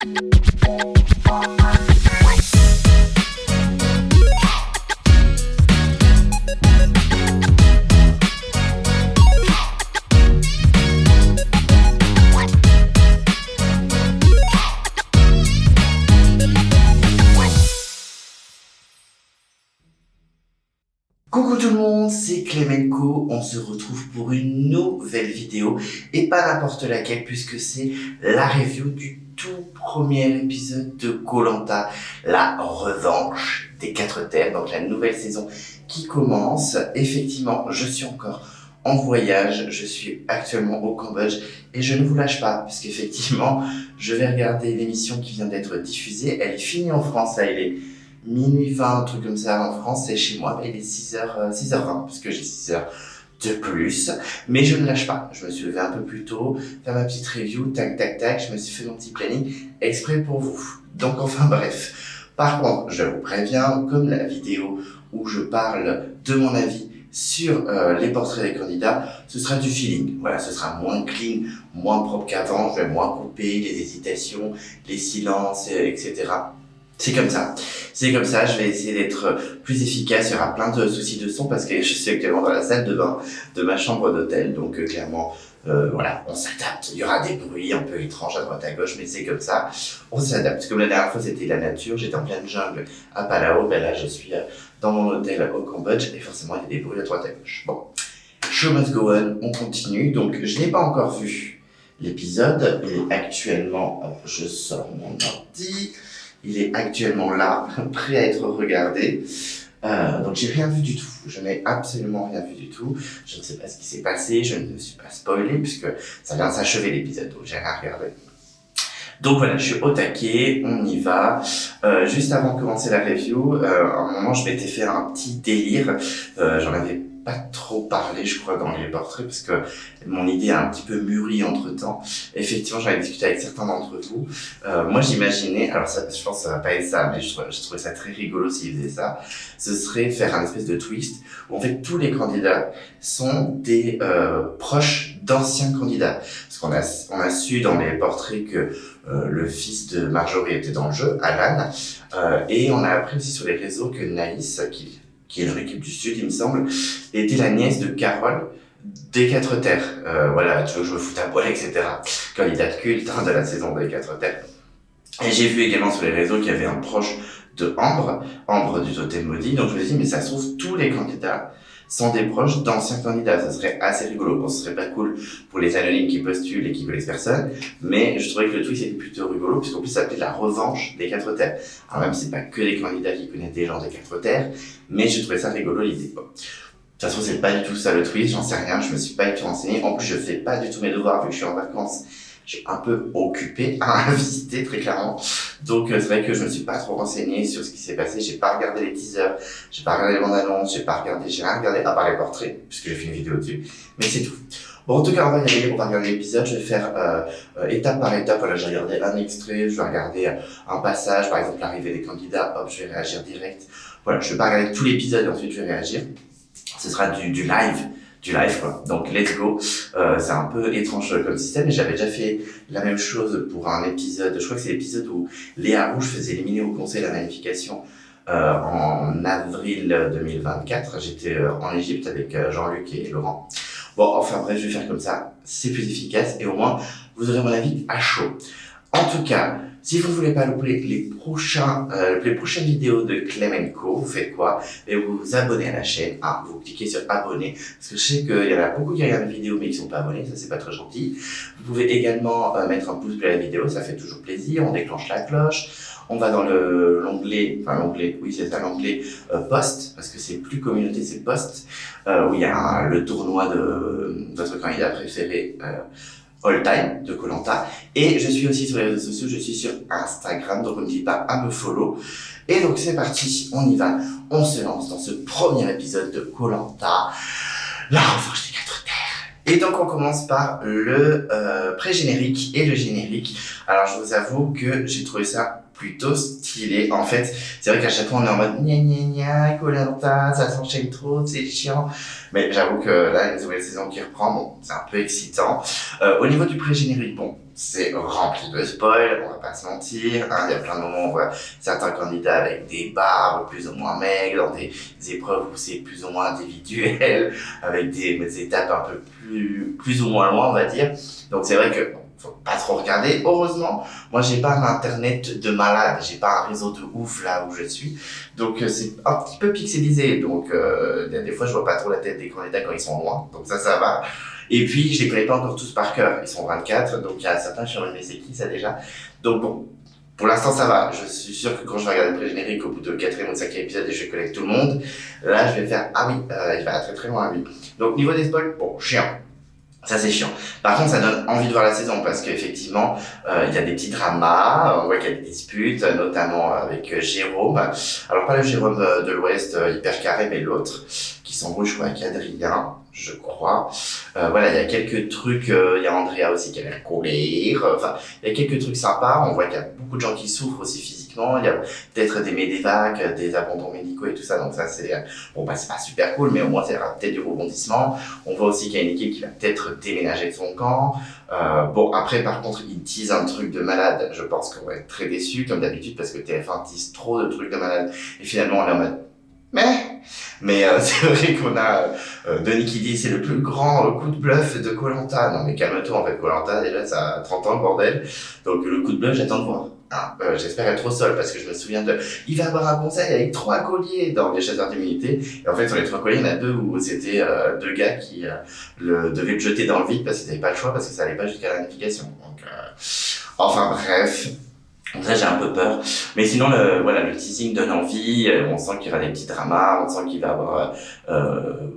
Coucou tout le monde, c'est Clemenco, on se retrouve pour une nouvelle vidéo et pas n'importe laquelle puisque c'est la review du tout premier épisode de Koh-Lanta, la revanche des 4 terres, donc la nouvelle saison qui commence. Effectivement, je suis encore en voyage, je suis actuellement au Cambodge et je ne vous lâche pas puisqu'effectivement je vais regarder l'émission qui vient d'être diffusée, elle est finie en France, là il est minuit 20, un truc comme ça en France, et chez moi, il est 6h20, parce que j'ai 6 heures de plus. Mais je ne lâche pas. Je me suis levé un peu plus tôt, faire ma petite review, tac, tac, tac. Je me suis fait mon petit planning exprès pour vous. Donc, enfin, bref. Par contre, je vous préviens, comme la vidéo où je parle de mon avis sur les portraits des candidats, ce sera du feeling. Voilà, ce sera moins clean, moins propre qu'avant. Je vais moins couper les hésitations, les silences, etc. C'est comme ça, je vais essayer d'être plus efficace, il y aura plein de soucis de son parce que je suis actuellement dans la salle de bain de ma chambre d'hôtel, donc clairement, voilà, on s'adapte, il y aura des bruits un peu étranges à droite à gauche, mais c'est comme ça, on s'adapte. Comme la dernière fois c'était la nature, j'étais en pleine jungle à Palau, ben là je suis dans mon hôtel au Cambodge et forcément il y a des bruits à droite à gauche. Bon, show must go on, on continue, donc je n'ai pas encore vu l'épisode, il est actuellement, alors je sors mon ordi. Il est actuellement là, prêt à être regardé. Donc j'ai rien vu du tout. Je n'ai absolument rien vu du tout. Je ne sais pas ce qui s'est passé. Je ne me suis pas spoilé puisque ça vient de s'achever l'épisode. Donc j'ai rien regardé. Donc voilà, je suis au taquet. On y va. Juste avant de commencer la review, à un moment je m'étais fait un petit délire. J'en avais pas trop parlé, je crois, dans les portraits, parce que mon idée a un petit peu mûri entre temps. Effectivement, j'en ai discuté avec certains d'entre vous. Moi, j'imaginais, alors ça, je pense que ça va pas être ça, mais je trouvais ça très rigolo s'ils faisaient ça. Ce serait faire un espèce de twist où en fait tous les candidats sont des proches d'anciens candidats. Parce qu'on a su dans les portraits que le fils de Marjorie était dans le jeu, Alan, et on a appris aussi sur les réseaux que Naïs, qui est de l'équipe du Sud, il me semble, était la nièce de Carole des 4 terres. Voilà, tu veux que je me foute à poil, etc. Candidate culte de la saison des 4 terres. Et j'ai vu également sur les réseaux qu'il y avait un proche de Ambre du Totem Maudit. Donc je me suis dit, mais ça se trouve, tous les candidats sont des proches d'anciens candidats. Ça serait assez rigolo. Bon, ce serait pas cool pour les anonymes qui postulent et qui connaissent personne, mais je trouvais que le twist était plutôt rigolo, puisqu'en plus ça s'appelait la revanche des 4 terres. Alors même, c'est pas que les candidats qui connaissent des gens des 4 terres, mais je trouvais ça rigolo l'idée. Bon. De toute façon, c'est pas du tout ça le twist, j'en sais rien, je me suis pas du tout renseigné. En plus, je fais pas du tout mes devoirs vu que je suis en vacances. Je suis un peu occupé à visiter, très clairement. Donc, c'est vrai que je me suis pas trop renseigné sur ce qui s'est passé. J'ai pas regardé les teasers, j'ai pas regardé les bandes annonces, j'ai rien regardé à part les portraits, puisque j'ai fait une vidéo dessus. Mais c'est tout. Bon, en tout cas, on va y aller, on va regarder l'épisode. Je vais faire étape par étape. Voilà, j'ai regardé un extrait, je vais regarder un passage, par exemple l'arrivée des candidats. Hop, je vais réagir direct. Voilà, je vais pas regarder tout l'épisode et ensuite je vais réagir. Ce sera du live quoi. Donc let's go. C'est un peu étrange comme système, mais j'avais déjà fait la même chose pour un épisode. Je crois que c'est l'épisode où Léa Rouge faisait éliminer au conseil la magnification en avril 2024. J'étais en Égypte avec Jean-Luc et Laurent. Bon, enfin bref, je vais faire comme ça. C'est plus efficace et au moins vous aurez mon avis à chaud. En tout cas, si vous ne voulez pas louper les prochaines vidéos de Clemenco, vous faites quoi? Et vous vous abonnez à la chaîne. Vous cliquez sur abonner. Parce que je sais qu'il y en a beaucoup qui regardent mes vidéos mais qui ne sont pas abonnés. Ça, c'est pas très gentil. Vous pouvez également mettre un pouce bleu à la vidéo. Ça fait toujours plaisir. On déclenche la cloche. On va dans l'onglet post, parce que c'est plus communauté, c'est post, où il y a le tournoi de votre candidat préféré, all time de Koh-Lanta. Et je suis aussi sur les réseaux sociaux, je suis sur Instagram, donc n'hésitez pas à me follow. Et donc c'est parti, on y va, on se lance dans ce premier épisode de Koh-Lanta, la revanche des 4 terres. Et donc on commence par le pré-générique et le générique. Alors je vous avoue que j'ai trouvé ça plutôt stylé. En fait, c'est vrai qu'à chaque fois on est en mode gna gna gna, Koh-Lanta, ça s'enchaîne trop, c'est chiant. Mais j'avoue que là, une nouvelle saison qui reprend, bon, c'est un peu excitant. Au niveau du pré-générique, bon, c'est rempli de spoil, on va pas se mentir, hein. Il y a plein de moments où on voit certains candidats avec des barbes plus ou moins maigres, dans des épreuves où c'est plus ou moins individuel, avec des étapes un peu plus ou moins loin, on va dire. Donc c'est vrai que faut pas trop regarder. Heureusement, moi j'ai pas un internet de malade, j'ai pas un réseau de ouf là où je suis, donc c'est un petit peu pixelisé. Donc des fois je vois pas trop la tête des candidats quand ils sont loin, donc ça va. Et puis je les connais pas encore tous par cœur, ils sont 24, donc il y a certains je suis en mode mais c'est qui ça déjà. Donc bon. Pour l'instant, ça va. Je suis sûr que quand je vais regarder le pré-générique au bout de 4e ou 5e épisode et je connais tout le monde, là, je vais faire, ah oui, il va très très loin, lui. Donc, niveau des spoils, bon, chiant. Ça, c'est chiant. Par contre, ça donne envie de voir la saison parce qu'effectivement, il y a des petits dramas, on voit qu'il y a des disputes, notamment avec Jérôme. Alors, pas le Jérôme de l'Ouest hyper carré, mais l'autre, qui s'embrouille, je crois, avec Adrien, je crois. Voilà, il y a quelques trucs, il y a Andrea aussi qui a l'air courir. Enfin, il y a quelques trucs sympas. On voit qu'il y a beaucoup de gens qui souffrent aussi physiquement. Il y a peut-être des médévacs, des abandons médicaux et tout ça. Donc ça, c'est bon, bah c'est pas super cool, mais au moins, ça aura peut-être du rebondissement. On voit aussi qu'il y a une équipe qui va peut-être déménager de son camp. Bon, après, par contre, ils teasent un truc de malade. Je pense qu'on va être très déçus, comme d'habitude, parce que TF1 tease trop de trucs de malade. Et finalement, on est en mode mais c'est vrai qu'on a Denis qui dit c'est le plus grand coup de bluff de Koh-Lanta. Non mais calme-toi, en fait, Koh-Lanta déjà ça a 30 ans le bordel, donc le coup de bluff j'attends de voir. J'espère être au sol parce que je me souviens il va avoir un conseil avec 3 colliers dans les chasseurs d'immunité, et en fait sur les 3 colliers il y en a 2 où c'était 2 gars qui devaient le jeter dans le vide parce qu'ils n'avaient pas le choix parce que ça allait pas jusqu'à la notification. Donc enfin bref. Donc ça j'ai un peu peur, mais sinon le teasing donne envie, on sent qu'il y aura des petits dramas, on sent qu'il va y avoir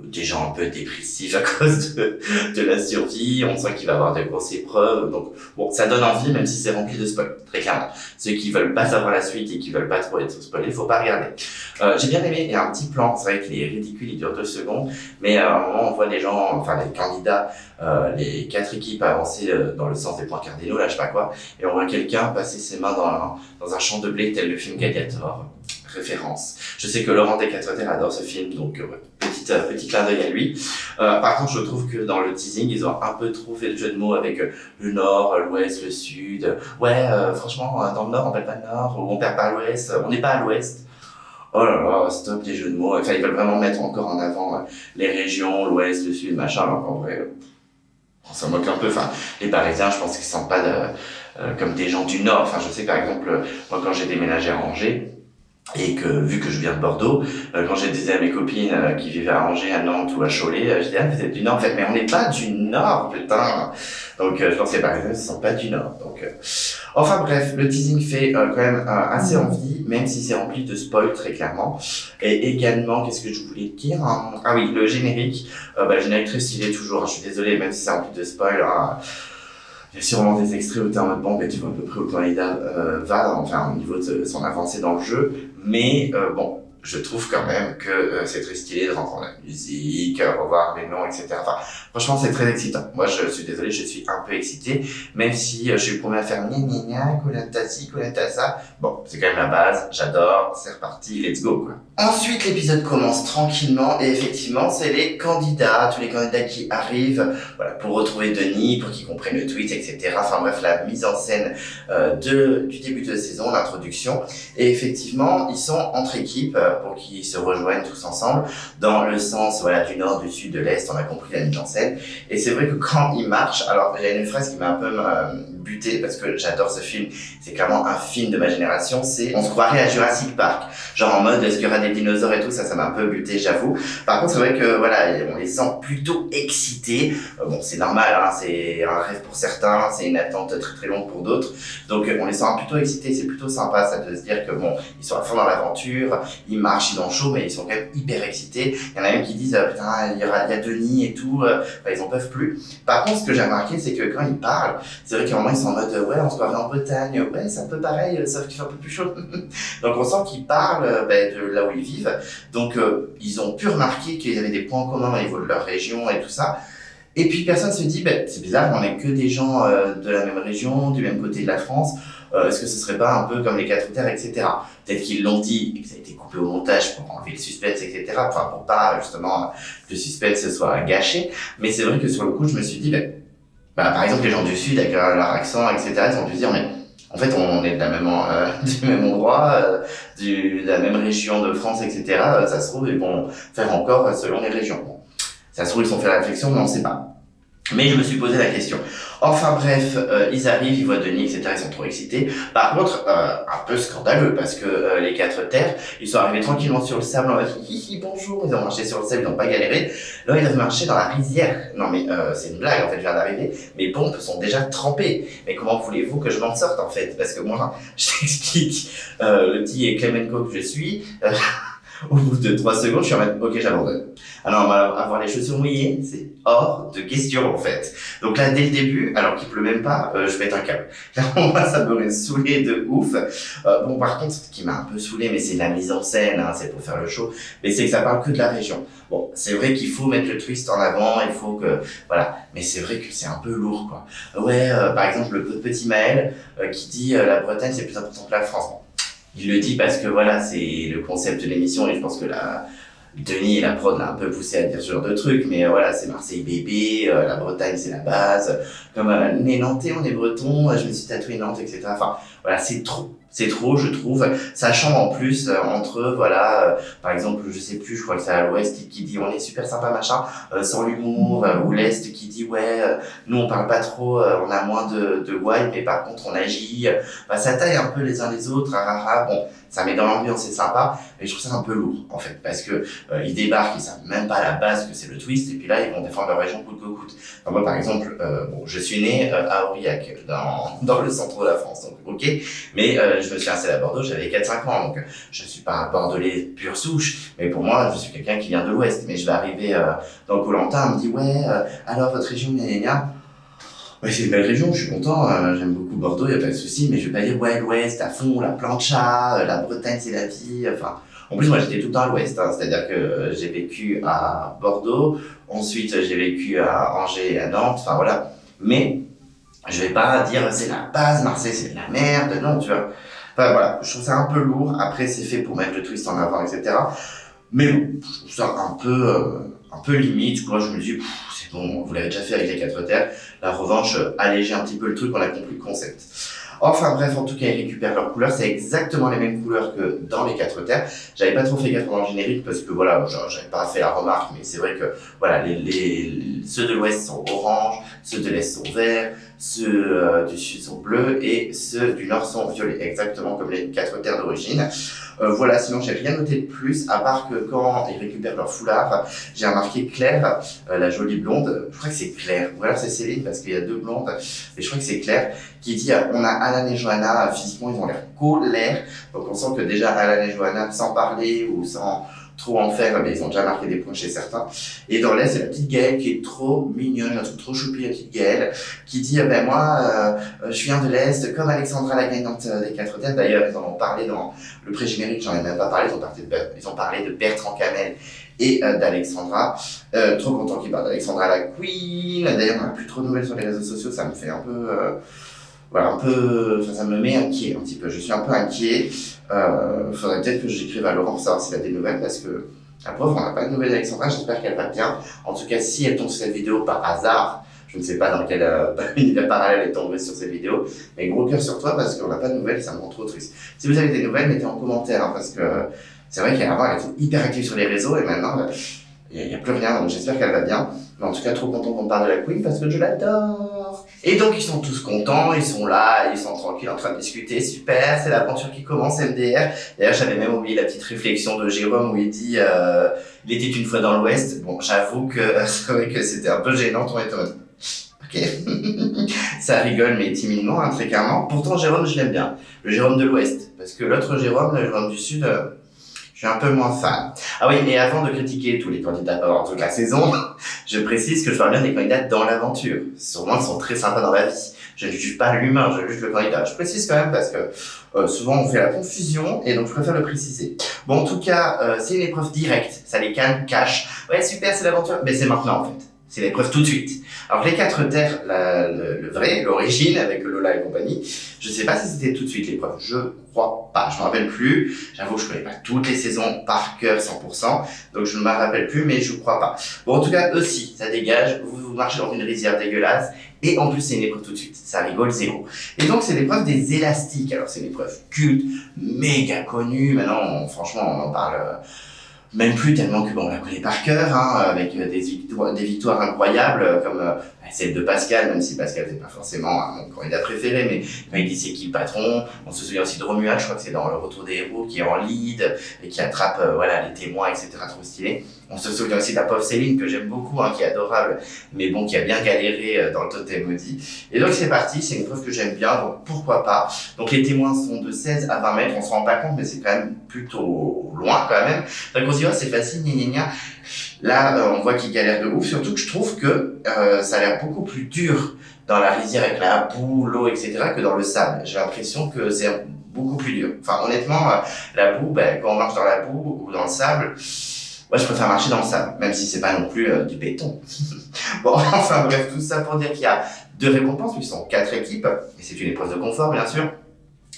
des gens un peu dépressifs à cause de la survie, on sent qu'il va y avoir de grosses épreuves, donc bon ça donne envie même si c'est rempli de spoil, très clairement. Ceux qui veulent pas savoir la suite et qui veulent pas trop être spoilés, faut pas regarder. J'ai bien aimé, il y a un petit plan, c'est vrai qu'il est ridicule, il dure 2 secondes, mais à un moment on voit les gens, enfin les candidats, les 4 équipes avancer dans le sens des points cardinaux, là je sais pas quoi, et on voit quelqu'un passer ses mains dans un champ de blé tel le film Gladiator. Référence. Je sais que Laurent Desquatre-Terre adore ce film, donc petit clin d'œil à lui. Par contre, je trouve que dans le teasing, ils ont un peu trop fait le jeu de mots avec le nord, l'ouest, le sud. Ouais, franchement, dans le nord, on perd pas le nord, ou on perd pas l'ouest, on n'est pas à l'ouest. Oh là là, stop les jeux de mots. Enfin, ils veulent vraiment mettre encore en avant les régions, l'ouest, le sud, machin, alors qu'en vrai, on s'en moque un peu. Enfin, les Parisiens, je pense qu'ils ne sentent pas comme des gens du Nord. Enfin, je sais par exemple, moi quand j'ai déménagé à Angers, et que vu que je viens de Bordeaux, quand j'ai disais à mes copines qui vivaient à Angers, à Nantes ou à Cholet, je disais ah vous êtes du Nord en fait, mais on n'est pas du Nord putain. Donc je pense que les Parisiens ne sont pas du Nord. Donc enfin bref, le teasing fait quand même assez envie, même si c'est rempli de spoil très clairement. Et également, qu'est-ce que je voulais dire ah oui, le générique, le générique très stylé toujours. Je suis désolé, même si c'est rempli de spoil. Il y a sûrement des extraits où t'es en mode bon, tu vois à peu près où le candidat va, enfin au niveau de son avancée dans le jeu, mais bon, je trouve quand même que c'est très stylé de rentrer dans la musique, revoir les noms, etc. Enfin, franchement, c'est très excitant. Moi, je suis désolé, je suis un peu excité, même si je suis le premier à faire gna gna gna, Koh-Lanta ci, Koh-Lanta ça. Bon, c'est quand même la base, j'adore, c'est reparti, let's go, quoi. Ensuite, l'épisode commence tranquillement, et effectivement, c'est les candidats, tous les candidats qui arrivent, voilà, pour retrouver Denis, pour qu'ils comprennent le tweet, etc. Enfin bref, la mise en scène du début de la saison, l'introduction. Et effectivement, ils sont entre équipes pour qu'ils se rejoignent tous ensemble dans le sens voilà du nord, du sud, de l'est. On a compris la mise en scène. Et c'est vrai que quand ils marchent, alors il y a une phrase qui m'a un peu buté parce que j'adore ce film. C'est clairement un film de ma génération. C'est on se croirait à Jurassic Park, genre en mode est-ce qu'il y aura des dinosaures et tout ça. Ça m'a un peu buté, j'avoue. Par contre, c'est vrai que voilà, on les sent plutôt excités. Bon, c'est normal, hein, c'est un rêve pour certains, c'est une attente très très longue pour d'autres. Donc on les sent plutôt excités. C'est plutôt sympa ça de se dire que bon, ils sont à fond dans l'aventure. Ils marchent, ils ont chaud, mais ils sont quand même hyper excités. Il y en a même qui disent putain, il y a Denis et tout, ils en peuvent plus. Par contre, ce que j'ai remarqué, c'est que quand ils parlent, c'est vrai qu'à un moment ils sont en mode ouais, on se croirait en Bretagne, ouais, c'est un peu pareil, sauf qu'il fait un peu plus chaud. Donc on sent qu'ils parlent de là où ils vivent. Donc ils ont pu remarquer qu'il y avait des points communs au niveau de leur région et tout ça. Et puis personne se dit, c'est bizarre, on n'est que des gens de la même région, du même côté de la France. Est-ce que ce serait pas un peu comme les 4 terres, etc. Peut-être qu'ils l'ont dit et que ça a été coupé au montage pour enlever le suspense, etc. Enfin, pour pas justement que le suspense soit gâché. Mais c'est vrai que sur le coup, je me suis dit, Bah, par exemple, les gens du Sud, avec leur accent, etc., ils ont dû se dire, mais en fait, on est de la même, du même endroit, de la même région de France, etc. Ça se trouve, ils vont faire encore selon les régions. Bon, ça se trouve, ils se sont fait la réflexion, mais on ne sait pas. Mais je me suis posé la question. Enfin bref, ils arrivent, ils voient Denis, etc. Ils sont trop excités. Par contre, un peu scandaleux, parce que les quatre terres, ils sont arrivés tranquillement sur le sable, en mode hihi, bonjour, ils ont marché sur le sable, ils n'ont pas galéré. Là, ils doivent marcher dans la rizière. Non mais c'est une blague, en fait, je viens d'arriver. Mes pompes sont déjà trempées. Mais comment voulez-vous que je m'en sorte, en fait? Parce que moi, je t'explique, le petit Clemenco que je suis, au bout de 3 secondes, je suis en mode, ok, j'abandonne. Alors, avoir les chaussures mouillées, c'est hors de question, en fait. Donc là, dès le début, alors qu'il pleut même pas, je pète un câble. Clairement, moi, ça m'aurait saoulé de ouf. Bon, par contre, ce qui m'a un peu saoulé, mais c'est la mise en scène, hein, c'est pour faire le show, mais c'est que ça parle que de la région. Bon, c'est vrai qu'il faut mettre le twist en avant, il faut que, voilà. Mais c'est vrai que c'est un peu lourd, quoi. Ouais, par exemple, le petit Maël, qui dit, la Bretagne, c'est plus important que la France. Bon, il le dit parce que voilà, c'est le concept de l'émission et je pense que Denis et la prod l'a un peu poussé à dire ce genre de trucs, mais voilà, c'est Marseille bébé, la Bretagne c'est la base, comme les Nantais, on est breton, je me suis tatoué Nantes, etc. Enfin, voilà, c'est trop, je trouve, sachant en plus entre eux, voilà, par exemple, je sais plus, je crois que c'est à l'Ouest qui dit on est super sympa machin, sans l'humour, ou l'Est qui dit ouais, nous on parle pas trop, on a moins de why, mais par contre on agit, enfin, ça taille un peu les uns les autres, bon, ça met dans l'ambiance, c'est sympa, mais je trouve ça un peu lourd en fait, parce que ils débarquent, ils savent même pas à la base que c'est le twist, et puis là ils vont défendre leur région coûte que coûte. Enfin, moi par exemple, bon, je suis né à Aurillac, dans le centre de la France, donc ok, mais je me suis installé à Bordeaux, j'avais 4-5 ans, donc je suis pas un Bordelais pure souche, mais pour moi je suis quelqu'un qui vient de l'Ouest, mais je vais arriver dans Koh-Lanta, on me dit ouais, alors votre région, gna gna gna. Ouais, c'est une belle région, je suis content, j'aime beaucoup Bordeaux, y a pas de souci, mais je vais pas dire ouais, l'Ouest à fond, la plancha, la Bretagne c'est la vie, enfin. En plus, moi j'étais tout le temps à l'Ouest, hein, c'est-à-dire que j'ai vécu à Bordeaux, ensuite j'ai vécu à Angers et à Nantes, enfin voilà. Mais je vais pas dire c'est la base, Marseille c'est de la merde, non, tu vois. Enfin voilà, je trouve ça un peu lourd, après c'est fait pour mettre le twist en avant, etc. Mais bon, je trouve ça un peu limite, quoi, je me dis, c'est bon, vous l'avez déjà fait avec les 4 terres, la revanche, alléger un petit peu le truc, on a compris le concept. Enfin bref, en tout cas, ils récupèrent leurs couleurs, c'est exactement les mêmes couleurs que dans les 4 terres. J'avais pas trop fait gaffe pendant le générique parce que voilà, j'avais pas fait la remarque, mais c'est vrai que voilà, ceux de l'ouest sont orange, ceux de l'est sont verts, ceux du sud sont bleus et ceux du nord sont violets, exactement comme les 4 terres d'origine. Voilà, sinon j'ai rien noté de plus, à part que quand ils récupèrent leur foulard, j'ai remarqué Claire, la jolie blonde, je crois que c'est Claire, ou alors c'est Céline parce qu'il y a 2 blondes, mais je crois que c'est Claire, qui dit on a Alan et Johanna, physiquement ils ont l'air colère, donc on sent que déjà Alan et Johanna, sans parler ou sans trop en faire, mais ils ont déjà marqué des points chez certains. Et dans l'Est, c'est la petite Gaëlle qui est trop mignonne, je la trouve trop choupie, la petite Gaëlle, qui dit ben moi, je viens de l'Est, comme Alexandra la gagnante des 4 terres. D'ailleurs, ils en ont parlé dans le pré-générique, j'en ai même pas parlé, ils ont parlé de Bertrand Camel et d'Alexandra. Trop content qu'ils parlent d'Alexandra la Queen. D'ailleurs, on n'a plus trop de nouvelles sur les réseaux sociaux, ça me fait un peu... voilà, ça me met inquiet un petit peu. Je suis un peu inquiet. Faudrait peut-être que j'écrive à Laurent pour savoir s'il a des nouvelles parce que la pauvre, on n'a pas de nouvelles d'Alexandra. J'espère qu'elle va bien. En tout cas, si elle tombe sur cette vidéo par hasard, je ne sais pas dans quel univers parallèle elle est tombée sur cette vidéo, mais gros cœur sur toi parce qu'on n'a pas de nouvelles, ça me rend trop triste. Si vous avez des nouvelles, mettez en commentaire hein, parce que c'est vrai qu'avant elle était hyper active sur les réseaux et maintenant il n'y a plus rien, donc j'espère qu'elle va bien. Mais en tout cas, trop content qu'on parle de la Queen parce que je l'adore. Et donc, ils sont tous contents, ils sont là, ils sont tranquilles en train de discuter. Super, c'est l'aventure qui commence, MDR. D'ailleurs, j'avais même oublié la petite réflexion de Jérôme où il dit il était une fois dans l'Ouest. Bon, j'avoue que c'est vrai que c'était un peu gênant ton étonnement. Ok, ça rigole, mais timidement, hein, très clairement. Pourtant, Jérôme, je l'aime bien. Le Jérôme de l'Ouest. Parce que l'autre Jérôme, le Jérôme du Sud... je suis un peu moins fan. Ah oui, et avant de critiquer tous les candidats pendant toute la saison, je précise que je parle bien des candidats dans l'aventure. Sûrement, ils sont très sympas dans la vie. Je ne juge pas l'humain, je juge le candidat. Je précise quand même parce que souvent on fait la confusion et donc je préfère le préciser. Bon, en tout cas, c'est une épreuve directe. Ça les calme, cache. Ouais, super, c'est l'aventure. Mais c'est maintenant en fait. c'est l'épreuve tout de suite. Alors les 4 terres, le vrai, l'origine avec Lola et compagnie, je sais pas si c'était tout de suite l'épreuve, je crois pas, je me rappelle plus. J'avoue que je connais pas toutes les saisons par cœur 100%, donc je ne me rappelle plus, mais je crois pas. Bon, en tout cas, aussi, ça dégage, vous marchez dans une rizière dégueulasse, et en plus c'est une épreuve tout de suite, ça rigole zéro. Et donc c'est l'épreuve des élastiques, alors c'est une épreuve culte, méga connue, maintenant franchement on en parle même plus tellement que bon, on la connaît par cœur, hein, avec des victoires incroyables comme celle de Pascal, même si Pascal c'est pas forcément mon candidat préféré, mais il dit c'est qui le patron. On se souvient aussi de Romuald, je crois que c'est dans Le Retour des héros, qui est en lead et qui attrape voilà les témoins, etc. Trop stylé. On se souvient aussi de la pauvre Céline que j'aime beaucoup, hein, qui est adorable, mais bon, qui a bien galéré dans le Totem Maudit. Et donc c'est parti, c'est une épreuve que j'aime bien, donc pourquoi pas. Donc les témoins sont de 16 à 20 mètres, on se rend pas compte, mais c'est quand même plutôt loin quand même. Donc on se dit, oh, c'est facile, gna gna gna. Là, on voit qu'il galère de ouf, surtout que je trouve que ça a l'air beaucoup plus dur dans la rizière avec la boue, l'eau, etc. que dans le sable. J'ai l'impression que c'est beaucoup plus dur. Enfin, honnêtement, la boue, quand on marche dans la boue ou dans le sable, moi, je préfère marcher dans le sable, même si c'est pas non plus du béton. Bon, enfin bref, tout ça pour dire qu'il y a 2 récompenses, puisqu'ils sont 4 équipes, et c'est une épreuve de confort, bien sûr.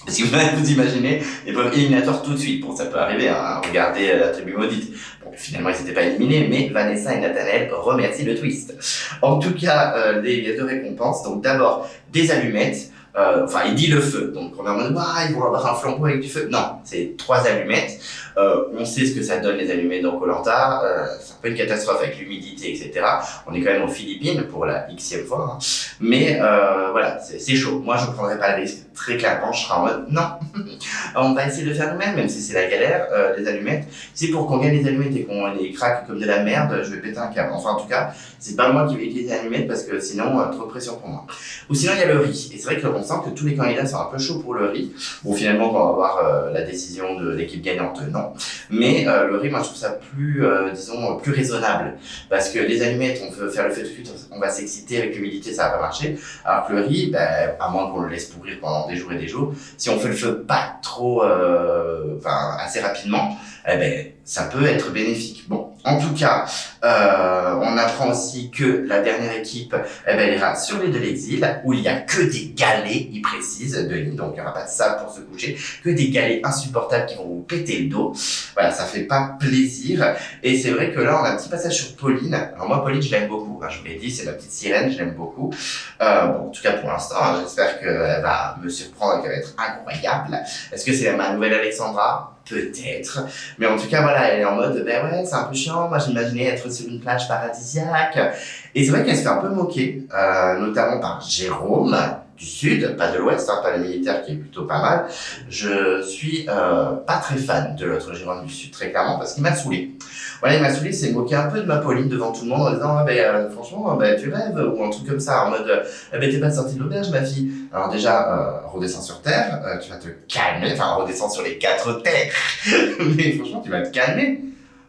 Parce que vous imaginez, épreuve éliminatoire tout de suite. Bon, ça peut arriver, hein, regardez la tribu maudite. Bon, finalement, ils n'étaient pas éliminés, mais Vanessa et Nathanaël remercient le twist. En tout cas, il y a 2 récompenses. Donc d'abord, des allumettes. Enfin, il dit le feu. Donc on est en mode, ils vont avoir un flambeau avec du feu. Non, c'est 3 allumettes. On sait ce que ça donne les allumettes dans Koh-Lanta. C'est un peu une catastrophe avec l'humidité, etc. On est quand même aux Philippines pour la Xème fois. Hein. Mais voilà, c'est chaud. Moi, je ne prendrais pas le risque. Très clairement, je serai en mode, non, on va essayer de le faire nous-mêmes, même si c'est la galère, les allumettes. C'est pour qu'on gagne les allumettes et qu'on les craque comme de la merde, je vais péter un câble. Enfin, en tout cas, c'est pas moi qui vais utiliser les allumettes parce que sinon, trop de pression pour moi. Ou sinon, il y a le riz. Et c'est vrai qu'on sent que tous les candidats sont un peu chauds pour le riz. Bon, finalement, on va avoir la décision de l'équipe gagnante, non. Mais le riz, moi, je trouve ça plus, disons, plus raisonnable. Parce que les allumettes, on veut faire le feu tout de suite, on va s'exciter avec l'humidité, ça va pas marcher. Alors que le riz, à moins qu'on le laisse pourrir pendant des jours et des jours, si on fait le feu pas trop, assez rapidement, ça peut être bénéfique. Bon, en tout cas, on apprend aussi que la dernière équipe, elle ira sur l'île de l'exil, où il y a que des galets, il précise, Denis, donc il n'y aura pas de sable pour se coucher, que des galets insupportables qui vont vous péter le dos. Voilà, ça fait pas plaisir. Et c'est vrai que là, on a un petit passage sur Pauline. Alors moi, Pauline, je l'aime beaucoup. Hein, je vous l'ai dit, c'est ma petite sirène, je l'aime beaucoup. Bon, en tout cas pour l'instant, hein, j'espère qu'elle va me surprendre et qu'elle va être incroyable. Est-ce que c'est ma nouvelle Alexandra ? Peut-être. Mais en tout cas, voilà, elle est en mode, ouais, c'est un peu chiant. Moi, j'imaginais être sur une plage paradisiaque. Et c'est vrai qu'elle se fait un peu moquer, notamment par Jérôme, du Sud, pas de l'Ouest, hein, pas le militaire qui est plutôt pas mal. Je suis pas très fan de l'autre Jérôme du Sud, très clairement, parce qu'il m'a saoulé. Voilà, il m'a saoulé, il s'est moqué un peu de ma Pauline devant tout le monde en disant franchement, tu rêves, ou un truc comme ça, en mode t'es pas sortie de l'auberge, ma fille. Alors déjà, redescends sur terre, tu vas te calmer, enfin redescends sur les 4 terres. Mais franchement, tu vas te calmer.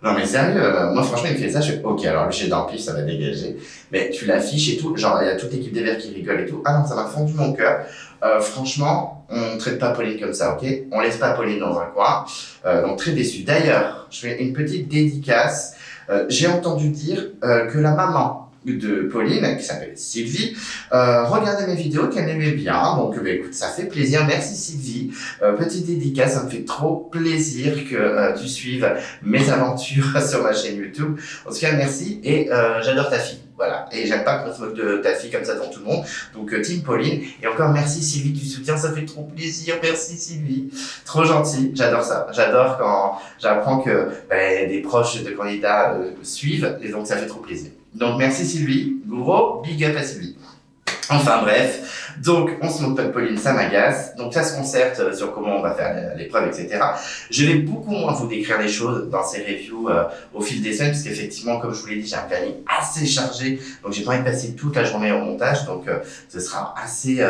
Non mais sérieux, moi franchement il me fait ça, je fais ok, alors le jet d'empire ça va dégager, mais tu l'affiches et tout, genre il y a toute l'équipe des Verts qui rigole et tout, ah non ça m'a fondu mon cœur, franchement on traite pas Pauline comme ça, ok, on laisse pas Pauline dans un coin, donc très déçu. D'ailleurs, je fais une petite dédicace, j'ai entendu dire que la maman de Pauline, qui s'appelle Sylvie, regardait mes vidéos, qu'elle aimait bien, donc écoute, ça fait plaisir, merci Sylvie, petite dédicace, ça me fait trop plaisir que tu suives mes aventures sur ma chaîne YouTube, en tout cas merci, et j'adore ta fille, voilà, et j'aime pas qu'on se moque de ta fille comme ça devant tout le monde, donc Team Pauline, et encore merci Sylvie du soutien, ça fait trop plaisir, merci Sylvie, trop gentil, j'adore ça, j'adore quand j'apprends que des proches de candidats suivent, et donc ça fait trop plaisir. Donc merci Sylvie, gros big up à Sylvie. Enfin bref, donc on se moque pas de Pauline, ça m'agace. Donc ça se concerte sur comment on va faire l'épreuve, etc. Je vais beaucoup moins vous décrire les choses dans ces reviews au fil des semaines, parce qu'effectivement, comme je vous l'ai dit, j'ai un planning assez chargé, donc j'ai pas envie de passer toute la journée au montage, donc ce sera assez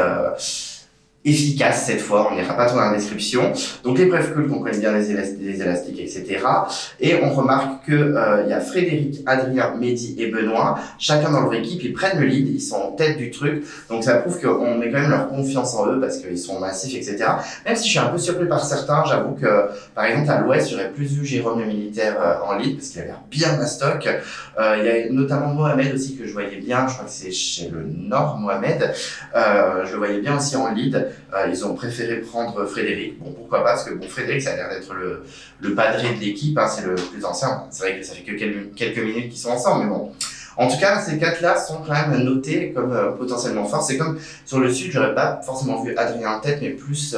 efficace cette fois, on n'ira pas trop dans la description. Donc l'épreuve cool qu'on connaît bien les élastiques, etc. Et on remarque que il y a Frédéric, Adrien, Mehdi et Benoît, chacun dans leur équipe, ils prennent le lead, ils sont en tête du truc. Donc ça prouve qu'on met quand même leur confiance en eux parce qu'ils sont massifs, etc. Même si je suis un peu surpris par certains, j'avoue que par exemple à l'Ouest, j'aurais plus vu Jérôme le militaire en lead parce qu'il a l'air bien mastoc. Il y a notamment Mohamed aussi que je voyais bien, je crois que c'est chez le Nord, Mohamed. Je le voyais bien aussi en lead. Ils ont préféré prendre Frédéric. Bon, pourquoi pas, parce que bon, Frédéric, ça a l'air d'être le padré de l'équipe, hein, c'est le plus ancien. C'est vrai que ça fait que quelques minutes qu'ils sont ensemble, mais bon. En tout cas, ces 4-là sont quand même notés comme potentiellement forts. C'est comme sur le Sud, j'aurais pas forcément vu Adrien en tête, mais plus,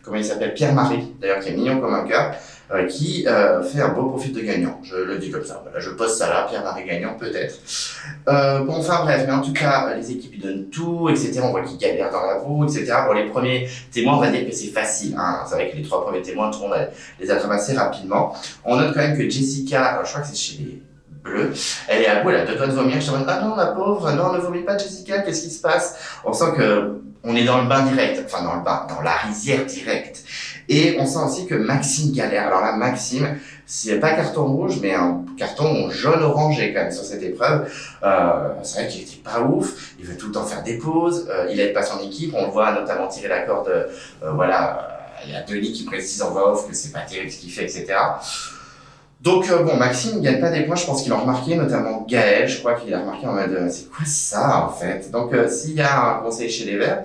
comment il s'appelle, Pierre-Marie, d'ailleurs, qui est mignon comme un cœur, qui fait un beau profil de gagnant. Je le dis comme ça. Voilà, je pose ça là, Pierre-Marie gagnant, peut-être. Bon, enfin bref, mais en tout cas, les équipes ils donnent tout, etc. On voit qu'ils galèrent dans la boue, etc. Pour les premiers témoins, on va dire que c'est facile. Hein. C'est vrai que les 3 premiers témoins, tout le monde les attrape assez rapidement. On note quand même que Jessica, je crois que c'est chez les Bleus, elle est à bout, elle a 2 doigts de vomir. Je suis en mode, ah non, la pauvre, non, ne vomit pas, Jessica, qu'est-ce qui se passe? On sent que on est dans le bain direct, enfin dans le bain, dans la rizière directe. Et on sent aussi que Maxime galère. Alors là, Maxime, c'est pas carton rouge, mais un carton jaune-orangé quand même sur cette épreuve. C'est vrai qu'il était pas ouf, il veut tout le temps faire des pauses, il aide pas son équipe, on le voit notamment tirer la corde, voilà, il y a Denis qui précise en voix off que c'est pas terrible ce qu'il fait, etc. Donc bon, Maxime ne gagne pas des points, je pense qu'il a remarqué, notamment Gaël, je crois qu'il a remarqué en mode c'est quoi ça en fait. Donc s'il y a un conseil chez les Verts,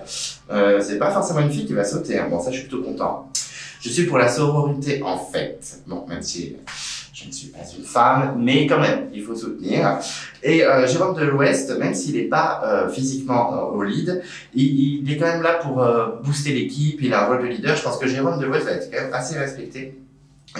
c'est pas forcément une fille qui va sauter, hein. Bon ça je suis plutôt content. Je suis pour la sororité en fait, bon même si je ne suis pas une femme, mais quand même, il faut soutenir. Et Jérôme de l'Ouest, même s'il n'est pas physiquement au lead, il est quand même là pour booster l'équipe, il a un rôle de leader. Je pense que Jérôme de l'Ouest va être quand même assez respecté.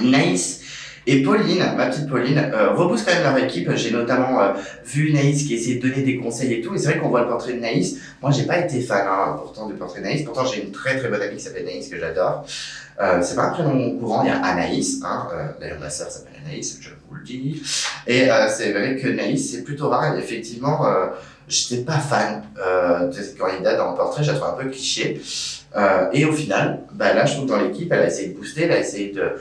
Naïs et Pauline, ma petite Pauline, repoussent quand même leur équipe. J'ai notamment vu Naïs qui essaie de donner des conseils et tout. Et c'est vrai qu'on voit le portrait de Naïs. Moi, j'ai pas été fan pourtant du portrait de Naïs. Pourtant, j'ai une très très bonne amie qui s'appelle Naïs que j'adore. C'est pas un prénom courant, il y a Anaïs. Hein, d'ailleurs, ma sœur s'appelle Anaïs, je vous le dis. Et c'est vrai que Naïs, c'est plutôt rare. Et effectivement, j'étais pas fan de cette candidate dans le portrait. Je la trouve un peu cliché. Et au final, bah là, je trouve que dans l'équipe, elle a essayé de booster, elle a essayé de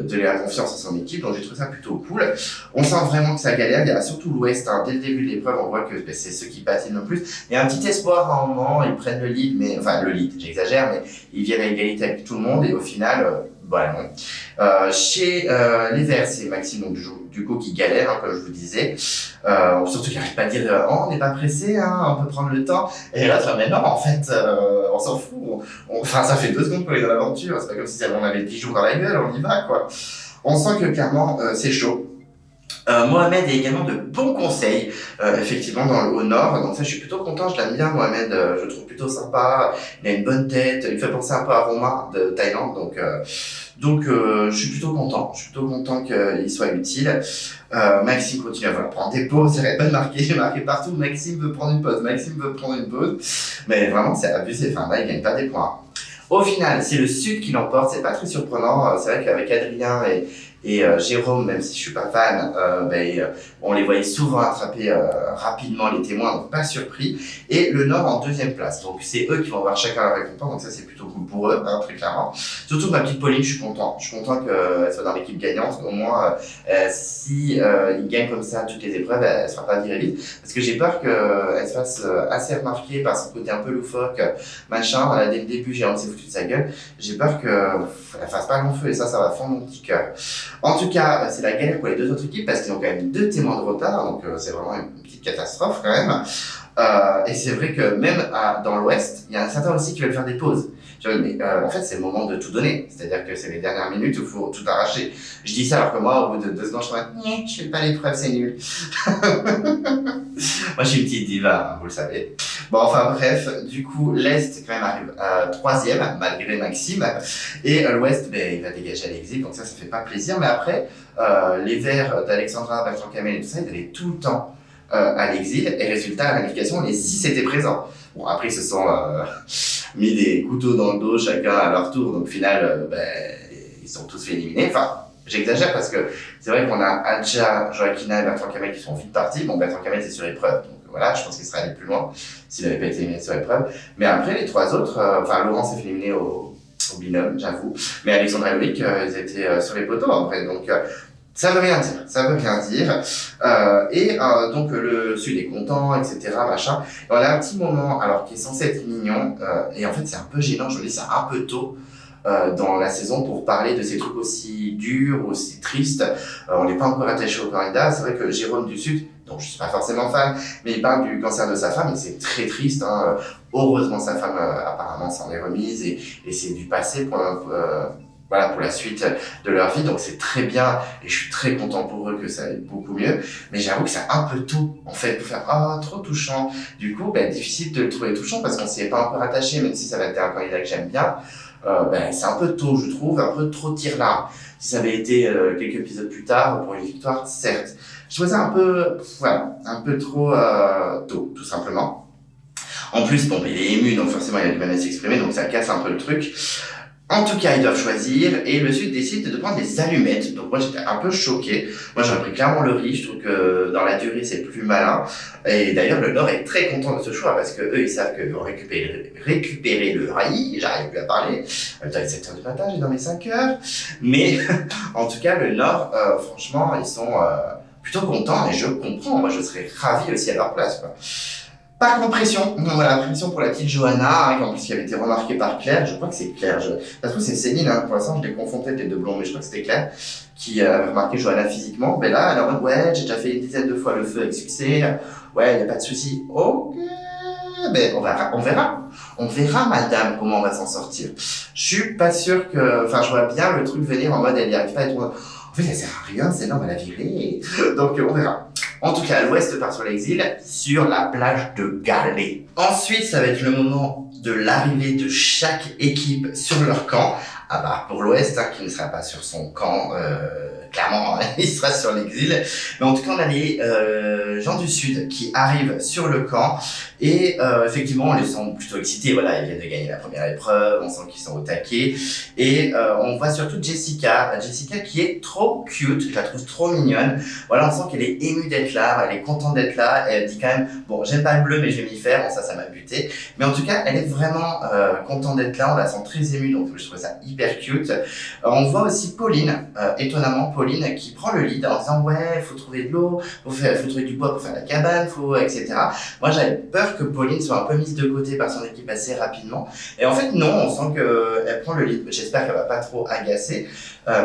donner la confiance à son équipe, donc j'ai trouvé ça plutôt cool. On sent vraiment que ça galère, il y a surtout l'Ouest, hein. Dès le début de l'épreuve, on voit que bah, c'est ceux qui patinent le plus. Il y a un petit espoir à un moment, ils prennent le lead, enfin le lead, j'exagère, mais ils viennent à égalité avec tout le monde, et au final, voilà, non. Chez les Verts, c'est Maxime, donc du coup, qui galère, hein, comme je vous disais. Surtout qu'il n'arrête pas de dire oh, on n'est pas pressé, hein, on peut prendre le temps. Et l'autre, mais non, en fait, on s'en fout. Enfin, ça fait 2 secondes qu'on est dans l'aventure. C'est pas comme si on avait 10 jours dans la gueule, on y va, quoi. On sent que clairement, c'est chaud. Mohamed a également de bons conseils, effectivement, au nord. Donc ça, je suis plutôt content, je l'aime bien, Mohamed. Je le trouve plutôt sympa. Il a une bonne tête. Il me fait penser un peu à Romain de Thaïlande. Donc, je suis plutôt content. Je suis plutôt content qu'il soit utile. Maxime continue à prendre des pauses. J'arrête pas de marquer. J'ai marqué partout. Maxime veut prendre une pause. Maxime veut prendre une pause. Mais vraiment, c'est abusé. Enfin, là, il gagne pas des points. Au final, c'est le Sud qui l'emporte. C'est pas très surprenant. C'est vrai qu'avec Adrien et Jérôme, même si je suis pas fan, on les voyait souvent attraper rapidement les témoins, donc pas surpris. Et le Nord en 2e place. Donc c'est eux qui vont avoir chacun leur récompense, donc ça c'est plutôt cool pour eux, hein, très clairement. Surtout ma petite Pauline, je suis content. Je suis content qu'elle soit dans l'équipe gagnante. Au moins, si ils gagnent comme ça toutes les épreuves, elle sera pas virée vite. Parce que j'ai peur qu'elle se fasse assez remarquer par son côté un peu loufoque, machin. Dès le début, Jérôme s'est foutu de sa gueule. J'ai peur qu'elle fasse pas long feu et ça va fendre mon petit cœur. En tout cas, c'est la galère pour les 2 autres équipes parce qu'ils ont quand même 2 témoins de retard, donc c'est vraiment une petite catastrophe quand même. Et c'est vrai que même dans l'Ouest, il y en a certains aussi qui veulent faire des pauses. Mais en fait, c'est le moment de tout donner. C'est-à-dire que c'est les dernières minutes où il faut tout arracher. Je dis ça alors que moi, au bout de 2 secondes, je me dis, je fais pas l'épreuve, c'est nul. Moi, je suis une petite diva, hein, vous le savez. Bon, enfin bref, du coup, l'Est quand même arrive 3e, malgré Maxime. Et l'Ouest, il va dégager à l'exil, donc ça fait pas plaisir. Mais après, les Verts d'Alexandra, Bertrand Camel et tout ça, ils allaient tout le temps à l'exil. Et résultat, à la qualification, les 6 étaient présents. Bon, après, ils se sont mis des couteaux dans le dos, chacun à leur tour. Donc, au final, ils sont tous fait éliminer. Enfin, j'exagère parce que c'est vrai qu'on a Adja, Joaquina et Bertrand Camel qui sont vite partis. Bon, Bertrand Camel, c'est sur épreuve. Donc, voilà, je pense qu'il serait allé plus loin s'il n'avait pas été éliminé sur épreuve. Mais après, les 3 autres, Laurent s'est fait éliminer au binôme, j'avoue. Mais Alexandre et Loïc, ils étaient sur les poteaux après. Donc, ça veut rien dire, ça veut rien dire. Donc le sud est content, etc. Machin. Et on a un petit moment, alors qui est censé être mignon, et en fait c'est un peu gênant, je me dis c'est un peu tôt dans la saison pour parler de ces trucs aussi durs, aussi tristes. On n'est pas encore attaché au candidat. C'est vrai que Jérôme du Sud, donc je suis pas forcément fan, mais il parle du cancer de sa femme et c'est très triste. Hein. Heureusement sa femme apparemment s'en est remise et c'est du passé pour la suite de leur vie, donc c'est très bien et je suis très content pour eux que ça aille beaucoup mieux, mais j'avoue que c'est un peu tôt en fait pour faire trop touchant. Du coup, difficile de le trouver touchant parce qu'on s'y est pas encore attaché, même si ça va être un candidat que j'aime bien. C'est un peu tôt, je trouve, un peu trop tire-larme. Si ça avait été quelques épisodes plus tard pour une victoire, certes. Je trouvais ça un peu trop tôt, tout simplement. En plus, il est ému, donc forcément il a du mal à s'exprimer, donc ça casse un peu le truc. En tout cas, ils doivent choisir et le Sud décide de prendre des allumettes. Donc moi, j'étais un peu choqué. Moi, j'aurais pris clairement le riz. Je trouve que dans la durée, c'est plus malin. Et d'ailleurs, le Nord est très content de ce choix parce que eux, ils savent qu'ils vont récupérer le riz. J'arrive plus à parler. Dans les 7 heures du matin, j'ai dans mes 5 heures. Mais en tout cas, le Nord, franchement, ils sont plutôt contents et je comprends. Moi, je serais ravi aussi à leur place, quoi. Par contre, pression. Voilà, pression pour la petite Johanna, en plus qui avait été remarquée par Claire. Je crois que c'est Claire. Ça se trouve, c'est Céline, pour l'instant, je l'ai confondé avec les deux blonds, mais je crois que c'était Claire qui avait remarqué Johanna physiquement. Mais là, elle est en mode, ouais, j'ai déjà fait une dizaine de fois le feu avec succès. Ouais, il n'y a pas de souci. Ok. On verra, madame, comment on va s'en sortir. Je suis pas sûr que, je vois bien le truc venir en mode, elle n'y arrive pas et tout. En fait, ça sert à rien, c'est là, on va la virer. Donc, on verra. En tout cas, l'Ouest part sur l'exil, sur la plage de Galets. Ensuite, ça va être le moment de l'arrivée de chaque équipe sur leur camp, à part pour l'Ouest, qui ne sera pas sur son camp, clairement, il sera sur l'exil. Mais en tout cas, on a les gens du Sud qui arrivent sur le camp, et effectivement, on les sent plutôt excités. Voilà, ils viennent de gagner la première épreuve, on sent qu'ils sont au taquet, et on voit surtout Jessica qui est trop cute, je la trouve trop mignonne. Voilà, on sent qu'elle est émue d'être là, elle est contente d'être là, et elle dit quand même, bon, j'aime pas le bleu, mais je vais m'y faire, bon, ça m'a buté. Mais en tout cas, elle est vraiment contente d'être là, on la sent très émue, donc je trouve ça hyper cute. On voit aussi Pauline, étonnamment, Pauline qui prend le lead en disant, ouais, faut trouver de l'eau, faut trouver du bois pour faire la cabane, etc. Moi, j'avais peur que Pauline soit un peu mise de côté par son équipe assez rapidement. Et en fait, non, on sent qu'elle prend le lead. J'espère qu'elle va pas trop agacer.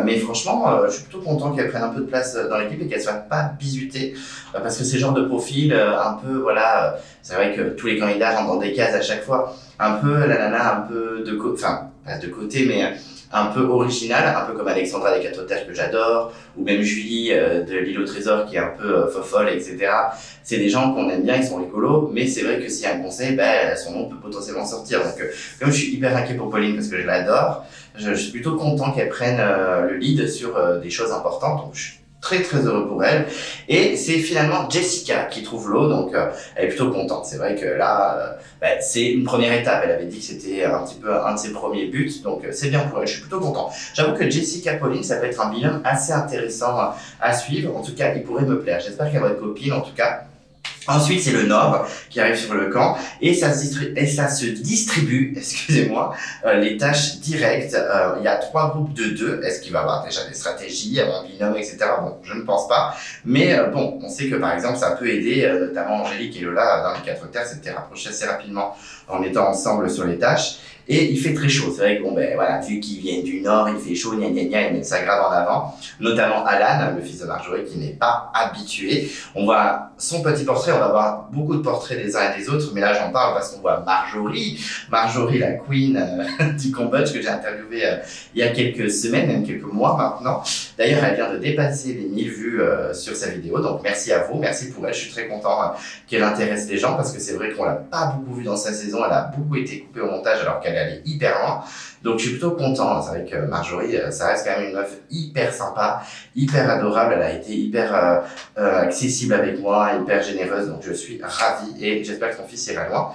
Mais franchement, je suis plutôt content qu'elle prenne un peu de place dans l'équipe et qu'elle soit pas bizutée. Parce que c'est le genre de profil un peu, voilà, c'est vrai que tous les candidats rentrent dans des cases à chaque fois. Un peu la nana, un peu de côté, pas de côté, mais un peu original, un peu comme Alexandra des 4 Terres que j'adore, ou même Julie de l'île au trésor qui est un peu fofolle, etc. C'est des gens qu'on aime bien, ils sont rigolos, mais c'est vrai que s'il y a un conseil, son nom peut potentiellement sortir. Donc comme je suis hyper inquiet pour Pauline parce que je l'adore, je suis plutôt content qu'elle prenne le lead sur des choses importantes, donc je suis très très heureux pour elle. Et c'est finalement Jessica qui trouve l'eau, donc elle est plutôt contente. C'est vrai que là, c'est une première étape. Elle avait dit que c'était un petit peu un de ses premiers buts, donc c'est bien pour elle. Je suis plutôt content. J'avoue que Jessica Pauline, ça peut être un binôme assez intéressant à suivre. En tout cas, il pourrait me plaire. J'espère qu'elle va être copine, en tout cas. Ensuite, c'est le Nord qui arrive sur le camp et ça se distribue, excusez-moi, les tâches directes. Il y a 3 groupes de 2. Est-ce qu'il va y avoir déjà des stratégies, un binôme, etc. Bon, je ne pense pas. Mais on sait que par exemple, ça peut aider, notamment Angélique et Lola dans les 4 Terres, s'étaient rapprochés assez rapidement en étant ensemble sur les tâches. Et il fait très chaud. C'est vrai que vu qu'ils viennent du Nord, il fait chaud, ils mettent ça grave en avant. Notamment Alan, le fils de Marjorie, qui n'est pas habitué. On voit son petit portrait, on va voir beaucoup de portraits des uns et des autres, mais là j'en parle parce qu'on voit Marjorie, la queen du Cambodge que j'ai interviewée il y a quelques semaines, même quelques mois maintenant. D'ailleurs, elle vient de dépasser les 1000 vues sur sa vidéo, donc merci à vous, merci pour elle. Je suis très content qu'elle intéresse les gens parce que c'est vrai qu'on l'a pas beaucoup vue dans sa saison, elle a beaucoup été coupée au montage alors qu'elle allait hyper loin. Donc je suis plutôt content. C'est vrai que Marjorie, ça reste quand même une meuf hyper sympa, hyper adorable. Elle a été hyper accessible avec moi, hyper généreuse. Donc je suis ravi et j'espère que son fils ira loin.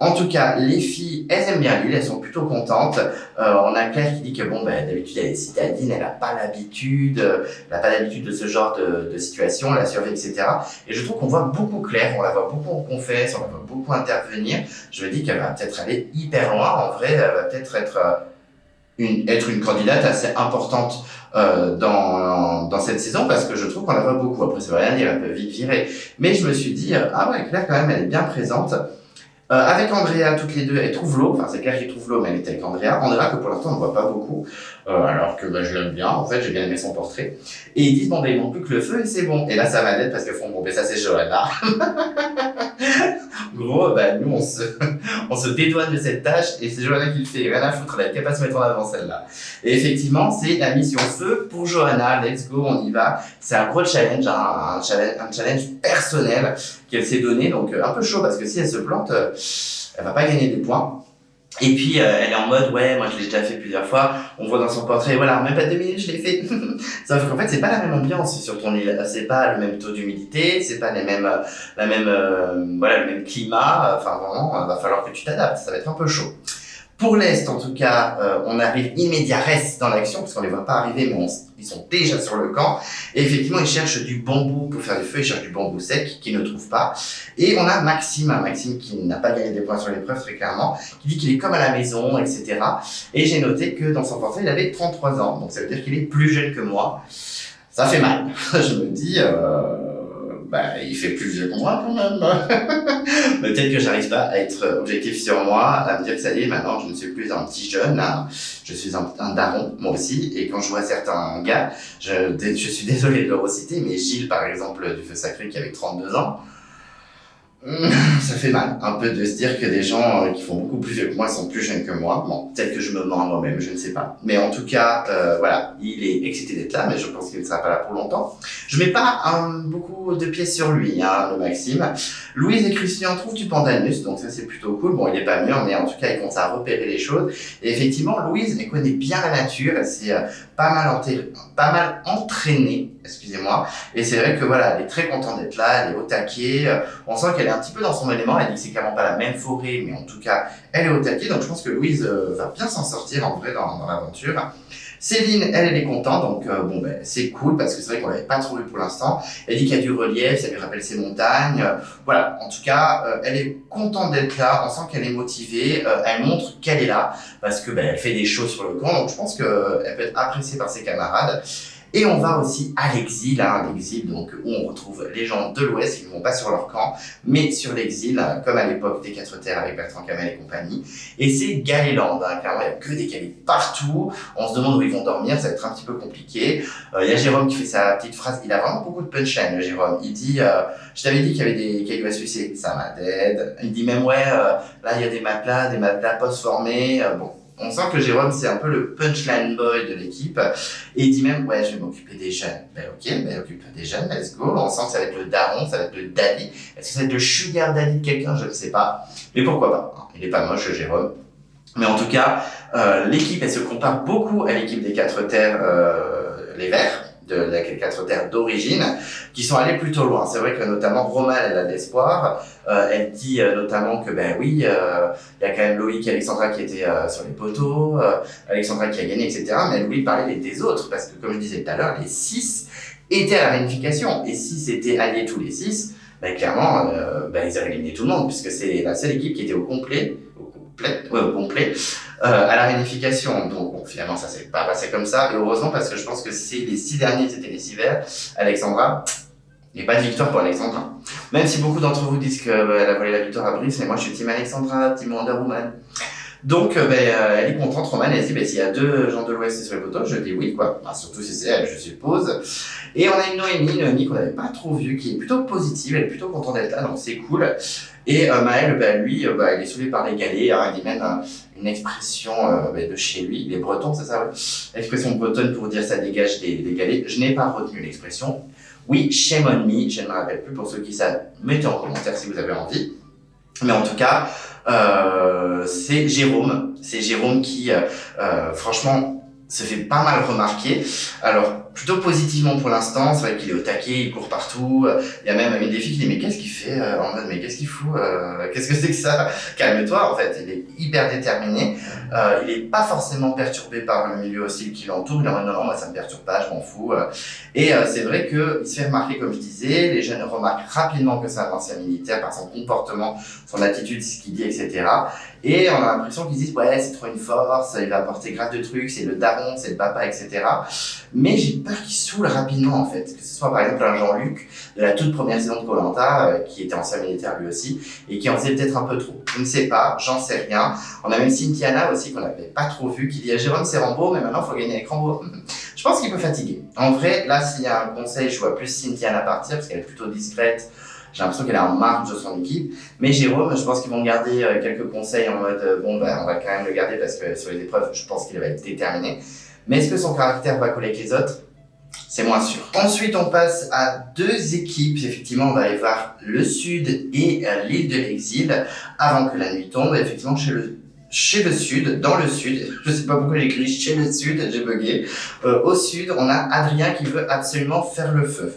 En tout cas, les filles, elles aiment bien Lille, elles sont plutôt contentes. On a Claire qui dit que bon, ben, d'habitude, elle est citadine, elle n'a pas l'habitude, de ce genre de situation, la survie, etc. Et je trouve qu'on voit beaucoup Claire, on la voit beaucoup en confesse, on la voit beaucoup intervenir. Je me dis qu'elle va peut-être aller hyper loin. En vrai, elle va peut-être être une candidate assez importante dans cette saison, parce que je trouve qu'on la voit beaucoup. Après, ça veut rien dire, elle peut vite virer. Mais je me suis dit, ah ouais, Claire, quand même, elle est bien présente. Avec Andrea, toutes les deux, elles trouvent l'eau. Enfin, c'est Claire qui trouve l'eau, mais elle était avec Andrea. Andrea, que pour l'instant, on ne voit pas beaucoup. Alors que je l'aime bien. En fait, j'ai bien aimé son portrait. Et ils disent, bon, il manque plus que le feu et c'est bon. Et là, ça m'aide parce qu'elles font, bon, ça, c'est Johanna. Gros, nous, on se dédouane de cette tâche et c'est Johanna qui le fait. Rien à foutre, elle n'a qu'à pas se mettre en avant, celle-là. Et effectivement, c'est la mission feu pour Johanna. Let's go, on y va. C'est un gros challenge, un challenge personnel qu'elle s'est donné. Donc, un peu chaud parce que si elle se plante, elle va pas gagner des points. Et puis, elle est en mode, ouais, moi je l'ai déjà fait plusieurs fois. On voit dans son portrait, voilà, même pas 2 minutes, je l'ai fait. Sauf qu'en fait, c'est pas la même ambiance sur ton île. C'est pas le même taux d'humidité, c'est pas le même climat. Enfin, vraiment, va falloir que tu t'adaptes. Ça va être un peu chaud. Pour l'Est, en tout cas, on arrive immédiat reste dans l'action, parce qu'on les voit pas arriver, mais ils sont déjà sur le camp. Et effectivement, ils cherchent du bambou pour faire du feu, ils cherchent du bambou sec, qu'ils ne trouvent pas. Et on a Maxime qui n'a pas gagné des points sur l'épreuve, très clairement, qui dit qu'il est comme à la maison, etc. Et j'ai noté que dans son portrait, il avait 33 ans, donc ça veut dire qu'il est plus jeune que moi. Ça fait mal. Je me dis, il fait plus vieux que moi quand même. Mais peut-être que j'arrive pas à être objectif sur moi, à me dire que ça y est, maintenant je ne suis plus un petit jeune, hein. Je suis un daron, moi aussi, et quand je vois certains gars, je suis désolé de le reciter, mais Gilles par exemple du Feu Sacré qui avait 32 ans, ça fait mal un peu de se dire que des gens qui font beaucoup plus vieux que moi sont plus jeunes que moi. Bon, peut-être que je me mens à moi-même, je ne sais pas. Mais en tout cas, voilà, il est excité d'être là, mais je pense qu'il ne sera pas là pour longtemps. Je mets pas beaucoup de pièces sur lui, hein, le Maxime. Louise et Christian trouvent du pandanus, donc ça c'est plutôt cool. Bon, il est pas mûr, mais en tout cas, il commence à repérer les choses. Et effectivement, Louise, elle connaît bien la nature, elle s'est pas mal entraînée, excusez-moi. Et c'est vrai que voilà, elle est très contente d'être là, elle est au taquet. On sent qu'elle est un petit peu dans son élément. Elle dit que c'est clairement pas la même forêt, mais en tout cas, elle est au taquet. Donc je pense que Louise va bien s'en sortir en vrai dans l'aventure. Céline, elle est contente, donc c'est cool parce que c'est vrai qu'on l'avait pas trop vu pour l'instant. Elle dit qu'il y a du relief, ça lui rappelle ses montagnes. Voilà, en tout cas, elle est contente d'être là. On sent qu'elle est motivée. Elle montre qu'elle est là parce que elle fait des choses sur le camp. Donc je pense qu'elle peut être appréciée par ses camarades. Et on va aussi à l'exil, l'exil donc où on retrouve les gens de l'Ouest qui ne vont pas sur leur camp, mais sur l'exil, comme à l'époque des Quatre Terres avec Bertrand Camel et compagnie. Et c'est Galéland, clairement il n'y a que des Galets partout, on se demande où ils vont dormir, ça va être un petit peu compliqué. Il y a Jérôme qui fait sa petite phrase, il a vraiment beaucoup de punchline, Jérôme. Il dit, je t'avais dit qu'il y avait des cailloux à sucer, ça m'a dead. Il dit même là il y a des matelas post-formés, bon. On sent que Jérôme, c'est un peu le punchline boy de l'équipe. Et il dit même, ouais, je vais m'occuper des jeunes. Ok, occupe-toi des jeunes, let's go. On sent que ça va être le daron, ça va être le daddy. Est-ce que ça va être le sugar daddy de quelqu'un? Je ne sais pas. Mais pourquoi pas? Il est pas moche, Jérôme. Mais en tout cas, l'équipe, elle se compare beaucoup à l'équipe des Quatre Terres, les Verts, de la Quatre Terres d'origine, qui sont allés plutôt loin. C'est vrai que notamment Romane, elle a de l'espoir. Elle dit notamment que il y a quand même Loïc et Alexandra qui étaient sur les poteaux, Alexandra qui a gagné, etc. Mais elle oublie de parler des autres, parce que comme je disais tout à l'heure, les 6 étaient à la réunification. Et si c'était alliés tous les 6, clairement, ils auraient éliminé tout le monde, puisque c'est la seule équipe qui était au complet à la réunification. Donc finalement ça s'est pas passé comme ça, et heureusement, parce que je pense que si les 6 derniers c'était les 6 verts, Alexandra, il n'y a pas de victoire pour Alexandra. Même si beaucoup d'entre vous disent qu'elle a volé la victoire à Brice, mais moi je suis team Alexandra, team Wonder Woman. Donc elle est contente, Romane, elle se dit s'il y a 2 gens de l'Ouest sur les poteaux, je dis oui quoi, surtout si c'est elle, je suppose. Et on a une Noémie qu'on n'avait pas trop vue, qui est plutôt positive, elle est plutôt contente d'être là, donc c'est cool. Et Maël, lui, il est saoulé par les galets, il dit même une expression de chez lui, il est breton, c'est ça, ouais. L'expression bretonne pour dire ça dégage des galets. Je n'ai pas retenu l'expression. Oui, shame on me, je ne me rappelle plus, pour ceux qui savent, mettez en commentaire si vous avez envie. Mais en tout cas, c'est Jérôme qui, franchement, se fait pas mal remarquer. Alors, plutôt positivement pour l'instant, c'est vrai qu'il est au taquet, il court partout. Il y a même une des filles qui dit, mais qu'est-ce qu'il fait en mode, mais qu'est-ce qu'il fout qu'est-ce que c'est que ça? Calme-toi, en fait. Il est hyper déterminé. Il est pas forcément perturbé par le milieu hostile qui l'entoure. Il est en mode, non, moi, ça me perturbe pas, je m'en fous. Et c'est vrai qu'il se fait remarquer, comme je disais. Les jeunes remarquent rapidement que c'est un ancien militaire par son comportement, son attitude, ce qu'il dit, etc. Et on a l'impression qu'ils disent, ouais, c'est trop une force, il va apporter grave de trucs, c'est le daron, c'est le papa, etc. Mais j'ai peur qu'il saoule rapidement, en fait. Que ce soit, par exemple, un Jean-Luc, de la toute première saison de Koh-Lanta, qui était ancien militaire lui aussi, et qui en faisait peut-être un peu trop. Je ne sais pas, j'en sais rien. On a même Cynthiana aussi, qu'on n'avait pas trop vu, qui dit à Jérôme, c'est Rambo, mais maintenant, il faut gagner avec Rambo. Je pense qu'il peut fatiguer. En vrai, là, s'il y a un conseil, je vois plus Cynthiana partir, parce qu'elle est plutôt discrète. J'ai l'impression qu'elle est en marge de son équipe. Mais Jérôme, je pense qu'ils vont garder quelques conseils en mode on va quand même le garder parce que sur les épreuves, je pense qu'il va être déterminé. Mais est-ce que son caractère va coller avec les autres? C'est moins sûr. Ensuite, on passe à deux équipes. Effectivement, on va aller voir le Sud et l'île de l'Exil avant que la nuit tombe. Effectivement, chez le Sud, dans le Sud, je sais pas pourquoi j'ai écrit chez le Sud, j'ai bugué. Au Sud, on a Adrien qui veut absolument faire le feu.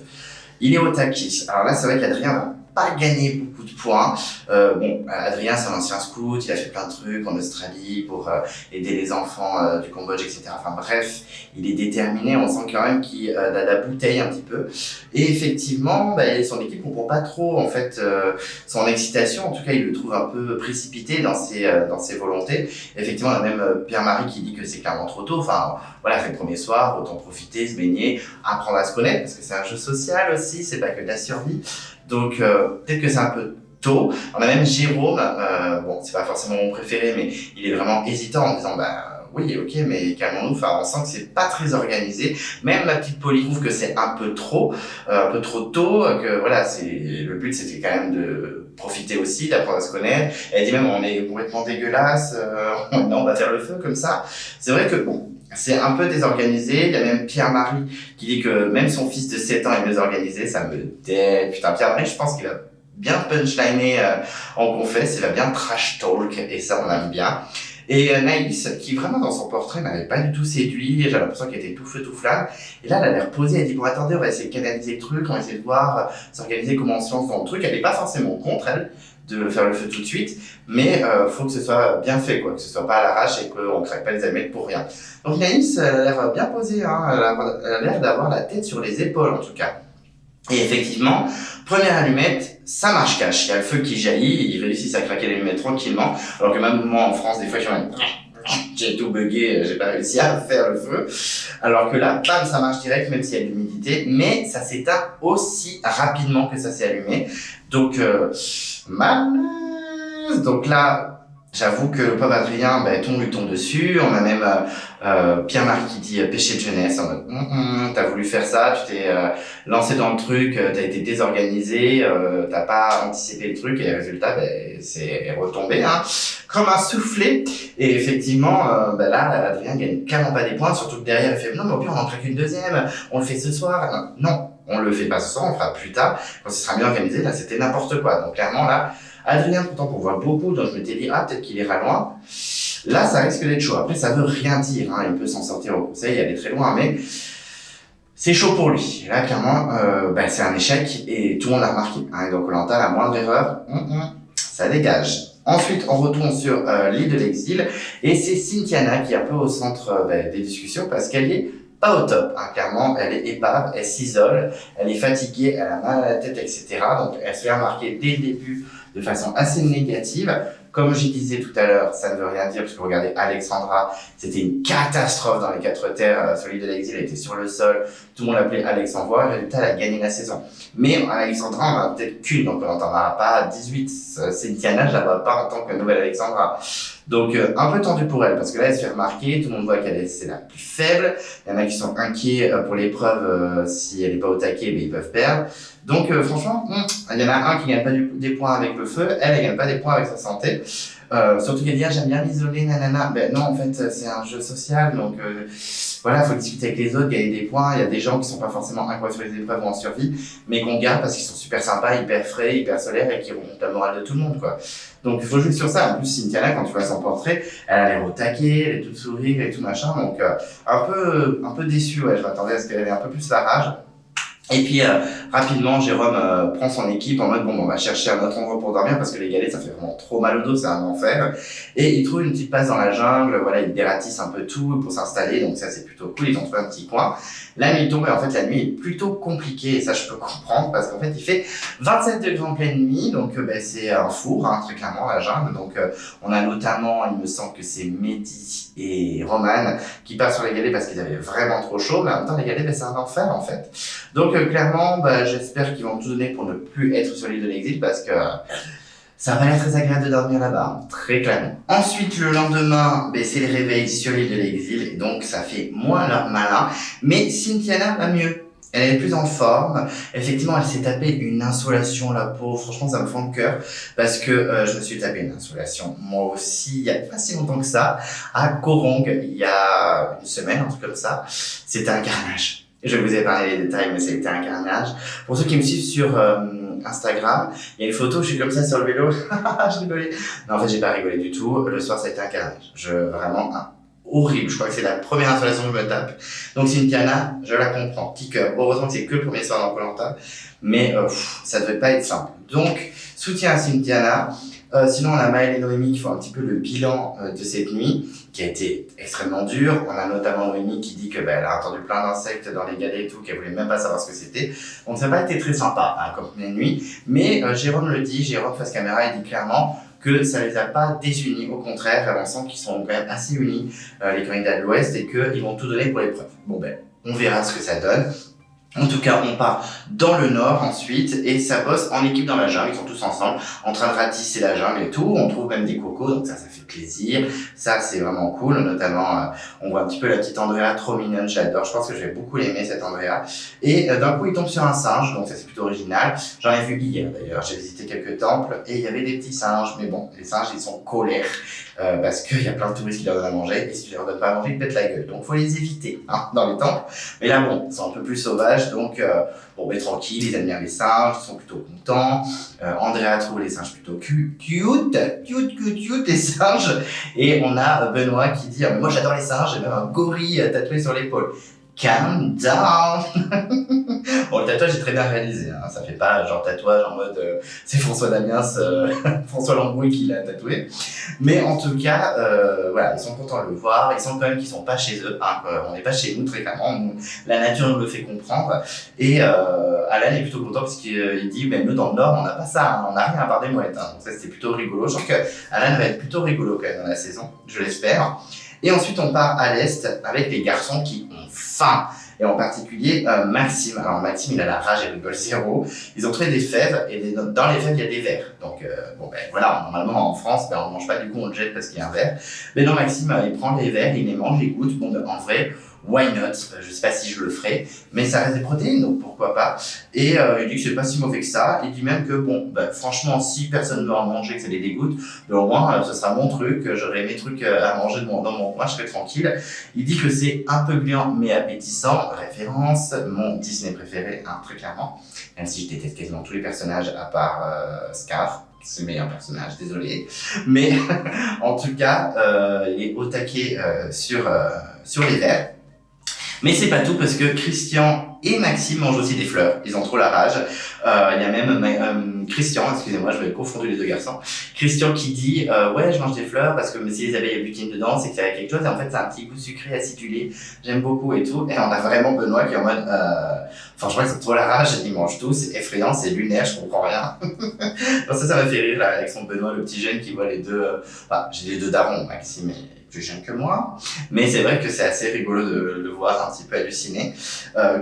Il est au taquet. Alors là, c'est vrai qu'Adrien va pas gagner beaucoup de points. Adrien, c'est un ancien scout, il a fait plein de trucs en Australie pour aider les enfants du Cambodge, etc. Enfin bref, il est déterminé, on sent quand même qu'il a la bouteille un petit peu. Et effectivement, son équipe comprend pas trop en fait son excitation. En tout cas, il le trouve un peu précipité dans ses volontés. Effectivement, on a même Pierre-Marie qui dit que c'est clairement trop tôt. Enfin, voilà, c'est le premier soir, autant profiter, se baigner, apprendre à se connaître, parce que c'est un jeu social aussi, c'est pas que de la survie. Donc, peut-être que c'est un peu tôt. On a même Jérôme, c'est pas forcément mon préféré, mais il est vraiment hésitant en disant, oui, ok, mais calmons-nous. Enfin, on sent que c'est pas très organisé. Même ma petite Pauline trouve que c'est un peu trop tôt, que voilà, le but c'était quand même de profiter aussi, d'apprendre à se connaître. Elle dit même, on est complètement dégueulasse, on va faire le feu comme ça. C'est vrai que c'est un peu désorganisé. Il y a même Pierre-Marie qui dit que même son fils de 7 ans est désorganisé. Ça me déteste. Putain, Pierre-Marie, je pense qu'il va bien punchliné en confesse, il va bien trash talk, et ça, on aime bien. Et Naïs, qui vraiment dans son portrait m'avait pas du tout séduit, j'ai l'impression qu'elle était tout feu tout flamme. Et là, elle a l'air posée, elle dit, bon attendez, on va essayer de canaliser le truc, on va essayer de voir, s'organiser comment on se lance dans le truc. Elle est pas forcément contre, elle, de faire le feu tout de suite, mais faut que ce soit bien fait, quoi, que ce soit pas à l'arrache et qu'on craque pas les allumettes pour rien. Donc Naïs, elle a l'air bien posée, hein, elle a l'air d'avoir la tête sur les épaules en tout cas. Et effectivement, première allumette, ça marche cash. Il y a le feu qui jaillit, ils réussissent à craquer l'allumette tranquillement. Alors que même moi en France, des fois, j'ai tout bugué, j'ai pas réussi à faire le feu. Alors que là, bam, ça marche direct, même s'il y a de l'humidité. Mais ça s'éteint aussi rapidement que ça s'est allumé. Donc, malaise. Donc là, j'avoue que le pauvre Adrien, tout lui tombe dessus. On a même Pierre-Marie qui dit péché de jeunesse. En mode, t'as voulu faire ça, tu t'es lancé dans le truc, t'as été désorganisé, t'as pas anticipé le truc et le résultat, c'est retombé, hein, comme un soufflet. Et effectivement, là, Adrien gagne clairement pas des points, surtout que derrière, il fait non, mais au pire, on en craque une deuxième, on le fait ce soir. Non, on le fait pas ce soir, on le fera plus tard, quand ce sera mieux organisé. Là, c'était n'importe quoi. Donc clairement, là, Adrien, pourtant, qu'on voit beaucoup, donc je m'étais dit, peut-être qu'il ira loin. Là, ça risque d'être chaud. Après, ça veut rien dire, hein. Il peut s'en sortir au conseil, aller très loin, mais c'est chaud pour lui. Là, clairement, c'est un échec et tout le monde l'a remarqué. Hein. Donc, Koh-Lanta, la moindre erreur, ça dégage. Ensuite, on retourne sur l'île de l'Exil et c'est Cynthiana qui est un peu au centre des discussions parce qu'elle est pas au top, hein. Clairement, elle est épave, elle s'isole, elle est fatiguée, elle a mal à la tête, etc. Donc, elle se fait remarquer dès le début de façon assez négative. Comme je disais tout à l'heure, ça ne veut rien dire, parce que regardez Alexandra, c'était une catastrophe dans les 4 terres, sur l'île de l'Exil, elle était sur le sol, tout le monde l'appelait Alex Envoy, résultat, elle a gagné la saison. Mais Alexandra, on en a peut-être qu'une, donc on n'en aura pas 18. Cynthiana, je la vois pas en tant que nouvelle Alexandra. Donc, un peu tendu pour elle, parce que là, elle se fait remarquer, tout le monde voit c'est la plus faible. Il y en a qui sont inquiets pour l'épreuve, si elle n'est pas au taquet, mais ils peuvent perdre. Donc, franchement, il y en a un qui gagne pas des points avec le feu, elle gagne pas des points avec sa santé. Surtout qu'elle dit, j'aime bien m'isoler, nanana. Non, en fait, c'est un jeu social, donc voilà, faut discuter avec les autres, gagner des points. Il y a des gens qui sont pas forcément incroyables sur les épreuves ou en survie, mais qu'on garde parce qu'ils sont super sympas, hyper frais, hyper solaires et qui remontent la morale de tout le monde, quoi. Donc il faut jouer sur ça. En plus, Cynthia, quand tu vois son portrait, elle a l'air au taquet, elle est toute sourire et tout machin. Donc un peu déçu, ouais, je m'attendais à ce qu'elle ait un peu plus la rage. Et puis rapidement, Jérôme prend son équipe en mode bon, on va chercher un autre endroit pour dormir parce que les galets ça fait vraiment trop mal au dos, c'est un enfer. Et il trouve une petite place dans la jungle, voilà, il dératisse un peu tout pour s'installer, donc ça c'est plutôt cool, ils ont trouvé un petit coin. La nuit tombe et en fait la nuit est plutôt compliquée et ça je peux comprendre parce qu'en fait il fait 27 degrés en pleine nuit, donc c'est un four très clairement la jungle. Donc on a notamment, il me semble que c'est Mehdi et Roman qui passent sur les galets parce qu'ils avaient vraiment trop chaud, mais en même temps les galets c'est un enfer en fait. Donc clairement, j'espère qu'ils vont tout donner pour ne plus être sur l'île de l'exil parce que ça va pas être très agréable de dormir là-bas, très clairement. Ensuite, le lendemain, c'est le réveil sur l'île de l'exil et donc ça fait moins leur malin. Mais Cynthiana va mieux. Elle est plus en forme. Effectivement, elle s'est tapée une insolation, la pauvre. Franchement, ça me fend le cœur parce que je me suis tapé une insolation. Moi aussi, il y a pas si longtemps que ça, à Korong, il y a une semaine, un truc comme ça. C'était un carnage. Je vous ai parlé des détails, mais c'était un carnage. Pour ceux qui me suivent sur Instagram, il y a une photo où je suis comme ça sur le vélo. Je rigolais. Non, en fait, j'ai pas rigolé du tout. Le soir, ça a été un carnage. Vraiment horrible. Je crois que c'est la première installation que je me tape. Donc, Cynthiana, je la comprends. Petit cœur. Heureusement que c'est que le premier soir dans Koh-Lanta. Mais ça devait pas être simple. Donc, soutien à Cynthiana. Sinon, on a Maëlle et Noémie qui font un petit peu le bilan de cette nuit, qui a été extrêmement dure. On a notamment Noémie qui dit que elle a entendu plein d'insectes dans les galets et tout, qu'elle voulait même pas savoir ce que c'était. Donc ça n'a pas été très sympa comme première nuit. Mais Jérôme le dit, Jérôme face caméra, il dit clairement que ça les a pas désunis. Au contraire, on sent qu'ils sont quand même assez unis, les candidats de l'Ouest, et qu'ils vont tout donner pour l'épreuve. Bon on verra ce que ça donne. En tout cas, on part dans le nord ensuite et ça bosse en équipe dans la jungle. Ils sont tous ensemble en train de ratisser la jungle et tout. On trouve même des cocos, donc ça fait plaisir. Ça, c'est vraiment cool. Notamment, on voit un petit peu la petite Andrea, trop mignonne, j'adore. Je pense que je vais beaucoup l'aimer, cette Andrea. Et d'un coup, il tombe sur un singe, donc ça c'est plutôt original. J'en ai vu hier d'ailleurs. J'ai visité quelques temples et il y avait des petits singes. Mais bon, les singes, ils sont colères. Parce qu'il y a plein de touristes qui leur donnent à manger, et si tu leur donnes pas à manger, ils te pètent la gueule. Donc faut les éviter dans les temples. Mais là bon, ils sont un peu plus sauvages, donc tranquille, ils aiment bien les singes, ils sont plutôt contents. Andrea trouve les singes plutôt cute, les singes. Et on a Benoît qui dit moi j'adore les singes, j'ai même un gorille tatoué sur l'épaule. Calm down. Bon, le tatouage est très bien réalisé, ça fait pas genre tatouage en mode c'est François Damiens, François Lambrouille qui l'a tatoué. Mais en tout cas, voilà, ils sont contents de le voir, ils sentent quand même qu'ils sont pas chez eux, on n'est pas chez nous très clairement, la nature nous le fait comprendre. Et Alan est plutôt content parce qu'il dit nous dans le Nord on n'a pas ça, on n'a rien à part des mouettes. Donc ça c'était plutôt rigolo, je pense que Alan va être plutôt rigolo quand même dans la saison, je l'espère. Et ensuite, on part à l'est avec les garçons qui ont faim. Et en particulier, Maxime. Alors, Maxime, il a la rage et rigole zéro. Ils ont trouvé des fèves et dans les fèves, il y a des vers. Donc, voilà, normalement, en France, on ne mange pas du coup, on le jette parce qu'il y a un verre. Mais non, Maxime, il prend les vers, il les mange, il les goûte. En vrai, why not? Je sais pas si je le ferai, mais ça reste des protéines, donc pourquoi pas. Et il dit que c'est pas si mauvais que ça. Il dit même que franchement, si personne ne veut en manger, que ça les dégoûte, au moins ce sera mon truc. J'aurai mes trucs à manger dans mon coin, je serai tranquille. Il dit que c'est un peu gluant mais appétissant. Référence, mon Disney préféré, très clairement. Même si je déteste quasiment tous les personnages à part Scar. C'est le meilleur personnage, désolé. Mais en tout cas, il est au taquet sur les vers. Mais c'est pas tout parce que Christian et Maxime mangent aussi des fleurs. Ils ont trop la rage. Il y a même Christian, excusez-moi, je vais confondu les deux garçons. Christian qui dit ouais, je mange des fleurs parce que si les abeilles butinent dedans, c'est qu'il y a quelque chose. Et en fait, c'est un petit goût sucré, acidulé. J'aime beaucoup et tout. Et on a vraiment Benoît qui est en mode franchement, ils ont trop la rage. Ils mangent tout. C'est effrayant, c'est lunaire, je comprends rien. Donc ça m'a fait rire là, avec son Benoît, le petit jeune qui voit les deux. J'ai les deux darons, Maxime et plus jeune que moi, mais c'est vrai que c'est assez rigolo de le voir un petit peu halluciné.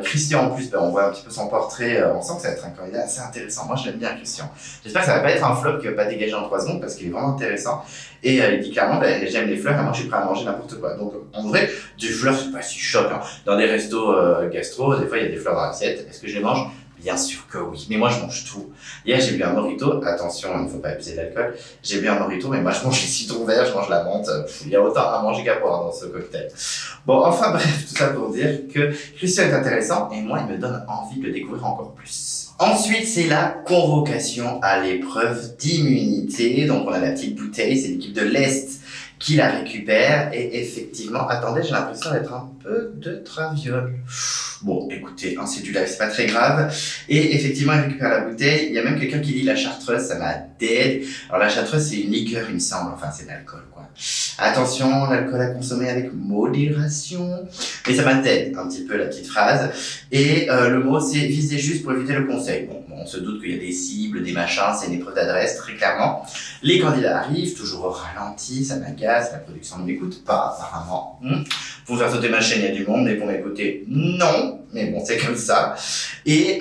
Christian en plus, on voit un petit peu son portrait, on sent que ça va être un candidat assez intéressant. Moi je l'aime bien Christian. J'espère que ça va pas être un flop qui va pas dégager en 3 secondes parce qu'il est vraiment intéressant. Et il dit clairement j'aime les fleurs et moi je suis prêt à manger n'importe quoi. Donc en vrai, des fleurs c'est pas si choc. Dans des restos gastro, des fois il y a des fleurs dans l'assiette. Est-ce que je les mange? Bien sûr que oui, mais moi je mange tout. Hier j'ai bu un mojito, attention, il ne faut pas abuser de l'alcool. J'ai bu un mojito, mais moi je mange les citrons verts, je mange la menthe. Il y a autant à manger qu'à boire dans ce cocktail. Bon, enfin bref, tout ça pour dire que Christian est intéressant et moi il me donne envie de le découvrir encore plus. Ensuite, c'est la convocation à l'épreuve d'immunité. Donc on a la petite bouteille, c'est l'équipe de l'Est qui la récupère. Et effectivement, attendez, j'ai l'impression d'être un peu de traviole. Bon, écoutez, c'est du live, c'est pas très grave. Et effectivement, il récupère la bouteille. Il y a même quelqu'un qui dit la chartreuse, ça m'a dead. Alors la chartreuse, c'est une liqueur, il me semble. Enfin, c'est de l'alcool, quoi. Attention, l'alcool à consommer avec modération. Mais ça m'a dead un petit peu la petite phrase. Et le mot, c'est viser juste pour éviter le conseil. Bon, on se doute qu'il y a des cibles, des machins, c'est une épreuve d'adresse, très clairement. Les candidats arrivent, toujours au ralenti, ça m'agace, la production ne m'écoute pas, apparemment. Pour faire sauter ma chaîne, il y a du monde, mais pour m'écouter, non. Mais bon, c'est comme ça. Et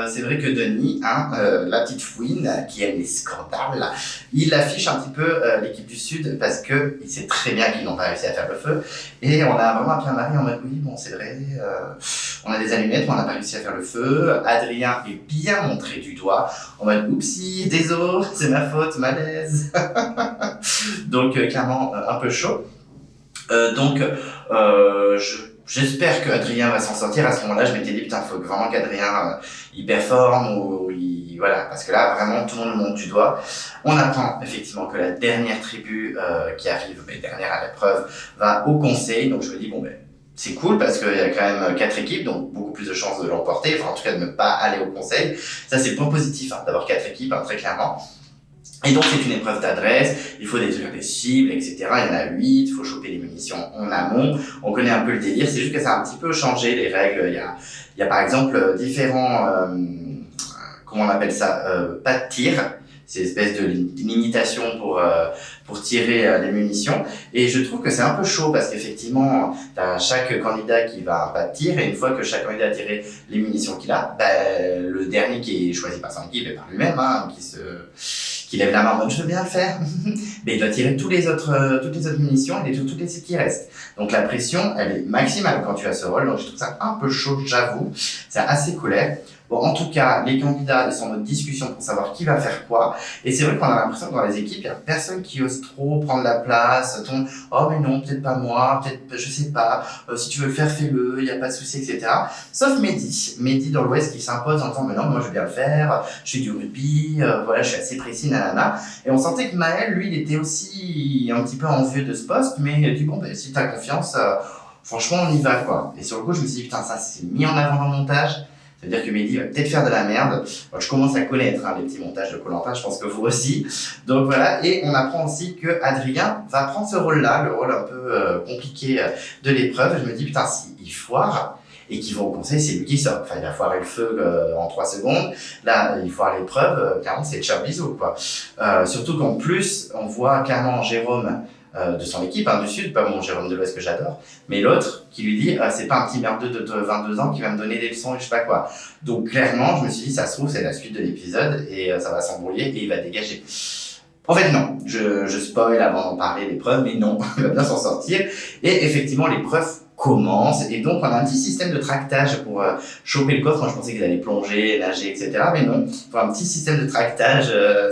c'est vrai que Denis, la petite fouine qui aime les scandales, il affiche un petit peu l'équipe du Sud parce que il sait très bien qu'ils n'ont pas réussi à faire le feu. Et on a vraiment un Pierre-Marie en mode oui, bon, c'est vrai, on a des allumettes, mais on n'a pas réussi à faire le feu. Adrien est bien montré du doigt en mode oupsie, désolé, c'est ma faute, malaise. Donc, clairement, un peu chaud. J'espère qu'Adrien va s'en sortir. À ce moment-là, je m'étais dit, putain, faut vraiment qu'Adrien, il performe ou voilà, parce que là, vraiment, tout le monde le monte du doigt. On apprend effectivement que la dernière tribu qui arrive, dernière à l'épreuve, va au conseil. Donc, je me dis, bon, c'est cool parce qu'il y a quand même 4 équipes, donc beaucoup plus de chances de l'emporter, enfin, en tout cas, de ne pas aller au conseil. Ça, c'est le point positif, d'avoir 4 équipes, très clairement. Et donc, c'est une épreuve d'adresse, il faut détruire des cibles, etc. Il y en a 8, il faut choper les munitions en amont. On connaît un peu le délire, c'est juste que ça a un petit peu changé les règles. Il y a par exemple différents, comment on appelle ça, pas de tir. C'est une espèce de limitation pour tirer les munitions. Et je trouve que c'est un peu chaud parce qu'effectivement, t'as chaque candidat qui va à un pas de tir et une fois que chaque candidat a tiré les munitions qu'il a, le dernier qui est choisi par son équipe et par lui-même, qui lève la main en mode je veux bien le faire, mais il doit tirer toutes les autres munitions et toutes les cibles qui restent. Donc la pression, elle est maximale quand tu as ce rôle, donc je trouve ça un peu chaud, j'avoue. C'est assez colère. Bon, en tout cas, les candidats, ils sont en mode discussion pour savoir qui va faire quoi. Et c'est vrai qu'on a l'impression que dans les équipes, il y a personne qui ose trop prendre la place. Oh, mais non, peut-être pas moi, peut-être, je sais pas. Si tu veux le faire, fais-le, il n'y a pas de souci, etc. Sauf Mehdi. Mehdi dans l'Ouest qui s'impose en disant, mais non, moi je veux bien le faire, je fais du rugby, voilà, je suis assez précis, nanana. Et on sentait que Maël, lui, il était aussi un petit peu envieux de ce poste, mais il a dit, bon, si t'as confiance, franchement, on y va, quoi. Et sur le coup, je me suis dit, putain, ça, c'est mis en avant dans le montage. C'est-à-dire que Mehdi va peut-être faire de la merde. Alors, je commence à connaître les petits montages de Koh-Lanta, je pense que vous aussi. Donc voilà, et on apprend aussi que Adrien va prendre ce rôle-là, le rôle un peu compliqué de l'épreuve. Je me dis, putain, s'il foire et qu'il va au conseil, c'est lui qui sort. Enfin, il va foirer le feu en 3 secondes. Là, il foire l'épreuve, clairement, c'est ciao bisous, quoi. Surtout qu'en plus, on voit clairement Jérôme de son équipe, du Sud, pas mon Jérôme de l'Ouest que j'adore, mais l'autre qui lui dit c'est pas un petit merdeux de 22 ans qui va me donner des leçons et je sais pas quoi. Donc clairement, je me suis dit, ça se trouve, c'est la suite de l'épisode et ça va s'embrouiller et il va dégager. En fait, non, je spoil avant d'en parler l'épreuve, mais non, il va bien s'en sortir. Et effectivement, l'épreuve commence et donc on a un petit système de tractage pour choper le coffre. Moi je pensais qu'ils allaient plonger, nager, etc. Mais non, il faut un petit système de tractage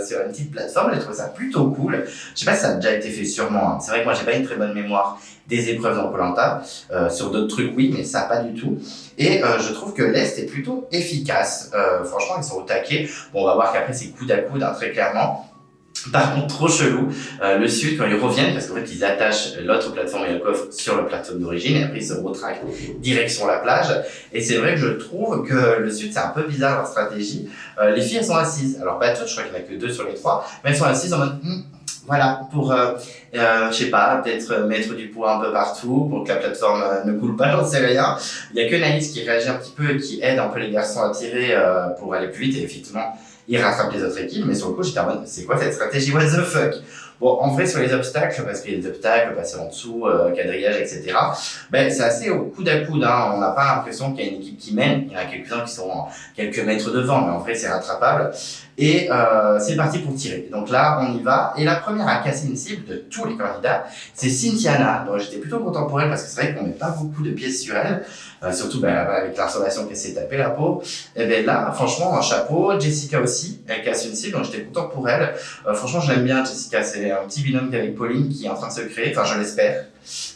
sur une petite plateforme. J'ai trouvé ça plutôt cool. Je sais pas si ça a déjà été fait, sûrement. C'est vrai que moi j'ai pas une très bonne mémoire des épreuves dans Koh-Lanta. Sur d'autres trucs oui, mais ça pas du tout. Et je trouve que l'Est est plutôt efficace. Franchement ils sont au taquet. Bon, on va voir qu'après c'est coude à coude, très clairement. Par contre, trop chelou, le Sud, quand ils reviennent, parce qu'en fait, ils attachent l'autre plateforme et le coffre sur le plateau d'origine, et après, ils se retractent direction la plage. Et c'est vrai que je trouve que le Sud, c'est un peu bizarre leur stratégie. Les filles, elles sont assises. Alors, pas toutes, je crois qu'il n'y en a que 2 sur les 3, mais elles sont assises en mode, voilà, pour, je sais pas, peut-être mettre du poids un peu partout, pour que la plateforme ne coule pas, j'en sais rien. Il y a que Naïs qui réagit un petit peu et qui aide un peu les garçons à tirer pour aller plus vite, et effectivement, il rattrape les autres équipes, mais sur le coup, j'étais en mode, c'est quoi cette stratégie, what the fuck? Bon, en vrai, sur les obstacles, parce qu'il y a des obstacles, passer en dessous, quadrillage, etc., ben, c'est assez au coude à coude, hein. On n'a pas l'impression qu'il y a une équipe qui mène. Il y en a quelques-uns qui sont quelques mètres devant, mais en vrai, c'est rattrapable. Et c'est parti pour tirer. Donc là, on y va. Et la première à casser une cible de tous les candidats, c'est Cynthiana. Donc j'étais plutôt content pour elle parce que c'est vrai qu'on met pas beaucoup de pièces sur elle, surtout avec l'insolation qu'elle s'est tapée la peau. Et bien là, franchement, un chapeau. Jessica aussi, elle casse une cible, donc j'étais content pour elle. Franchement, je l'aime bien, Jessica. C'est un petit binôme qu'avec Pauline qui est en train de se créer. Enfin, je l'espère.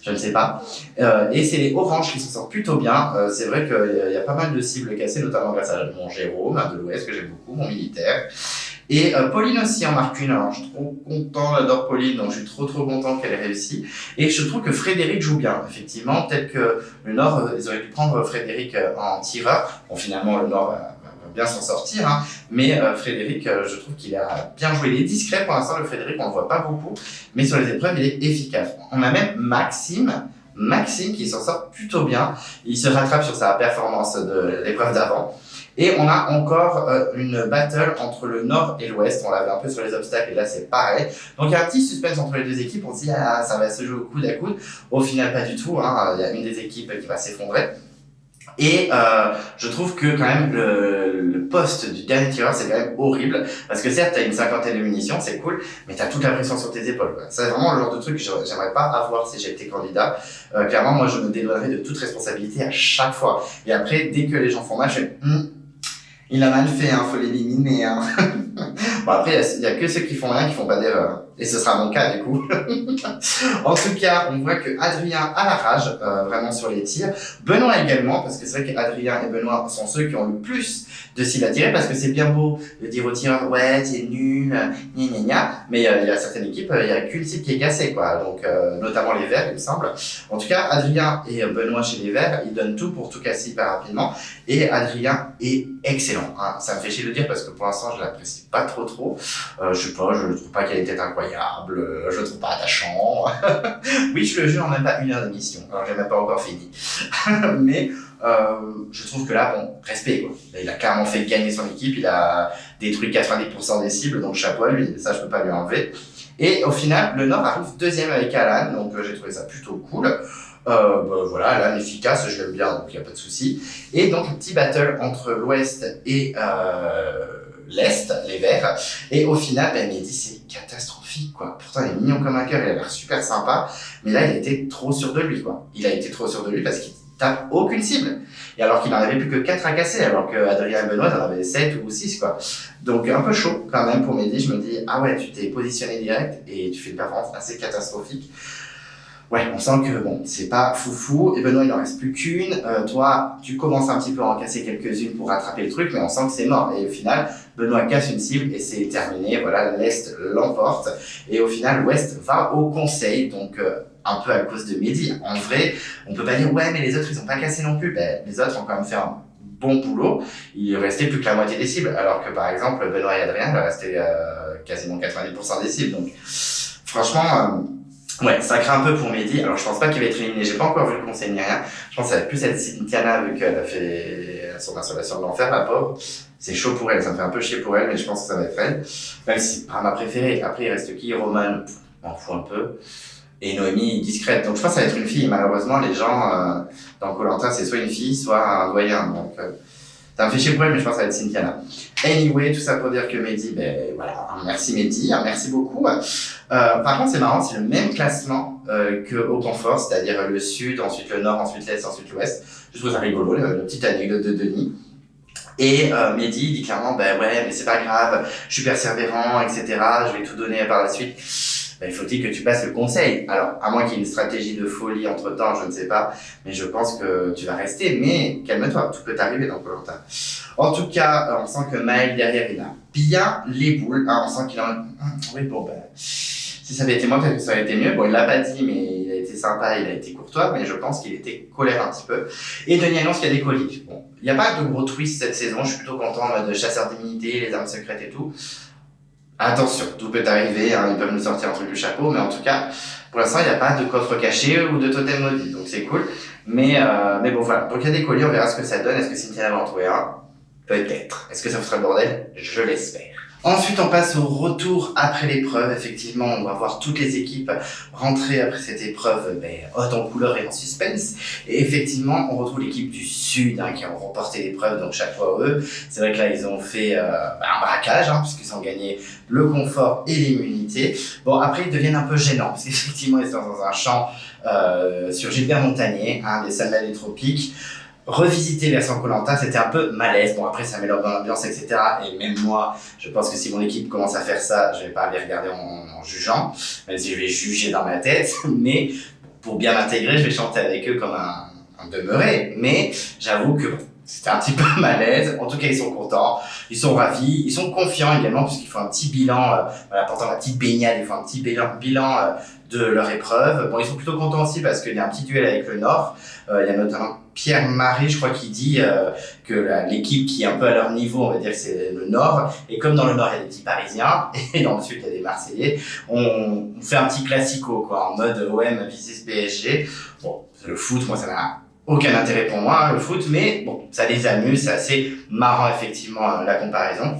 Je ne sais pas. Et c'est les oranges qui s'en sortent plutôt bien. C'est vrai qu'il y a pas mal de cibles cassées, notamment grâce à mon Jérôme de l'Ouest, que j'aime beaucoup, mon militaire. Et Pauline aussi en marque une. Alors, je suis trop content, j'adore Pauline, donc je suis trop content qu'elle ait réussi. Et je trouve que Frédéric joue bien. Effectivement, peut-être que le Nord, ils auraient dû prendre Frédéric en tireur. Bon, finalement, le Nord va bien s'en sortir, hein. Mais Frédéric, je trouve qu'il a bien joué. Il est discret pour l'instant, le Frédéric, on le voit pas beaucoup, mais sur les épreuves, il est efficace. On a même Maxime qui s'en sort plutôt bien. Il se rattrape sur sa performance de l'épreuve d'avant. Et on a encore une battle entre le Nord et l'Ouest. On l'avait un peu sur les obstacles et là c'est pareil. Donc il y a un petit suspense entre les deux équipes. On se dit ça va se jouer au coude à coude. Au final pas du tout, hein. Il y a une des équipes qui va s'effondrer. Et je trouve que quand même le poste du dernier tireur c'est quand même horrible parce que certes t'as une cinquantaine de munitions, c'est cool, mais t'as toute la pression sur tes épaules, quoi. C'est vraiment le genre de truc que j'aimerais pas avoir si j'étais candidat. Clairement moi je me dédouanerais de toute responsabilité à chaque fois. Et après dès que les gens font mal, je fais il a mal fait, faut l'éliminer, hein. Bon, après, il y a que ceux qui font rien qui font pas d'erreur. Et ce sera mon cas, du coup. En tout cas, on voit que Adrien a la rage, vraiment sur les tirs. Benoît également, parce que c'est vrai qu'Adrien et Benoît sont ceux qui ont le plus de cibles à tirer, parce que c'est bien beau de dire aux tireurs, ouais, t'es nul, gna gna gna. Mais il y a certaines équipes, il y a qu'une cible qui est cassée, quoi. Donc, notamment les Verts, il me semble. En tout cas, Adrien et Benoît chez les Verts, ils donnent tout pour tout casser hyper rapidement. Et Adrien est excellent, hein. Ça me fait chier de le dire parce que pour l'instant, je l'apprécie pas trop. Je sais pas, je trouve pas qu'elle était incroyable, je le trouve pas attachant. Oui, je le jure, en même pas 1 heure d'émission. Alors, j'ai même pas encore fini. Mais, je trouve que là, bon, respect, quoi. Il a clairement fait gagner son équipe, il a détruit 90% des cibles, donc chapeau à lui, ça je peux pas lui enlever. Et au final, le Nord arrive deuxième avec Alan, donc j'ai trouvé ça plutôt cool. Voilà, Alan efficace, je l'aime bien, donc il n'y a pas de souci. Et donc, un petit battle entre l'Ouest et l'Est, les Verts. Et au final, Mehdi, c'est catastrophique, quoi. Pourtant, il est mignon comme un cœur, il a l'air super sympa. Mais là, il a été trop sûr de lui, quoi. Il a été trop sûr de lui parce qu'il tape aucune cible. Et alors qu'il n'en avait plus que 4 à casser, alors que Adrien et Benoît, t'en avais 7 ou 6, quoi. Donc, un peu chaud, quand même, pour Mehdi. Je me dis, ah ouais, tu t'es positionné direct et tu fais une performance assez catastrophique. Ouais, on sent que bon, c'est pas foufou. Et Benoît, il en reste plus qu'une. Toi, tu commences un petit peu à en casser quelques-unes pour rattraper le truc, mais on sent que c'est mort. Et au final, Benoît casse une cible et c'est terminé. Voilà, l'Est l'emporte. Et au final, l'Ouest va au conseil, donc un peu à cause de Mehdi. En vrai, on peut pas dire ouais, mais les autres, ils ont pas cassé non plus. Les autres ont quand même fait un bon boulot. Il restait plus que la moitié des cibles, alors que par exemple, Benoît et Adrien, il restait quasiment 90% des cibles. Donc, franchement. Ouais, ça craint un peu pour Mehdi. Alors, je pense pas qu'il va être éliminé. J'ai pas encore vu le conseil ni rien. Je pense que ça va plus être Cynthiana vu qu'elle a fait son installation de l'enfer, la pauvre. C'est chaud pour elle. Ça me fait un peu chier pour elle, mais je pense que ça va être elle. Même si c'est pas ma préférée. Après, il reste qui? Roman, m'en fout un peu. Et Noémie, discrète. Donc, je pense que ça va être une fille. Malheureusement, les gens, dans Koh-Lanta, c'est soit une fille, soit un doyen. Donc, ça me fait chier pour elle, mais je pense que ça va être Cynthiana. Anyway, tout ça pour dire que Mehdi, voilà, merci Mehdi, merci beaucoup. Par contre, c'est marrant, c'est le même classement qu'au confort, c'est-à-dire le Sud, ensuite le Nord, ensuite l'Est, ensuite l'Ouest. Je trouve ça rigolo, la petite anecdote de Denis. Et Mehdi dit clairement, ouais, mais c'est pas grave, je suis persévérant, etc., je vais tout donner par la suite. Il faut-il que tu passes le conseil. Alors, à moins qu'il y ait une stratégie de folie entre-temps, je ne sais pas, mais je pense que tu vas rester, mais calme-toi, tout peut t'arriver dans Koh-Lanta. En tout cas, on sent que Maël, derrière, il a bien les boules, on sent qu'il a... Oui, bon, si ça avait été moi, peut-être que ça aurait été mieux. Bon, il l'a pas dit, mais il a été sympa, il a été courtois, mais je pense qu'il était colère un petit peu. Et Denis annonce qu'il y a des colis. Bon, il n'y a pas de gros twist cette saison, je suis plutôt content en mode chasseur d'immunité, les armes secrètes et tout. Attention, tout peut arriver, ils peuvent nous sortir un truc du chapeau, mais en tout cas, pour l'instant, il n'y a pas de coffre caché ou de totem maudit, donc c'est cool. Mais bon, voilà. Donc il y a des colis, on verra ce que ça donne. Est-ce que Cynthia va en trouver un? Peut-être. Est-ce que ça vous fera le bordel? Je l'espère. Ensuite, on passe au retour après l'épreuve. Effectivement, on va voir toutes les équipes rentrer après cette épreuve haute en couleur et en suspense. Et effectivement, on retrouve l'équipe du Sud qui ont remporté l'épreuve, donc chaque fois eux. C'est vrai que là, ils ont fait un braquage, puisqu'ils ont gagné le confort et l'immunité. Bon, après, ils deviennent un peu gênants, parce qu'effectivement, ils sont dans un champ sur Gilbert Montagnier, des Salles des Tropiques. Revisiter version Koh-Lanta, c'était un peu malaise. Bon, après, ça met dans l'ambiance, etc. Et même moi, je pense que si mon équipe commence à faire ça, je vais pas aller regarder en jugeant, même si je vais juger dans ma tête. Mais pour bien m'intégrer, je vais chanter avec eux comme un demeuré. Mais j'avoue que bon, c'était un petit peu malaise. En tout cas, ils sont contents, ils sont ravis, ils sont confiants également, puisqu'ils font un petit bilan, pendant la petite baignade, ils font un petit bilan de leur épreuve. Bon, ils sont plutôt contents aussi parce qu'il y a un petit duel avec le Nord. Il y a notamment Pierre-Marie, je crois, qui dit que l'équipe qui est un peu à leur niveau, on va dire que c'est le Nord. Et comme dans le Nord, il y a des petits Parisiens, et dans le Sud, il y a des Marseillais, on fait un petit classico, quoi, en mode OM vs PSG. Bon, le foot, moi, ça n'a aucun intérêt pour moi, le foot, mais bon, ça les amuse, c'est assez marrant, effectivement, la comparaison.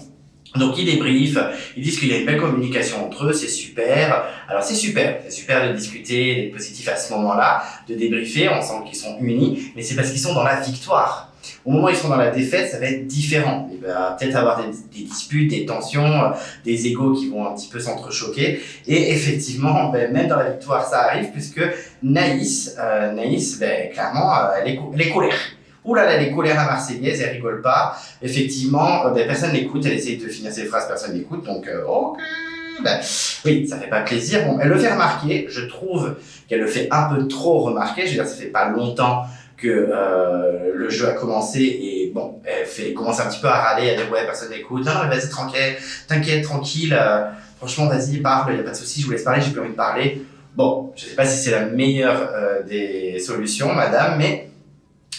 Donc ils débriefent, ils disent qu'il y a une belle communication entre eux, c'est super. Alors c'est super de discuter, d'être positif à ce moment-là, de débriefer, on sent qu'ils sont unis, mais c'est parce qu'ils sont dans la victoire. Au moment où ils sont dans la défaite, ça va être différent. Il va peut-être avoir des disputes, des tensions, des égos qui vont un petit peu s'entrechoquer. Et effectivement, même dans la victoire, ça arrive, puisque Naïs, clairement, elle est colère. Ouh là là, elle est colère la Marseillaise, elle rigole pas. Effectivement, personne l'écoute, elle essaie de finir ses phrases, personne l'écoute, donc ok. Oui, ça fait pas plaisir. Bon, elle le fait remarquer, je trouve qu'elle le fait un peu trop remarquer. Je veux dire, ça fait pas longtemps que le jeu a commencé et bon, elle commence un petit peu à râler, à dire ouais, personne n'écoute. Non, mais vas-y, t'inquiète, tranquille. Franchement, vas-y, parle, y a pas de souci, je vous laisse parler, j'ai plus envie de parler. Bon, je sais pas si c'est la meilleure des solutions, madame, mais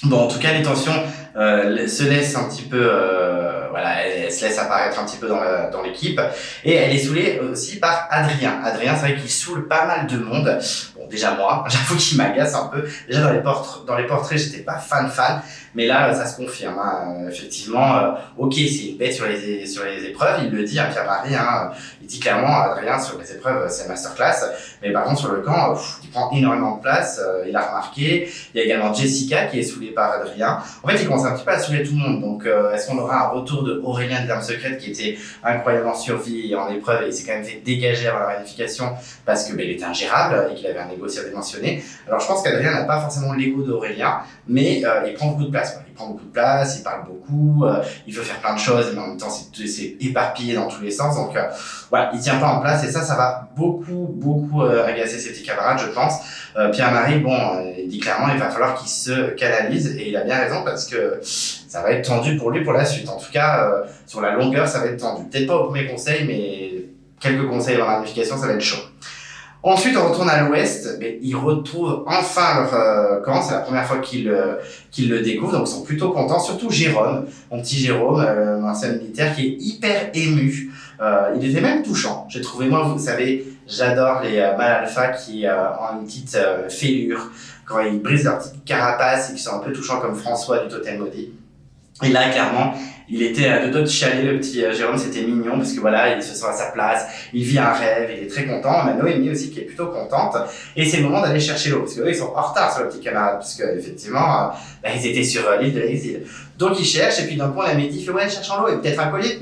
bon, en tout cas, les tensions se laissent un petit peu, elle se laisse apparaître un petit peu dans l'équipe. Et elle est saoulée aussi par Adrien. Adrien, c'est vrai qu'il saoule pas mal de monde. Bon, déjà moi, j'avoue qu'il m'agace un peu. Déjà dans les portraits, j'étais pas fan. Mais là, ça se confirme. Effectivement, ok, c'est une bête sur les épreuves. Il le dit, Pierre-Marie. Il dit clairement, Adrien, sur les épreuves, c'est masterclass. Mais par contre, sur le camp, il prend énormément de place. Il a remarqué. Il y a également Jessica qui est saoulée par Adrien. En fait, il commence un petit peu à saouler tout le monde. Donc, est-ce qu'on aura un retour de Aurélien de l'Arme Secrète qui était incroyablement survie en épreuve et il s'est quand même fait dégager avant la réunification parce que il était ingérable et qu'il avait un ego surdimensionné. Alors, je pense qu'Adrien n'a pas forcément l'ego d'Aurélien, mais il prend beaucoup de place. Il prend beaucoup de place, il parle beaucoup, il veut faire plein de choses, mais en même temps, c'est éparpillé dans tous les sens. Donc, il tient pas en place et ça va beaucoup agacer ses petits camarades, je pense. Pierre-Marie, il dit clairement, il va falloir qu'il se canalise et il a bien raison parce que ça va être tendu pour lui pour la suite. En tout cas, sur la longueur, ça va être tendu. Peut-être pas au premier conseil, mais quelques conseils avant la réunification, ça va être chaud. Ensuite, on retourne à l'ouest, ils retrouvent enfin leur camp, c'est la première fois qu'ils le découvrent, donc ils sont plutôt contents, surtout Jérôme, mon petit Jérôme, ancien militaire, qui est hyper ému. Il était même touchant, j'ai trouvé, moi, vous savez, j'adore les mâles alpha qui ont une petite fêlure, quand ils brisent leur petite carapace et qui sont un peu touchants comme François du Totem Maudit. Et là, clairement, il était à deux doigts de chialer, le petit Jérôme, c'était mignon, parce que il se sent à sa place, il vit un rêve, il est très content. On a Noémie aussi qui est plutôt contente, et c'est le moment d'aller chercher l'eau, parce qu'eux, ils sont en retard sur le petit camarade, puisque effectivement, ils étaient sur l'île de l'exil. Donc ils cherchent, et puis d'un coup, on a Mehdi, il fait ouais, cherche en l'eau, et peut-être un collier.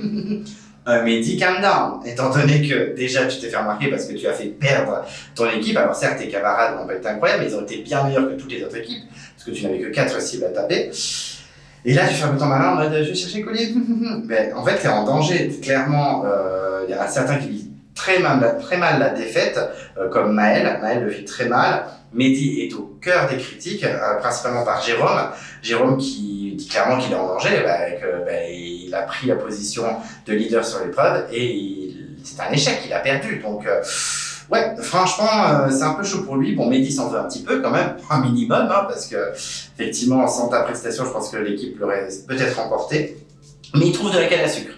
Mehdi, calm down, étant donné que déjà tu t'es fait remarquer parce que tu as fait perdre ton équipe. Alors certes, tes camarades n'ont pas été incroyables, mais ils ont été bien meilleurs que toutes les autres équipes, parce que tu n'avais que 4 cibles à taper. Et là, tu fais un peu ton malin en mode je vais chercher le collier. En fait, t'es en danger. Clairement, il y en a certains qui vivent très mal la défaite, comme Maël. Maël le vit très mal. Mehdi est au cœur des critiques, principalement par Jérôme. Jérôme qui dit clairement qu'il est en danger, il a pris la position de leader sur l'épreuve et c'est un échec, il a perdu. Donc, franchement, c'est un peu chaud pour lui. Bon, Mehdi s'en veut un petit peu quand même, un minimum, parce que effectivement, sans ta prestation, je pense que l'équipe l'aurait peut-être remporté. Mais il trouve de la canne à sucre.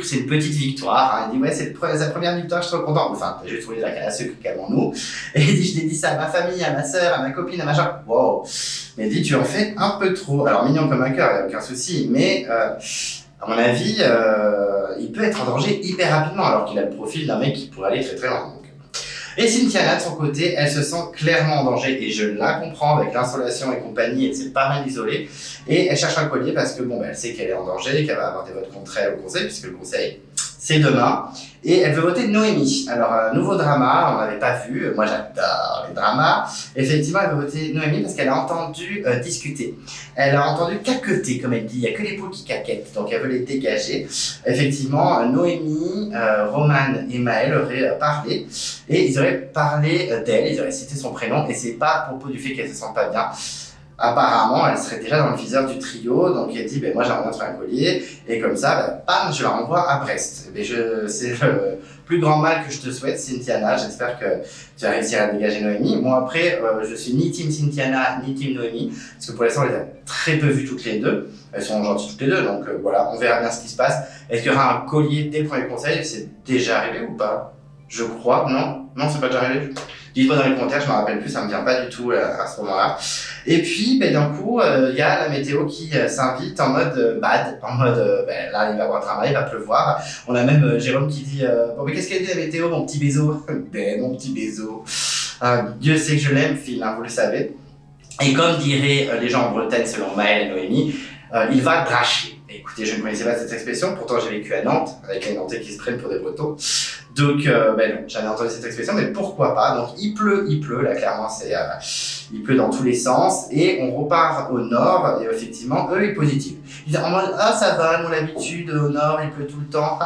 C'est une petite victoire. Il dit ouais, c'est sa première victoire, je suis trop content. Enfin, j'ai trouvé de la canne à sucre, calmons-nous. Et il dit je dédie ça à ma famille, à ma sœur, à ma copine, à machin. Wow. Mais il dit tu en fais un peu trop. Alors mignon comme un cœur, il n'y a aucun souci, mais à mon avis, il peut être en danger hyper rapidement, alors qu'il a le profil d'un mec qui pourrait aller très très loin. Et Cynthiana, de son côté, elle se sent clairement en danger, et je la comprends, avec l'insolation et compagnie, elle s'est pas mal isolée, et elle cherche un collier parce que elle sait qu'elle est en danger, qu'elle va avoir des votes contre elle au conseil, puisque le conseil, c'est demain, et elle veut voter Noémie. Alors, un nouveau drama, on l'avait pas vu, moi j'adore les dramas. Effectivement, elle veut voter Noémie parce qu'elle a entendu discuter. Elle a entendu caqueter, comme elle dit, il n'y a que les poules qui caquettent, donc elle veut les dégager. Effectivement, Noémie, Roman et Maël auraient parlé, et ils auraient parlé d'elle, ils auraient cité son prénom, et c'est pas à propos du fait qu'elle se sente pas bien. Apparemment, elle serait déjà dans le viseur du trio, donc elle dit moi j'aimerais bien trouver un collier, et comme ça, bam, je la renvoie à Brest. C'est le plus grand mal que je te souhaite, Cynthiana. J'espère que tu vas réussir à dégager Noémie. Moi, après, je suis ni team Cynthiana, ni team Noémie, parce que pour l'instant, on les a très peu vues toutes les deux. Elles sont gentilles toutes les deux, donc voilà, on verra bien ce qui se passe. Est-ce qu'il y aura un collier dès le premier conseil? C'est déjà arrivé ou pas? Je crois, non, c'est pas déjà arrivé. Dites-moi dans les commentaires, je me rappelle plus, ça me vient pas du tout à ce moment-là. Et puis, d'un coup, il y a la météo qui s'invite en mode bad, en mode là, il va y avoir un travail, il va pleuvoir. On a même Jérôme qui dit mais qu'est-ce qu'elle dit la météo, mon petit bézo? Mon petit bézo. Dieu sait que je l'aime, Phil, hein, vous le savez. Et comme diraient les gens en Bretagne, selon Maël et Noémie, il va dracher. Et écoutez, je ne connaissais pas cette expression, pourtant j'ai vécu à Nantes, avec les Nantais qui se prennent pour des Bretons. Donc, non, j'avais entendu cette expression, mais pourquoi pas? Donc, il pleut, là, clairement, il pleut dans tous les sens, et on repart au nord, et effectivement, eux, ils positifs. Ils disent en mode, ça va, nous, l'habitude, au nord, il pleut tout le temps,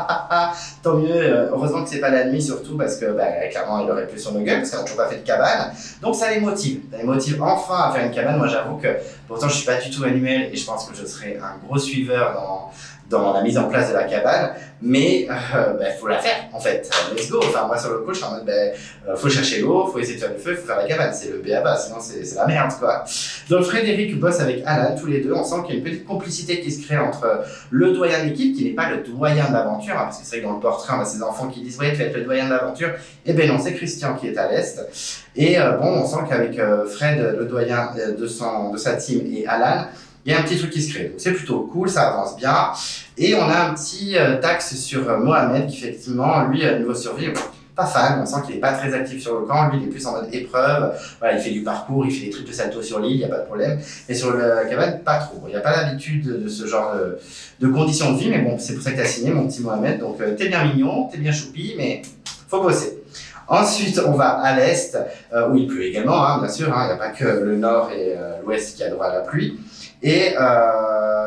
tant mieux, heureusement que c'est pas la nuit, surtout, parce que, clairement, il aurait plu sur nos gueules, parce qu'on n'a toujours pas fait de cabane, donc ça les motive enfin à faire une cabane. Moi, j'avoue que, pourtant, je suis pas du tout annuel, et je pense que je serai un gros suiveur dans la mise en place de la cabane, mais faut la faire en fait. Let's go. Enfin, moi sur le coup, je suis en mode faut chercher l'eau, faut essayer de faire du feu, faut faire la cabane, c'est le b.a.-ba, sinon c'est la merde quoi. Donc Frédéric bosse avec Alan, tous les deux, on sent qu'il y a une petite complicité qui se crée entre le doyen de l'équipe, qui n'est pas le doyen de l'aventure, parce que c'est vrai que dans le portrait, on a ces enfants qui disent ouais, tu vas être le doyen de l'aventure, et non, c'est Christian qui est à l'est. Et on sent qu'avec Fred, le doyen de sa team, et Alan, il y a un petit truc qui se crée. Donc c'est plutôt cool, ça avance bien. Et on a un petit taxe sur Mohamed qui effectivement, lui, niveau survie, pas fan, on sent qu'il n'est pas très actif sur le camp, lui il est plus en mode épreuve, voilà, il fait du parcours, il fait des triples saltos sur l'île, il n'y a pas de problème. Et sur la cabane, pas trop. Il n'y a pas l'habitude de ce genre de conditions de vie, mais bon, c'est pour ça que tu as signé mon petit Mohamed. Donc t'es bien mignon, t'es bien choupi, mais faut bosser. Ensuite, on va à l'est, où il pleut également, bien sûr, il n'y a pas que le nord et l'ouest qui a droit à la pluie. Et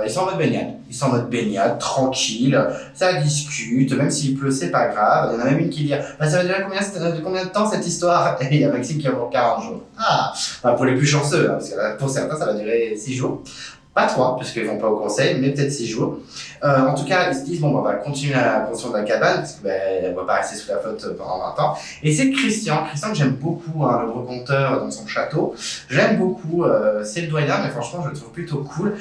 ils sont en mode baignade. Tranquille, ça discute, même s'il pleut, c'est pas grave. Il y en a même une qui dit ça va durer combien de temps cette histoire? Et il y a Maxime qui a pour 40 jours. Pour les plus chanceux, parce que pour certains, ça va durer 6 jours. Pas 3, puisqu'ils vont pas au conseil, mais peut-être 6 jours. En tout cas, ils se disent, on va continuer la construction de la cabane, parce que elle ne va pas rester sous la flotte pendant 20 ans. Et c'est Christian que j'aime beaucoup, le gros conteur dans son château. J'aime beaucoup, c'est le doyen, mais franchement, je le trouve plutôt cool.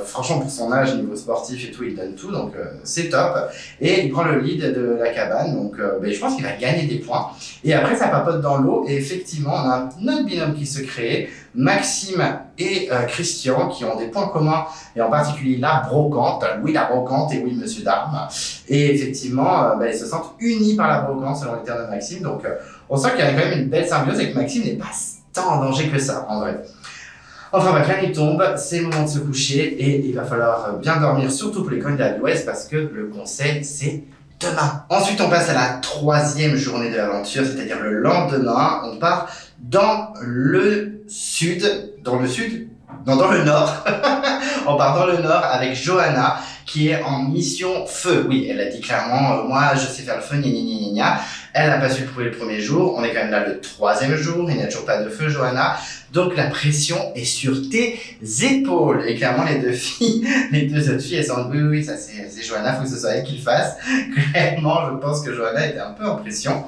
Franchement, pour son âge, niveau sportif et tout, il donne tout, donc c'est top. Et il prend le lead de la cabane, donc je pense qu'il va gagner des points. Et après, ça papote dans l'eau, et effectivement, on a un autre binôme qui se crée, Maxime et Christian, qui ont des points communs, et en particulier la brocante, Louis la brocante et oui monsieur Darme. Et effectivement, ils se sentent unis par la brocante selon les termes de Maxime, donc on sent qu'il y a quand même une belle symbiose et que Maxime n'est pas tant en danger que ça, en vrai. Enfin, la nuit tombe, c'est le moment de se coucher et il va falloir bien dormir, surtout pour les candidats de l'Ouest, parce que le conseil, c'est demain. Ensuite, on passe à la 3e journée de l'aventure, c'est-à-dire le lendemain. On part dans le sud, dans le nord. On part dans le nord avec Johanna, qui est en mission feu. Oui, elle a dit clairement, moi, je sais faire le feu, gna. Elle n'a pas su le prouver le premier jour. On est quand même là le 3e jour. Il n'y a toujours pas de feu, Johanna. Donc, la pression est sur tes épaules. Et clairement, les deux autres filles, elles sont oui, ça c'est Johanna, faut que ce soit elle qui le fasse. Clairement, je pense que Johanna était un peu en pression.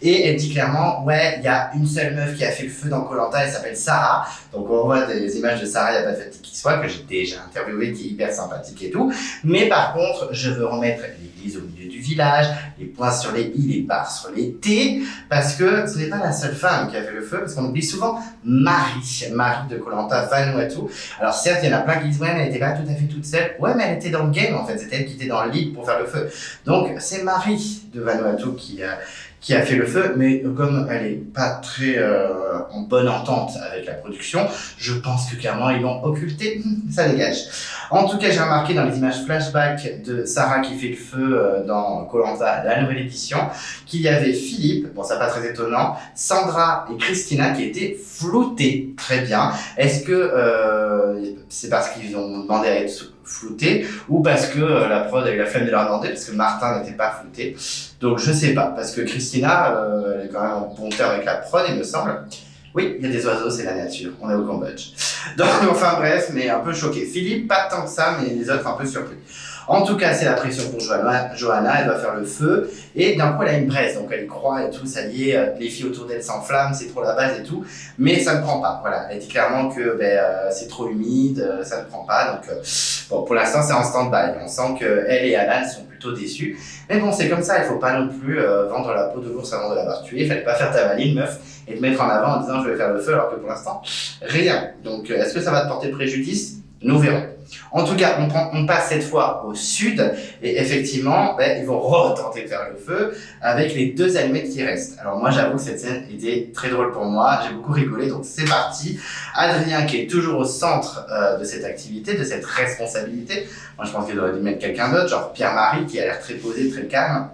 Et elle dit clairement, ouais, il y a une seule meuf qui a fait le feu dans Koh-Lanta, elle s'appelle Sarah. Donc on voit des images de Sarah, il n'y a pas de fatigue qui soit, que j'ai déjà interviewé, qui est hyper sympathique et tout. Mais par contre, je veux remettre l'église au milieu du village, les points sur les i, les barres sur les t, parce que ce n'est pas la seule femme qui a fait le feu, parce qu'on oublie souvent Marie de Koh-Lanta, Vanuatu. Alors certes, il y en a plein qui disent, ouais, mais elle n'était pas tout à fait toute seule. Ouais, mais elle était dans le game, en fait, c'était elle qui était dans le lead pour faire le feu. Donc c'est Marie de Vanuatu qui a fait le feu, mais comme elle est pas très en bonne entente avec la production, je pense que clairement ils l'ont occulté, ça dégage. En tout cas, j'ai remarqué dans les images flashback de Sarah qui fait le feu dans Koh-Lanta, la nouvelle édition, qu'il y avait Philippe, bon ça pas très étonnant, Sandra et Christina qui étaient floutés très bien. Est-ce que c'est parce qu'ils ont demandé à être floutés ou parce que la prod a eu la flemme de leur demander parce que Martin n'était pas flouté? Donc je sais pas, parce que Christina, elle est quand même en bon terme avec la prod, il me semble. Oui, il y a des oiseaux, c'est la nature, on est au Cambodge. Donc enfin bref, mais un peu choqué. Philippe, pas tant que ça, mais les autres un peu surpris. En tout cas, c'est la pression pour Johanna, elle va faire le feu, et d'un coup elle a une braise, donc elle y croit et tout, ça y est, les filles autour d'elle s'enflamment, c'est trop la base et tout, mais ça ne prend pas, voilà, elle dit clairement que c'est trop humide, ça ne prend pas, donc bon, pour l'instant c'est en stand-by, on sent qu'elle et Alan sont plutôt déçus, mais bon c'est comme ça, il faut pas non plus vendre la peau de l'ours avant de l'avoir tué, il fallait pas faire ta maline meuf, et te mettre en avant en disant je vais faire le feu alors que pour l'instant, rien, donc est-ce que ça va te porter préjudice? Nous verrons. En tout cas, on passe cette fois au sud et effectivement, ils vont retenter de faire le feu avec les 2 allumettes qui restent. Alors moi, j'avoue que cette scène était très drôle pour moi, j'ai beaucoup rigolé, donc c'est parti. Adrien qui est toujours au centre de cette activité, de cette responsabilité. Moi, je pense qu'il aurait dû mettre quelqu'un d'autre, genre Pierre-Marie qui a l'air très posé, très calme.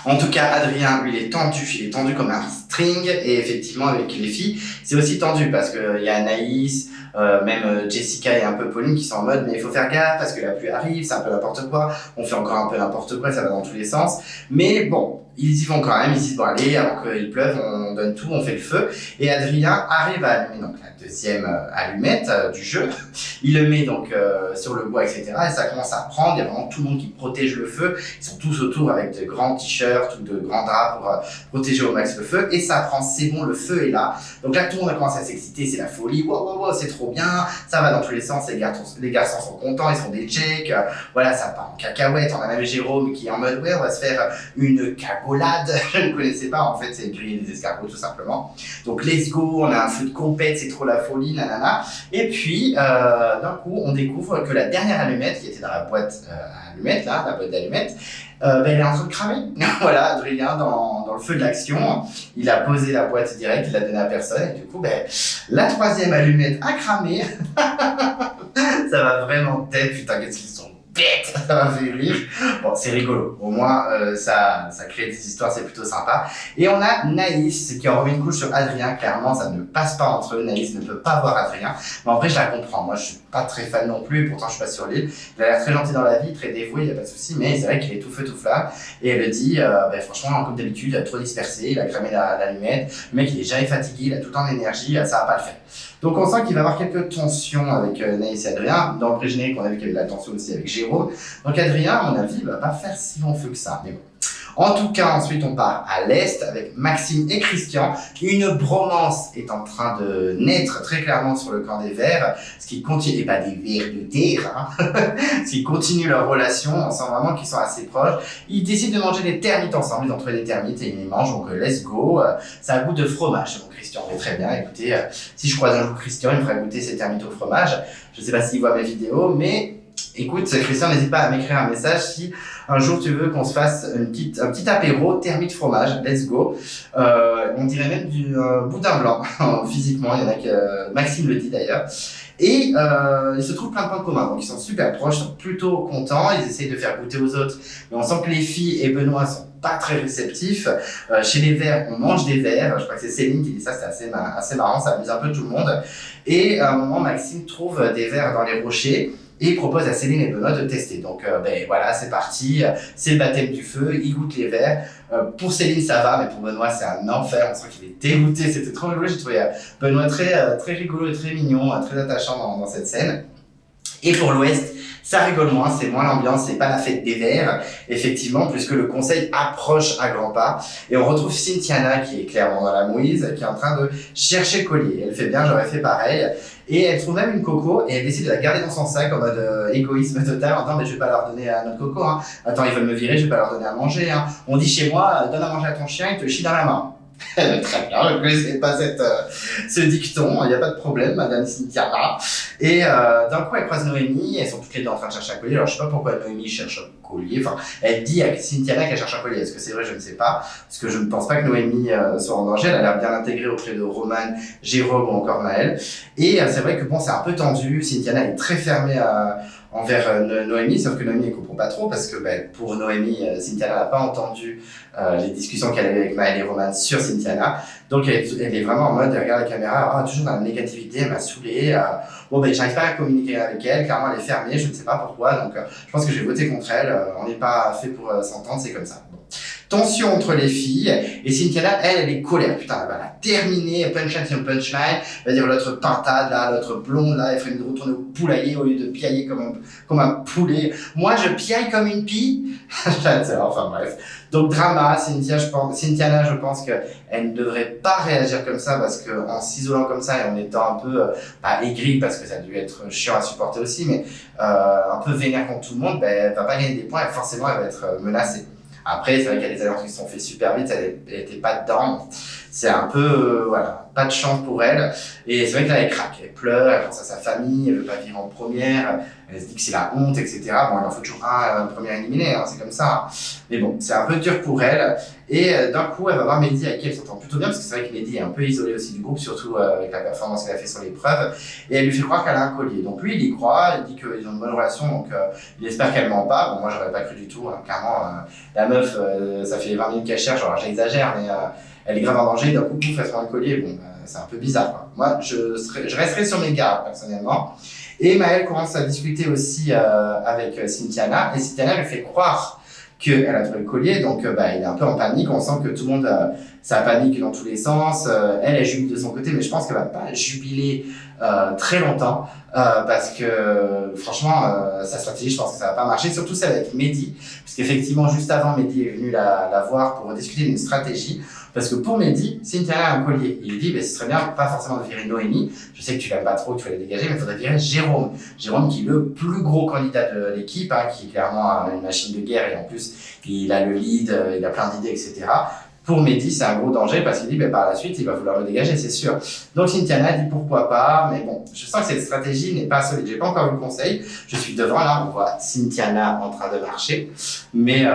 En tout cas, Adrien, lui, il est tendu comme un string, et effectivement, avec les filles, c'est aussi tendu, parce qu'il y a Anaïs, même Jessica et un peu Pauline qui sont en mode, mais il faut faire gaffe, parce que la pluie arrive, c'est un peu n'importe quoi, on fait encore un peu n'importe quoi, ça va dans tous les sens, mais bon, ils y vont quand même, ils disent, bon allez, avant qu'il pleuve, on donne tout, on fait le feu, et Adrien arrive à allumer donc la 2e allumette du jeu, il le met donc sur le bois, etc., et ça commence à prendre, il y a vraiment tout le monde qui protège le feu, ils sont tous autour avec de grands t-shirts ou de grands draps pour protéger au max le feu, et ça prend, c'est bon, le feu est là, donc là tout le monde a commencé à s'exciter, c'est la folie, wow, c'est trop bien, ça va dans tous les sens, les garçons sont contents, ils sont des checks, voilà, ça part en cacahuète, on a même Jérôme qui est en mode, ouais, on va se faire une cagolade, je ne connaissais pas, en fait, c'est griller des escargots tout simplement, donc let's go, on a un feu de compète, c'est trop la folie, nanana, et puis, d'un coup, on découvre que la dernière allumette, qui était dans la boîte à allumettes, là, la boîte d'allumettes, elle est en train de cramer. Voilà, Adrien, dans le feu de l'action, il a posé la boîte direct, il l'a donnée à personne, et du coup, la 3e allumette a cramé. Ça va vraiment tête, putain, qu'est-ce qu'ils sont bêtes, ça m'a fait rire. Bon, c'est rigolo, au moins, ça crée des histoires, c'est plutôt sympa. Et on a Naïs, qui en remet une couche sur Adrien, clairement, ça ne passe pas entre eux, Naïs ne peut pas voir Adrien. Mais en vrai, je la comprends, moi, je suis pas très fan non plus, et pourtant, je suis pas sur l'île. Il a l'air très gentil dans la vie, très dévoué, il y a pas de souci, mais c'est vrai qu'il est tout feu, tout flamme. Et elle le dit, franchement, comme d'habitude, il a trop dispersé, il a cramé l'allumette, le mec, il est jamais fatigué, il a tout le temps d'énergie, ça va pas le faire. Donc on sent qu'il va y avoir quelques tensions avec Naïs et Adrien. Dans le pré-générique, on a vu qu'il y avait de la tension aussi avec Jérôme. Donc Adrien, à mon avis, il va pas faire si long feu que ça. Mais bon. En tout cas, ensuite, on part à l'est avec Maxime et Christian. Une bromance est en train de naître très clairement sur le camp des Verts, ce qui continue, et pas des vers de terre, hein, ce qui continue leur relation. On sent vraiment qu'ils sont assez proches. Ils décident de manger des termites ensemble. Ils ont trouvé des termites et ils les mangent. Donc, let's go. Ça a goût de fromage. Donc, Christian, mais très bien. Écoutez, si je croise un jour Christian, il me fera goûter ses termites au fromage. Je sais pas s'il voit mes vidéos, mais écoute, Christian, n'hésite pas à m'écrire un message si un jour tu veux qu'on se fasse un petit apéro termite fromage, let's go. On dirait même du boudin blanc, physiquement, il y en a que Maxime le dit d'ailleurs. Et il se trouve plein de points communs, donc ils sont super proches, ils sont plutôt contents, ils essayent de faire goûter aux autres, mais on sent que les filles et Benoît sont pas très réceptifs. Chez les vers, on mange des vers, je crois que c'est Céline qui dit ça, c'est assez marrant, ça amuse un peu tout le monde. Et à un moment, Maxime trouve des vers dans les rochers, et il propose à Céline et Benoît de tester. Donc voilà, c'est parti, c'est le baptême du feu, ils goûtent les verres. Pour Céline ça va, mais pour Benoît c'est un enfer, on sent qu'il est dégoûté, c'était trop rigolo, j'ai trouvé Benoît très rigolo et très mignon, très attachant dans cette scène. Et pour l'Ouest, ça rigole moins, c'est moins l'ambiance, c'est pas la fête des verts, effectivement, puisque le conseil approche à grands pas. Et on retrouve Cynthiana, qui est clairement dans la mouise, qui est en train de chercher le collier. Elle fait bien, j'aurais fait pareil. Et elle trouve même une coco, et elle décide de la garder dans son sac en mode égoïsme total, en disant, mais je vais pas leur donner à notre coco, hein. Attends, ils veulent me virer, je vais pas leur donner à manger, hein. On dit chez moi, donne à manger à ton chien, il te chie dans la main. Très bien, je ne connaissais pas ce dicton, il n'y a pas de problème, madame Cynthiana. Et d'un coup, elle croise Noémie, elles sont toutes les deux en train de chercher un collier. Alors, je sais pas pourquoi Noémie cherche un collier. Enfin, elle dit à Cynthiana qu'elle cherche un collier. Est-ce que c'est vrai? Je ne sais pas. Parce que je ne pense pas que Noémie soit en danger. Elle a l'air bien intégrée auprès de Roman, Jérôme ou encore Maël. Et c'est vrai que bon, c'est un peu tendu. Cynthiana est très fermée envers Noémie, sauf que Noémie ne comprend pas trop parce que pour Noémie, Cynthiana n'a pas entendu les discussions qu'elle avait avec Maël et Roman sur Cynthiana. Donc elle est vraiment en mode, elle regarde la caméra, toujours dans la négativité, elle m'a saoulée. J'arrive pas à communiquer avec elle, clairement elle est fermée, je ne sais pas pourquoi, donc je pense que je vais voter contre elle. On n'est pas fait pour s'entendre, c'est comme ça. Bon. Tension entre les filles, et Cynthiana, elle est colère. Putain, elle va la terminer, punchline sur punchline, elle va dire l'autre pintade là, l'autre blonde là, elle ferait de retourner au poulailler au lieu de piailler comme un poulet. Moi, je piaille comme une pie. J'adore, enfin bref. Donc drama, Cynthiana, je pense qu'elle ne devrait pas réagir comme ça parce qu'en s'isolant comme ça et en étant un peu, pas aigrie parce que ça a dû être chiant à supporter aussi, mais un peu vénère contre tout le monde, elle va pas gagner des points et forcément elle va être menacée. Après, c'est vrai qu'il y a des alliances qui se sont fait super vite, elle était pas dedans. C'est un peu, pas de chance pour elle. Et c'est vrai que là, elle craque, elle pleure, elle pense à sa famille, elle veut pas vivre en première, elle se dit que c'est la honte, etc. Bon, il en faut toujours un premier éliminé, hein, c'est comme ça. Mais bon, c'est un peu dur pour elle. Et d'un coup, elle va voir Mehdi avec qui elle s'entend plutôt bien, parce que c'est vrai que Mehdi est un peu isolé aussi du groupe, surtout avec la performance qu'elle a fait sur l'épreuve. Et elle lui fait croire qu'elle a un collier. Donc lui, il y croit, il dit qu'ils ont une bonne relation, donc il espère qu'elle ment pas. Bon, moi, j'aurais pas cru du tout, hein. Clairement, la meuf, ça fait 20 minutes qu'elle cherche, alors j'exagère, mais elle est grave en danger, d'un coup, pouf, elle se prend un collier. Bon, c'est un peu bizarre, quoi. Moi, je resterai sur mes gardes, personnellement. Et Maël commence à discuter aussi avec Cynthiana, et Cynthiana lui fait croire qu'elle a trouvé le collier, donc il est un peu en panique, on sent que tout le monde, ça panique dans tous les sens, elle jubile de son côté, mais je pense qu'elle va pas jubiler très longtemps, parce que franchement, sa stratégie, je pense que ça va pas marcher, surtout celle avec Mehdi, parce qu'effectivement, juste avant, Mehdi est venu la voir pour discuter d'une stratégie, parce que pour Mehdi, Cynthiana a un collier. Il lui dit, ce serait bien, pas forcément de virer Noémie, je sais que tu l'aimes pas trop, que tu vas la dégager, mais il faudrait virer Jérôme. Jérôme qui est le plus gros candidat de l'équipe, hein, qui est clairement une machine de guerre, et en plus, il a le lead, il a plein d'idées, etc. Pour Mehdi, c'est un gros danger parce qu'il dit par la suite, il va vouloir le dégager, c'est sûr. Donc Cynthiana dit pourquoi pas, mais bon, je sens que cette stratégie n'est pas solide. J'ai pas encore eu le conseil, je suis devant là, on voit Cynthiana en train de marcher, mais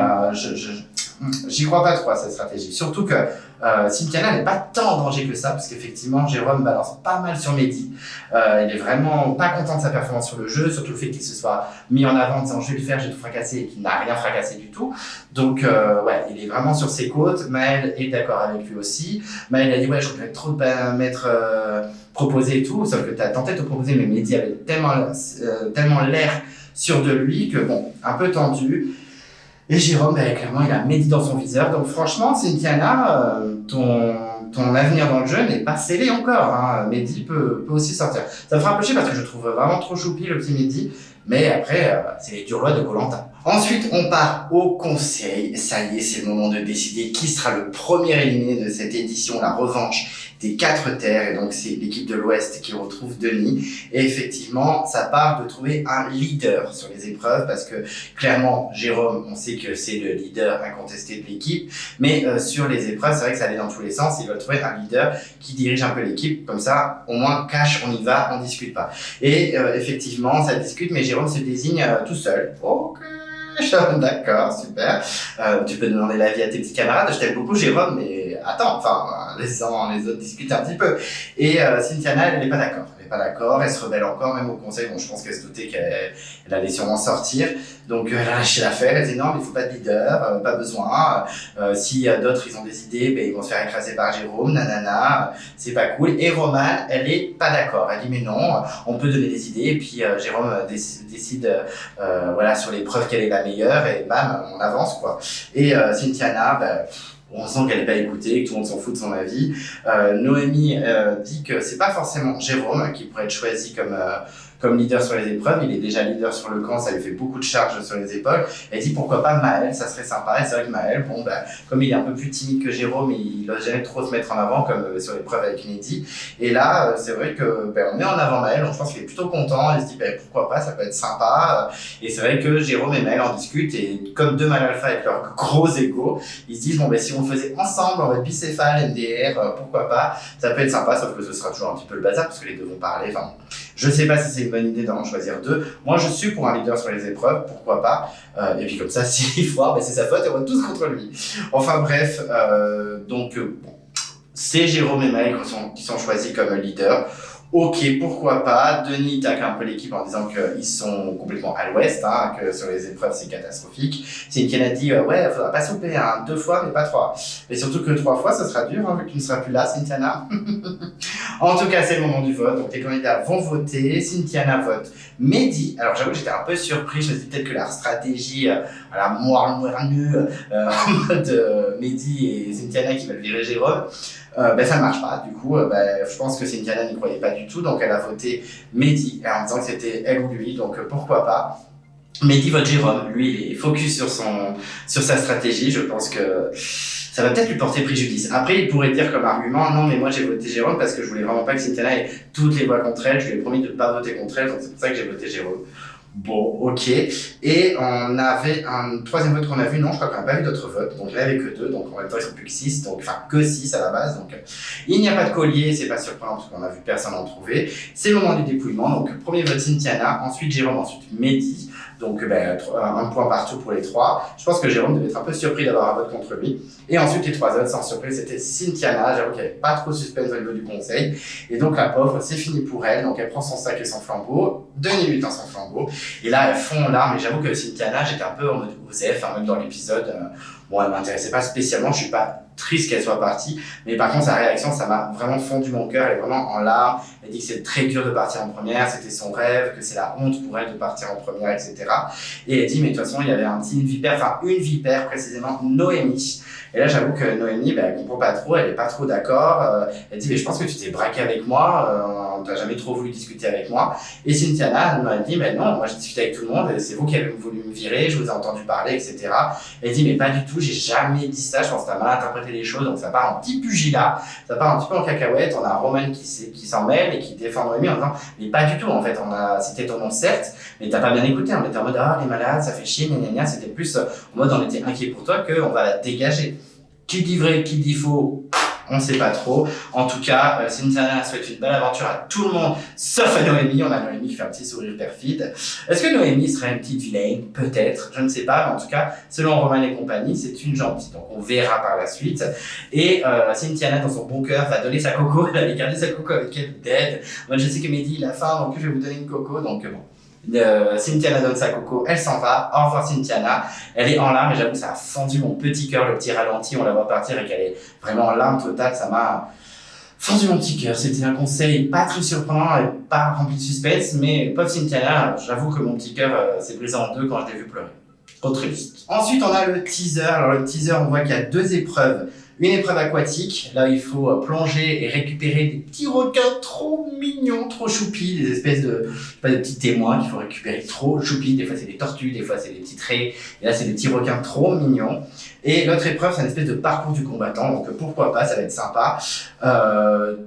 j'y crois pas trop à cette stratégie. Surtout que Cynthiana n'est pas tant en danger que ça, parce qu'effectivement, Jérôme balance pas mal sur Mehdi. Il est vraiment pas content de sa performance sur le jeu, surtout le fait qu'il se soit mis en avant en disant je vais le faire, j'ai tout fracassé, et qu'il n'a rien fracassé du tout. Donc, il est vraiment sur ses côtes. Maël est d'accord avec lui aussi. Maël a dit je voudrais trop m'être proposé et tout, sauf que tu as tenté de te proposer, mais Mehdi avait tellement l'air sûr de lui que un peu tendu. Et Jérôme, clairement, il a Mehdi dans son viseur. Donc franchement, Cynthiana, ton avenir dans le jeu n'est pas scellé encore, hein. Mehdi peut aussi sortir. Ça me fera un peu chier parce que je trouve vraiment trop choupi le petit Mehdi. Mais après, c'est les dures lois de Koh-Lanta. Ensuite, on part au conseil. Ça y est, c'est le moment de décider qui sera le premier éliminé de cette édition, la revanche des 4 terres. Et donc, c'est l'équipe de l'Ouest qui retrouve Denis. Et effectivement, ça part de trouver un leader sur les épreuves parce que clairement, Jérôme, on sait que c'est le leader incontesté de l'équipe. Mais sur les épreuves, c'est vrai que ça allait dans tous les sens. Ils veulent trouver un leader qui dirige un peu l'équipe. Comme ça, au moins, cash, on y va, on discute pas. Et effectivement, ça discute, mais Jérôme se désigne tout seul. Ok. D'accord, super. Tu peux demander l'avis à tes petits camarades. Je t'aime beaucoup, Jérôme, mais attends, laissons les autres discuter un petit peu. Et Cynthiana, elle n'est pas d'accord. Elle se rebelle encore, même au conseil. Bon, je pense qu'elle se doutait qu'elle allait sûrement sortir. Donc, elle a lâché l'affaire. Elle dit non, mais il faut pas de leader, pas besoin. Si d'autres, ils ont des idées, ils vont se faire écraser par Jérôme, nanana, c'est pas cool. Et Romane, elle est pas d'accord. Elle dit mais non, on peut donner des idées. Et puis, Jérôme décide, sur l'épreuve quelle est la meilleure. Et bam, on avance, quoi. Et Cynthiana, on sent qu'elle n'est pas écoutée, que tout le monde s'en fout de son avis. Noémie dit que c'est pas forcément Jérôme qui pourrait être choisi comme comme leader sur les épreuves. Il est déjà leader sur le camp, ça lui fait beaucoup de charges sur les épaules. Elle dit pourquoi pas Maël, ça serait sympa. Et c'est vrai que Maël, bon, comme il est un peu plus timide que Jérôme, il n'ose jamais trop se mettre en avant, comme sur l'épreuve avec Mehdi. Et là, c'est vrai que on met en avant Maël, donc je pense qu'il est plutôt content. Il se dit pourquoi pas, ça peut être sympa. Et c'est vrai que Jérôme et Maël en discutent, et comme deux mâles alpha avec leurs gros égos, ils se disent si on faisait ensemble, on va être bicéphale, MDR, pourquoi pas, ça peut être sympa, sauf que ce sera toujours un petit peu le bazar parce que les deux vont parler. Enfin, je sais pas si c'est une bonne idée d'en choisir deux. Moi, je suis pour un leader sur les épreuves, pourquoi pas. Et puis comme ça, s'il foire, c'est sa faute et on va tous contre lui. Enfin bref, c'est Jérôme et Maël qui sont choisis comme leaders. Ok, pourquoi pas. Denis tacle un peu l'équipe en disant qu'ils sont complètement à l'ouest, que sur les épreuves c'est catastrophique. Cynthia a dit ouais, faudra pas souper 2 fois, mais pas 3. Et surtout que 3 fois, ça sera dur, vu que tu ne seras plus là, Cynthiana. En tout cas, c'est le moment du vote. Donc les candidats vont voter. Cynthiana vote Mehdi. Alors j'avoue que j'étais un peu surpris. Je me suis dit peut-être que leur stratégie à la moirneux en mode Mehdi et Cynthiana qui veulent virer Jérôme. Ça ne marche pas. Du coup, je pense que Cynthiana n'y croyait pas du tout. Donc, elle a voté Mehdi en disant que c'était elle ou lui. Donc, pourquoi pas. Mehdi vote Jérôme. Lui, il est focus sur sa stratégie. Je pense que ça va peut-être lui porter préjudice. Après, il pourrait dire comme argument, non, mais moi, j'ai voté Jérôme parce que je voulais vraiment pas que Cynthiana ait toutes les voix contre elle. Je lui ai promis de ne pas voter contre elle. Donc, c'est pour ça que j'ai voté Jérôme. Bon, ok. Et on avait un troisième vote qu'on a vu. Non, je crois qu'on n'a pas vu d'autres votes. Donc, il n'y avait que 2. Donc, en même temps, ils sont plus que 6. Donc, enfin, que 6 à la base. Donc, il n'y a pas de collier. C'est pas surprenant parce qu'on a vu personne en trouver. C'est le moment du dépouillement. Donc, premier vote Cynthiana. Ensuite, Jérôme. Ensuite, Mehdi. Donc, un point partout pour les 3. Je pense que Jérôme devait être un peu surpris d'avoir un vote contre lui. Et ensuite, les 3 autres, sans surprise, c'était Cynthiana. J'avoue qu'elle n'avait pas trop suspense au niveau du conseil. Et donc, la pauvre, c'est fini pour elle. Donc, elle prend son sac et son flambeau. Denis lui tend son flambeau. Et là, elles font en larmes. Et j'avoue que Cynthiana, j'étais un peu en mode OZF, même dans l'épisode. Elle m'intéressait pas spécialement. Je suis pas triste qu'elle soit partie. Mais par contre, sa réaction, ça m'a vraiment fondu mon cœur. Elle est vraiment en larmes. Elle dit que c'est très dur de partir en première. C'était son rêve, que c'est la honte pour elle de partir en première, etc. Et elle dit, mais de toute façon, il y avait une vipère précisément, Noémie. Et là, j'avoue que Noémie, elle comprend pas trop, elle est pas trop d'accord. Elle dit, mais je pense que tu t'es braqué avec moi, t'as jamais trop voulu discuter avec moi. Et Cynthiana, elle m'a dit, mais non, moi j'ai discuté avec tout le monde, c'est vous qui avez voulu me virer, je vous ai entendu parler, etc. Elle dit, mais pas du tout, j'ai jamais dit ça, je pense que t'as mal interprété les choses, donc ça part en petit pugilat, ça part un petit peu en cacahuète. On a Roman qui s'en mêle et qui défend Noémie en disant, mais pas du tout, en fait, on a cité ton nom certes, mais t'as pas bien écouté, on était en mode, les malades, ça fait chier, c'était plus en mode, on était inquiet pour toi qu'on va la dégager. Qui dit vrai, qui dit faux, on ne sait pas trop. En tout cas, Cynthiana souhaite une belle aventure à tout le monde, sauf à Noémie. On a Noémie qui fait un petit sourire perfide. Est-ce que Noémie serait une petite vilaine? Peut-être, je ne sais pas. Mais en tout cas, selon Roman et compagnie, c'est une gentille. Donc, on verra par la suite. Et Cynthiana, dans son bon cœur, va donner sa coco. Elle avait gardé sa coco avec elle dead. Moi, je sais que Mehdi, il a faim, donc je vais vous donner une coco. Donc, bon. Cynthiana donne sa coco, elle s'en va. Au revoir Cynthiana. Elle est en larmes et j'avoue que ça a fendu mon petit cœur, le petit ralenti, on la voit partir et qu'elle est vraiment en larmes totale, ça m'a fendu mon petit cœur. C'était un conseil pas très surprenant et pas rempli de suspense, mais pauvre Cynthiana, j'avoue que mon petit cœur s'est brisé en 2 quand je l'ai vu pleurer. Trop triste. Ensuite on a le teaser. Alors le teaser, on voit qu'il y a 2 épreuves. Une épreuve aquatique, là où il faut plonger et récupérer des petits requins trop mignons, trop choupis, des espèces de petits témoins qu'il faut récupérer trop choupis. Des fois c'est des tortues, des fois c'est des petits traits, et là c'est des petits requins trop mignons. Et l'autre épreuve, c'est une espèce de parcours du combattant, donc pourquoi pas, ça va être sympa. Ben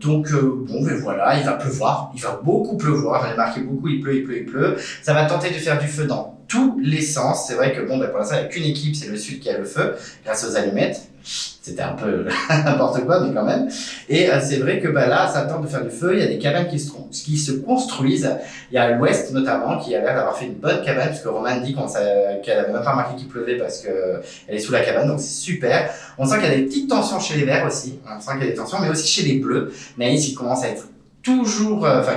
voilà, il va pleuvoir, il va beaucoup pleuvoir, j'en ai marqué beaucoup, il pleut. Ça va tenter de faire du feu dans tous les sens. C'est vrai que pour l'instant il n'y a qu'une équipe, c'est le Sud qui a le feu, grâce aux allumettes. C'était un peu n'importe quoi, mais quand même. Et c'est vrai que là, ça tente de faire du feu. Il y a des cabanes qui se construisent. Il y a l'Ouest notamment qui a l'air d'avoir fait une bonne cabane, puisque Roman dit qu'elle avait même pas remarqué qu'il pleuvait parce qu'elle est sous la cabane, donc c'est super. On sent qu'il y a des petites tensions chez les Verts aussi. On sent qu'il y a des tensions, mais aussi chez les Bleus. Naïs, il commence à être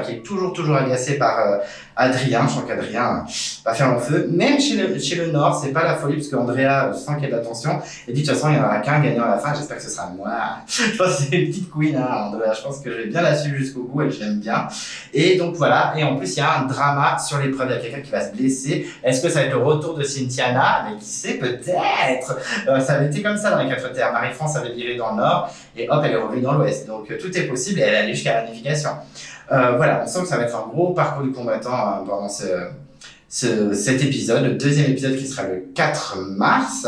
qui est toujours agacé par Adrien. Je sens qu'Adrien va faire long feu. Même chez le Nord, c'est pas la folie, parce qu'Andrea sent qu'il y a de la tension. Et dit, de toute façon, il n'y en aura qu'un gagnant à la fin. J'espère que ce sera moi. Je pense que c'est une petite queen, Andrea. Je pense que je vais bien la suivre jusqu'au bout et je l'aime bien. Et donc voilà. Et en plus, il y a un drama sur l'épreuve. Il y a quelqu'un qui va se blesser. Est-ce que ça va être le retour de Cynthiana? Mais qui sait, peut-être. Ça avait été comme ça dans les 4 terres. Marie-France avait viré dans le Nord et hop, elle est revenue dans l'Ouest. Donc tout est possible et elle allait jusqu'à la réunification. Voilà, on sent que ça va être un gros parcours du combattant pendant cet épisode, le deuxième épisode qui sera le 4 mars.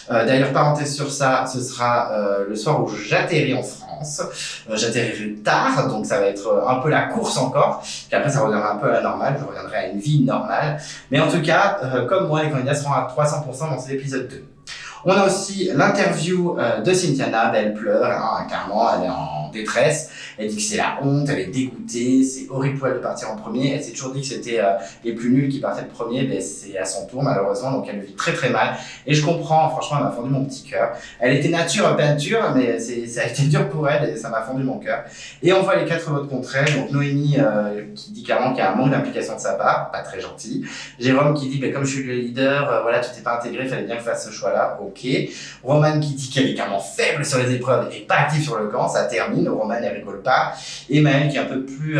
D'ailleurs, parenthèse sur ça, ce sera le soir où j'atterris en France. J'atterrirai tard, donc ça va être un peu la course encore. Puis après, ça reviendra un peu à la normale, je reviendrai à une vie normale. Mais en tout cas, comme moi, les candidats seront à 300% dans cet épisode 2. On a aussi l'interview de Cynthiana, elle pleure, hein, clairement, elle est en détresse, elle dit que c'est la honte, elle est dégoûtée, c'est horrible pour elle de partir en premier, elle s'est toujours dit que c'était les plus nuls qui partaient le premier, mais c'est à son tour malheureusement, donc elle le vit très très mal, et je comprends, franchement elle m'a fendu mon petit cœur. Elle était nature peinture, mais ça a été dur pour elle et ça m'a fendu mon cœur. Et on voit les 4 votes contre elle, donc Noémie qui dit clairement qu'il y a un manque d'implication de sa part, pas très gentil, Jérôme qui dit comme je suis le leader, voilà, tu t'es pas intégré, il fallait bien que je fasse ce choix-là. Ok. Roman qui dit qu'elle est carrément faible sur les épreuves et pas active sur le camp, ça termine. Roman elle rigole pas. Et Maël qui est un peu plus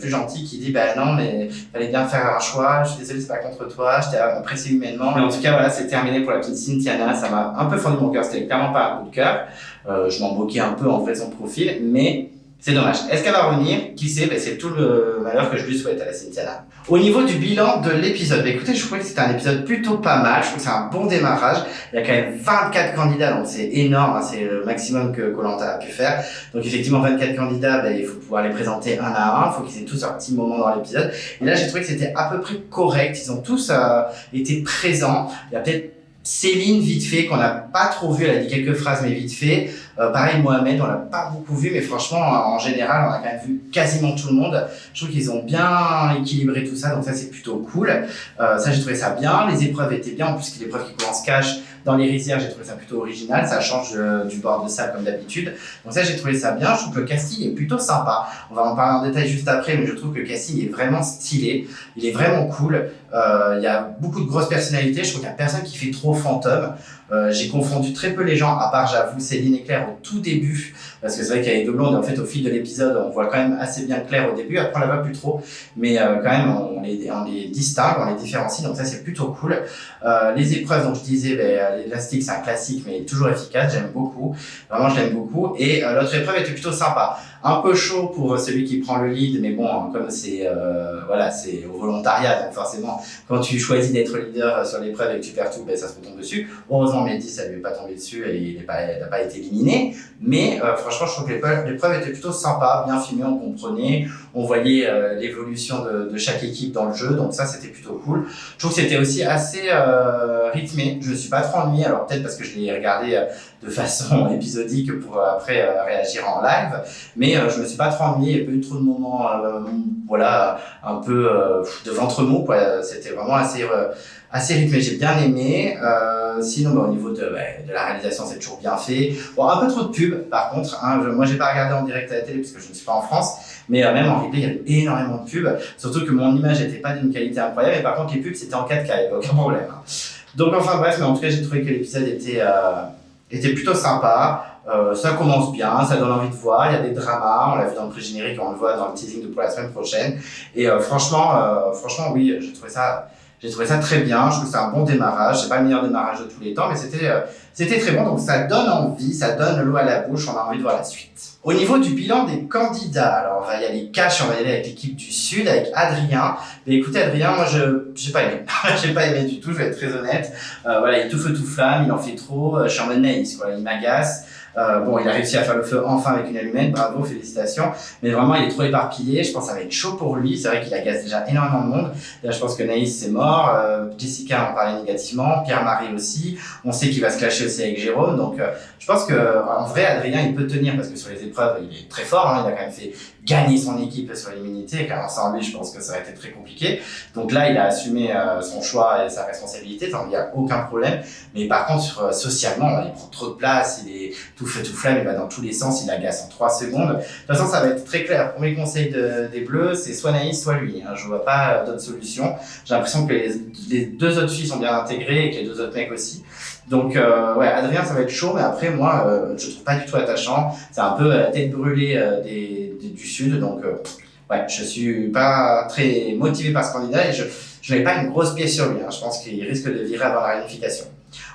gentil qui dit non mais fallait bien faire un choix. Je suis désolé c'est pas contre toi, je t'ai apprécié humainement. Mais en tout cas voilà c'est terminé pour la petite Cynthiana. Ça m'a un peu fendu mon cœur. C'était clairement pas un coup de cœur. Je m'en moquais un peu en vrai son profil, mais c'est dommage. Est-ce qu'elle va revenir? Qui sait? C'est tout le malheur que je lui souhaite à la Cynthiana. Au niveau du bilan de l'épisode, écoutez, je trouvais que c'était un épisode plutôt pas mal. Je trouve que c'est un bon démarrage. Il y a quand même 24 candidats, donc c'est énorme. Hein, c'est le maximum que Koh-Lanta a pu faire. Donc effectivement, 24 candidats, il faut pouvoir les présenter un à un. Il faut qu'ils aient tous un petit moment dans l'épisode. Et là, j'ai trouvé que c'était à peu près correct. Ils ont tous été présents. Il y a peut-être Céline, vite fait, qu'on n'a pas trop vu, elle a dit quelques phrases, mais vite fait. Pareil, Mohamed, on l'a pas beaucoup vu, mais franchement, en général, on a quand même vu quasiment tout le monde. Je trouve qu'ils ont bien équilibré tout ça, donc ça, c'est plutôt cool. Ça, j'ai trouvé ça bien. Les épreuves étaient bien, en plus, l'épreuve qui commence cash dans les rizières, j'ai trouvé ça plutôt original. Ça change du bord de sable, comme d'habitude. Donc ça, j'ai trouvé ça bien. Je trouve que le casting est plutôt sympa. On va en parler en détail juste après, mais je trouve que le casting est vraiment stylé. Il est vraiment cool. Il y a beaucoup de grosses personnalités. Je trouve qu'il y a personne qui fait trop fantôme. J'ai confondu très peu les gens, à part, j'avoue, Céline et Claire au tout début, parce que c'est vrai qu'il y a les deux blondes, et en fait, au fil de l'épisode, on voit quand même assez bien Claire au début, après on la voit plus trop, mais quand même, on les distingue, on les différencie, donc ça, c'est plutôt cool. Les épreuves, donc je disais, l'élastique, c'est un classique, mais toujours efficace, j'aime beaucoup, vraiment, je l'aime beaucoup, et l'autre épreuve était plutôt sympa. Un peu chaud pour celui qui prend le lead, mais bon, comme c'est c'est au volontariat, donc forcément, quand tu choisis d'être leader sur l'épreuve et que tu perds tout, ça se tombe dessus. Heureusement, Mehdi, ça lui est pas tombé dessus et il n'a pas été éliminé. Mais franchement, je trouve que l'épreuve était plutôt sympa, bien filmée, on comprenait, on voyait l'évolution de chaque équipe dans le jeu, donc ça, c'était plutôt cool. Je trouve que c'était aussi assez rythmé, je ne me suis pas trop ennuyé, alors peut-être parce que je l'ai regardé de façon épisodique pour après réagir en live, mais je me suis pas trop ennuyé, il n'y a pas eu trop de moments un peu de ventre mou, quoi. C'était vraiment assez rythmé, j'ai bien aimé. Sinon, au niveau de la réalisation, c'est toujours bien fait. Bon, un peu trop de pubs, par contre. Moi, j'ai pas regardé en direct à la télé parce que je ne suis pas en France, mais même en replay, il y avait énormément de pubs. Surtout que mon image n'était pas d'une qualité incroyable, et par contre, les pubs, c'était en 4K, il n'y avait aucun problème. Donc, enfin bref, mais en tout cas, j'ai trouvé que l'épisode était plutôt sympa. Ça commence bien, ça donne envie de voir, il y a des dramas, on l'a vu dans le pré-générique, on le voit dans le teasing pour la semaine prochaine. Et franchement, oui, j'ai trouvé ça très bien, je trouve que c'est un bon démarrage, c'est pas le meilleur démarrage de tous les temps, mais c'était très bon, donc ça donne envie, ça donne l'eau à la bouche, on a envie de voir la suite. Au niveau du bilan des candidats, alors on va y aller cash, on va y aller avec l'équipe du Sud, avec Adrien. Mais écoutez Adrien, moi j'ai pas aimé, j'ai pas aimé du tout, je vais être très honnête. Il est tout feu tout flamme, il en fait trop, je suis en mode naïs, il m'agace. Il a réussi à faire le feu enfin avec une allumette, bravo, félicitations. Mais vraiment, il est trop éparpillé. Je pense que ça va être chaud pour lui. C'est vrai qu'il agace déjà énormément de monde. Là, je pense que Naïs, c'est mort. Jessica en parlait négativement. Pierre-Marie aussi. On sait qu'il va se clasher aussi avec Jérôme. Donc, je pense que en vrai, Adrien, il peut tenir parce que sur les épreuves, il est très fort. Il a quand même fait gagner son équipe sur l'immunité. Car sans lui, je pense que ça aurait été très compliqué. Donc là, il a assumé son choix et sa responsabilité. Donc, il n'y a aucun problème. Mais par contre, socialement, il prend trop de place. Il est tout feu, tout flamme. Il va dans tous les sens. Il agace en 3 secondes. De toute façon, ça va être très clair. Premier conseil des Bleus, c'est soit Naïs, soit lui. Je vois pas d'autre solution. J'ai l'impression que les 2 autres filles sont bien intégrées et que les 2 autres mecs aussi. Donc, Adrien, ça va être chaud, mais après, moi, je trouve pas du tout attachant. C'est un peu la tête brûlée du Sud, donc, je suis pas très motivé par ce candidat et je n'ai pas une grosse pièce sur lui. Je pense qu'il risque de virer avant la réunification.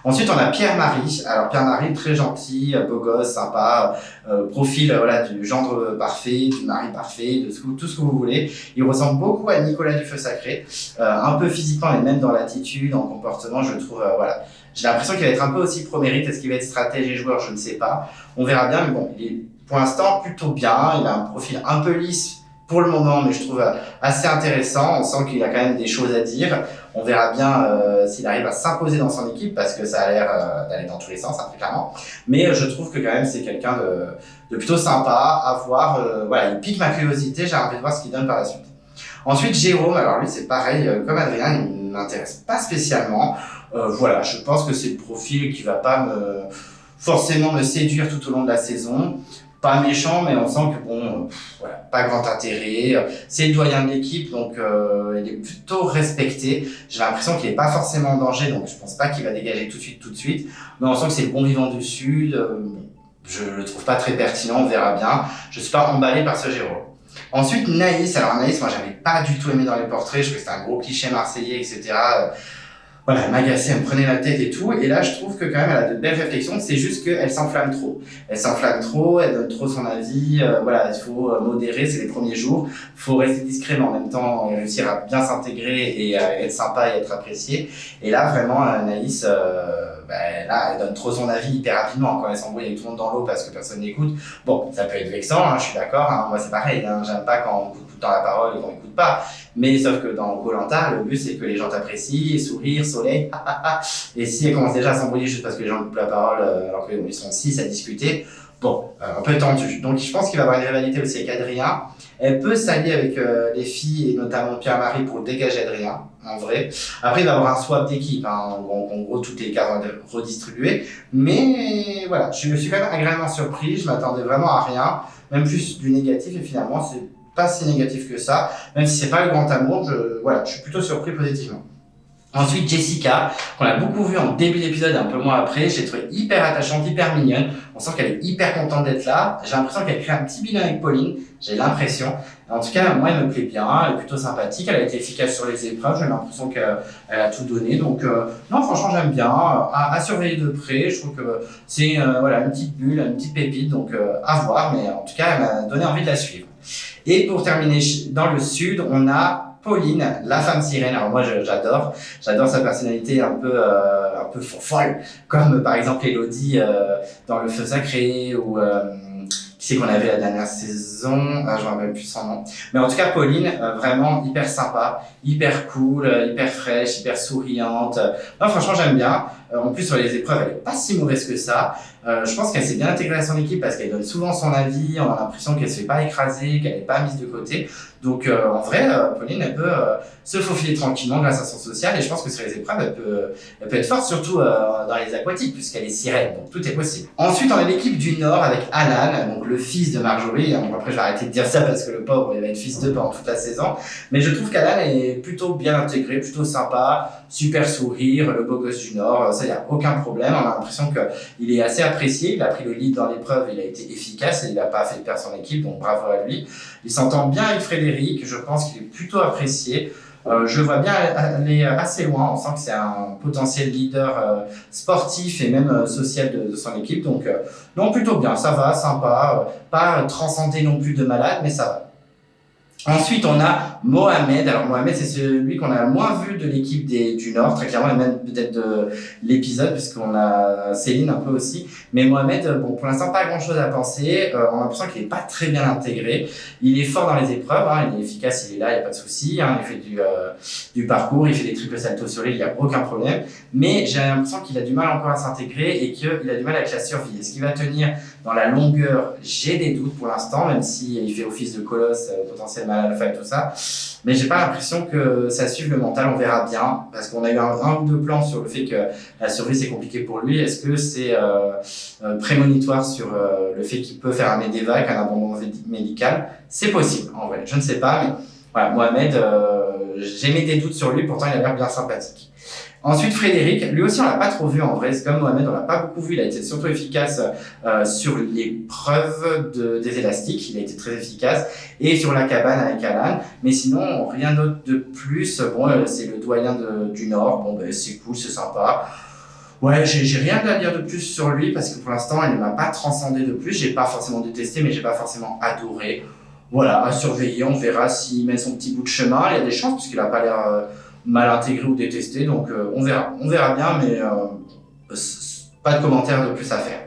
Ensuite, on a Pierre-Marie. Alors, Pierre-Marie, très gentil, beau gosse, sympa, profil voilà, du gendre parfait, du mari parfait, de tout ce que vous voulez. Il ressemble beaucoup à Nicolas du Feu Sacré, un peu physiquement, mais même dans l'attitude, en comportement, je trouve, voilà. J'ai l'impression qu'il va être un peu aussi pro-mérite. Est-ce qu'il va être stratège et joueur? Je ne sais pas. On verra bien, mais bon, il est pour l'instant plutôt bien. Il a un profil un peu lisse pour le moment, mais je trouve assez intéressant. On sent qu'il a quand même des choses à dire. On verra bien s'il arrive à s'imposer dans son équipe, parce que ça a l'air d'aller dans tous les sens, hein, très clairement. Mais je trouve que quand même c'est quelqu'un de plutôt sympa à voir. Voilà, il pique ma curiosité. J'ai envie de voir ce qu'il donne par la suite. Ensuite, Jérôme, alors lui c'est pareil, comme Adrien, il ne m'intéresse pas spécialement. Voilà, je pense que c'est le profil qui va pas forcément me séduire tout au long de la saison. Pas méchant, mais on sent que bon, voilà, pas grand intérêt. C'est le doyen de l'équipe, donc il est plutôt respecté. J'ai l'impression qu'il est pas forcément en danger, donc je pense pas qu'il va dégager tout de suite. Mais on sent que c'est le bon vivant du Sud. Je le trouve pas très pertinent, on verra bien. Je suis pas emballé par ce Jérôme. Ensuite, Naïs. Alors Naïs, moi j'avais pas du tout aimé dans les portraits. Je trouvais que c'était un gros cliché marseillais, etc. Voilà, elle m'agaçait, elle me prenait la tête et tout. Et là, je trouve que quand même, elle a de belles réflexions. C'est juste qu'elle s'enflamme trop. Elle s'enflamme trop, elle donne trop son avis. Voilà, il faut modérer, c'est les premiers jours. Il faut rester discret, mais en même temps, réussir à bien s'intégrer et à être sympa et être apprécié. Et là, vraiment, Anaïs, là, elle donne trop son avis hyper rapidement. Quand elle s'embrouille avec tout le monde dans l'eau parce que personne n'écoute. Bon, ça peut être vexant, hein, je suis d'accord. Hein, moi, c'est pareil. Hein, j'aime pas quand on coupe tout le temps la parole et qu'on n'écoute pas. Mais sauf que dans Koh-Lanta, le but c'est que les gens t'apprécient, sourire, soleil, et si elle commence déjà à s'embrouiller juste parce que les gens coupent la parole alors qu'ils sont 6 à discuter, bon, un peu tendu. Donc je pense qu'il va y avoir une rivalité aussi avec Adrien. Elle peut s'allier avec les filles et notamment Pierre-Marie pour dégager Adrien, en vrai. Après il va y avoir un swap d'équipe, hein, en gros toutes les cartes vont être redistribuées. Mais voilà, je suis quand même agréablement surpris, je m'attendais vraiment à rien, même plus du négatif et finalement c'est pas si négatif que ça, même si c'est pas le grand amour, je suis plutôt surpris positivement. Ensuite, Jessica, qu'on a beaucoup vu en début d'épisode et un peu moins après, j'ai trouvé hyper attachante, hyper mignonne. On sent qu'elle est hyper contente d'être là. J'ai l'impression qu'elle crée un petit bilan avec Pauline. J'ai l'impression. En tout cas, moi, elle me plaît bien. Elle est plutôt sympathique. Elle a été efficace sur les épreuves. J'ai l'impression qu'elle a tout donné. Donc, non, franchement, j'aime bien. À surveiller de près. Je trouve que c'est, voilà, une petite bulle, une petite pépite. Donc, à voir. Mais en tout cas, elle m'a donné envie de la suivre. Et pour terminer, dans le Sud, on a Pauline, la femme sirène. Alors moi j'adore sa personnalité un peu folle, comme par exemple Elodie dans Le Feu Sacré ou qui c'est qu'on avait la dernière saison, je me rappelle plus son nom. Mais en tout cas Pauline, vraiment hyper sympa, hyper cool, hyper fraîche, hyper souriante. Non, franchement j'aime bien. En plus sur les épreuves elle est pas si mauvaise que ça. Je pense qu'elle s'est bien intégrée à son équipe parce qu'elle donne souvent son avis, on a l'impression qu'elle se fait pas écraser, qu'elle est pas mise de côté. Donc en vrai, Pauline, elle peut se faufiler tranquillement grâce à son social et je pense que sur les épreuves, elle peut être forte, surtout dans les aquatiques puisqu'elle est sirène, donc tout est possible. Ensuite, on a l'équipe du Nord avec Alan, donc le fils de Marjorie. Bon, après, je vais arrêter de dire ça parce que le pauvre, il va être fils d'eux pendant toute la saison. Mais je trouve qu'Alan est plutôt bien intégré, plutôt sympa, super sourire, le beau gosse du Nord, ça, il n'y a aucun problème. On a l'impression qu'il est assez apprécié, il a pris le lead dans l'épreuve, il a été efficace et il n'a pas fait perdre son équipe, donc bravo à lui. Il s'entend bien avec Frédéric, je pense qu'il est plutôt apprécié. Je le vois bien aller assez loin, on sent que c'est un potentiel leader sportif et même social de son équipe, donc non, plutôt bien, ça va, sympa, pas transcendé non plus de malade, mais ça va. Ensuite, on a Mohamed. Alors, Mohamed, c'est celui qu'on a le moins vu de l'équipe du Nord, très clairement, et même peut-être de l'épisode, puisqu'on a Céline un peu aussi. Mais Mohamed, bon, pour l'instant, pas grand-chose à penser. On a l'impression qu'il est pas très bien intégré. Il est fort dans les épreuves, hein, il est efficace, il est là, il n'y a pas de souci. Hein, il fait du parcours, il fait des triples saltos sur l'île, il n'y a aucun problème. Mais j'ai l'impression qu'il a du mal encore à s'intégrer et qu'il a du mal avec la survie. Est-ce qu'il va tenir dans la longueur? J'ai des doutes pour l'instant, même s'il fait office de colosse, potentiellement à alpha et tout ça, mais j'ai pas l'impression que ça suive le mental, on verra bien, parce qu'on a eu un ou deux plans sur le fait que la survie c'est compliqué pour lui. Est-ce que c'est prémonitoire sur le fait qu'il peut faire un MEDEVAC, un abandon médical? C'est possible, en vrai, je ne sais pas, mais voilà, Mohamed, j'ai mis des doutes sur lui, pourtant il a l'air bien sympathique. Ensuite, Frédéric, lui aussi on l'a pas trop vu en vrai, c'est comme Mohamed, on l'a pas beaucoup vu, il a été surtout efficace sur l'épreuve des élastiques, il a été très efficace, et sur la cabane avec Alan, mais sinon rien d'autre de plus. Bon, c'est le doyen du Nord, bon ben c'est cool, c'est sympa. Ouais, j'ai rien à dire de plus sur lui parce que pour l'instant, il ne m'a pas transcendé de plus. J'ai pas forcément détesté, mais j'ai pas forcément adoré. Voilà, à surveiller, on verra s'il met son petit bout de chemin. Il y a des chances puisqu'il a pas l'air mal intégré ou détesté, donc on verra. On verra bien, mais pas de commentaires de plus à faire.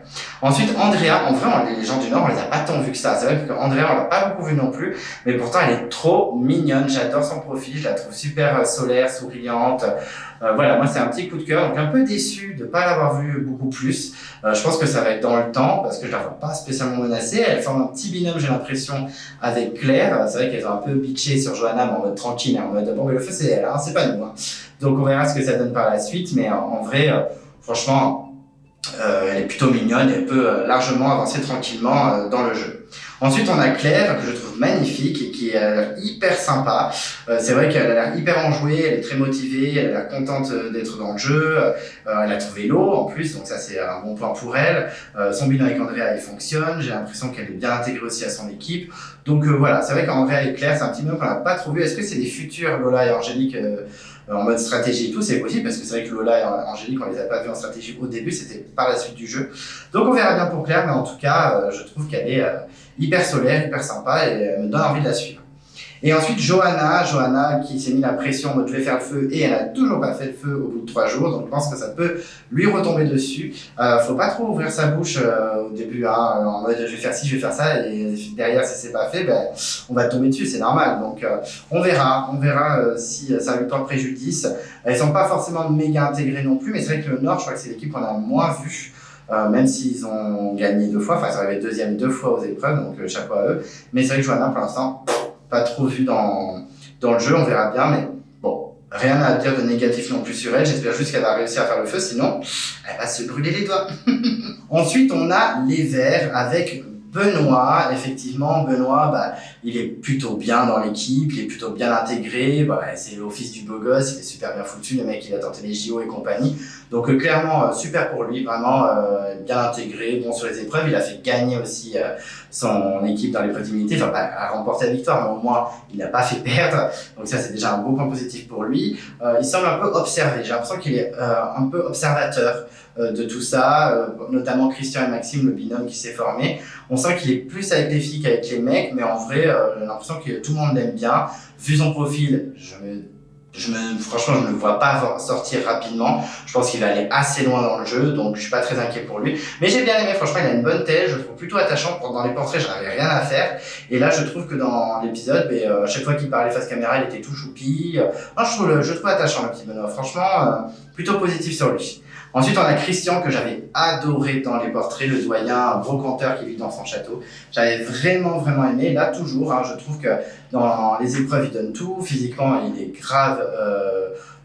Ensuite, Andrea, en vrai, les gens du Nord, on les a pas tant vus que ça. C'est vrai qu'Andrea, on l'a pas beaucoup vue non plus, mais pourtant, elle est trop mignonne. J'adore son profil, je la trouve super solaire, souriante. Voilà, moi, c'est un petit coup de cœur. Donc, un peu déçu de pas l'avoir vue beaucoup plus. Je pense que ça va être dans le temps, parce que je la vois pas spécialement menacée. Elle forme un petit binôme, j'ai l'impression, avec Claire. C'est vrai qu'elles ont un peu bitché sur Johanna, mais en mode tranquille, en mode, bon, mais le feu, c'est elle, hein, c'est pas nous. Hein. Donc, on verra ce que ça donne par la suite, mais en vrai, franchement, elle est plutôt mignonne et elle peut largement avancer tranquillement dans le jeu. Ensuite, on a Claire, que je trouve magnifique et qui a l'air hyper sympa. C'est vrai qu'elle a l'air hyper enjouée, elle est très motivée, elle a l'air contente d'être dans le jeu. Elle a trouvé l'eau en plus, donc ça c'est un bon point pour elle. Son binôme avec Andrea, il fonctionne. J'ai l'impression qu'elle est bien intégrée aussi à son équipe. Donc voilà, c'est vrai qu'Andrea et Claire, c'est un petit binôme qu'on n'a pas trop vu. Est-ce que c'est des futurs Lola et Angélique en mode stratégie et tout? C'est possible parce que c'est vrai que Lola et Angélique, on les a pas vus en stratégie au début, c'était par la suite du jeu. Donc on verra bien pour Claire, mais en tout cas, je trouve qu'elle est hyper solaire, hyper sympa et me donne envie de la suivre. Et ensuite, Johanna qui s'est mis la pression en mode je vais faire le feu et elle n'a toujours pas fait le feu au bout de 3 jours, donc je pense que ça peut lui retomber dessus. Faut pas trop ouvrir sa bouche au début, hein, en mode je vais faire ci, je vais faire ça, et derrière si c'est pas fait, ben, on va tomber dessus, c'est normal. Donc on verra si ça lui porte préjudice. Elles sont pas forcément méga intégrées non plus, mais c'est vrai que le Nord, je crois que c'est l'équipe qu'on a moins vue. Même s'ils ont gagné 2 fois, enfin ils sont arrivés deuxième 2 fois aux épreuves, donc chapeau à eux. Mais c'est vrai que Johanna, pour l'instant, pas trop vu dans le jeu, on verra bien, mais bon, rien à dire de négatif non plus sur elle. J'espère juste qu'elle va réussir à faire le feu, sinon elle va se brûler les doigts. Ensuite, on a les Verts avec Benoît. Effectivement, Benoît, bah, il est plutôt bien dans l'équipe, il est plutôt bien intégré. Bah, c'est le fils du beau gosse, il est super bien foutu, le mec il a tenté les JO et compagnie. Donc clairement, super pour lui, vraiment bien intégré, bon sur les épreuves. Il a fait gagner aussi son équipe dans l'épreuve d'immunité, enfin pas à remporter la victoire, mais au moins il n'a pas fait perdre. Donc ça c'est déjà un beau point positif pour lui. Il semble un peu observé, j'ai l'impression qu'il est un peu observateur de tout ça, notamment Christian et Maxime, le binôme qui s'est formé. On sent qu'il est plus avec les filles qu'avec les mecs, mais en vrai, j'ai l'impression que tout le monde l'aime bien. Vu son profil, franchement, je ne le vois pas sortir rapidement. Je pense qu'il va aller assez loin dans le jeu, donc je suis pas très inquiet pour lui. Mais j'ai bien aimé, franchement, il a une bonne tête, je le trouve plutôt attachant. Dans les portraits, j'en avais rien à faire. Et là, je trouve que dans l'épisode, à chaque fois qu'il parlait face caméra, il était tout choupi. Non, je trouve attachant, le petit Benoît. Franchement, plutôt positif sur lui. Ensuite, on a Christian, que j'avais adoré dans les portraits, le doyen brocanteur qui vit dans son château. J'avais vraiment aimé. Là, toujours, hein, je trouve que dans les épreuves, il donne tout. Physiquement, il est grave,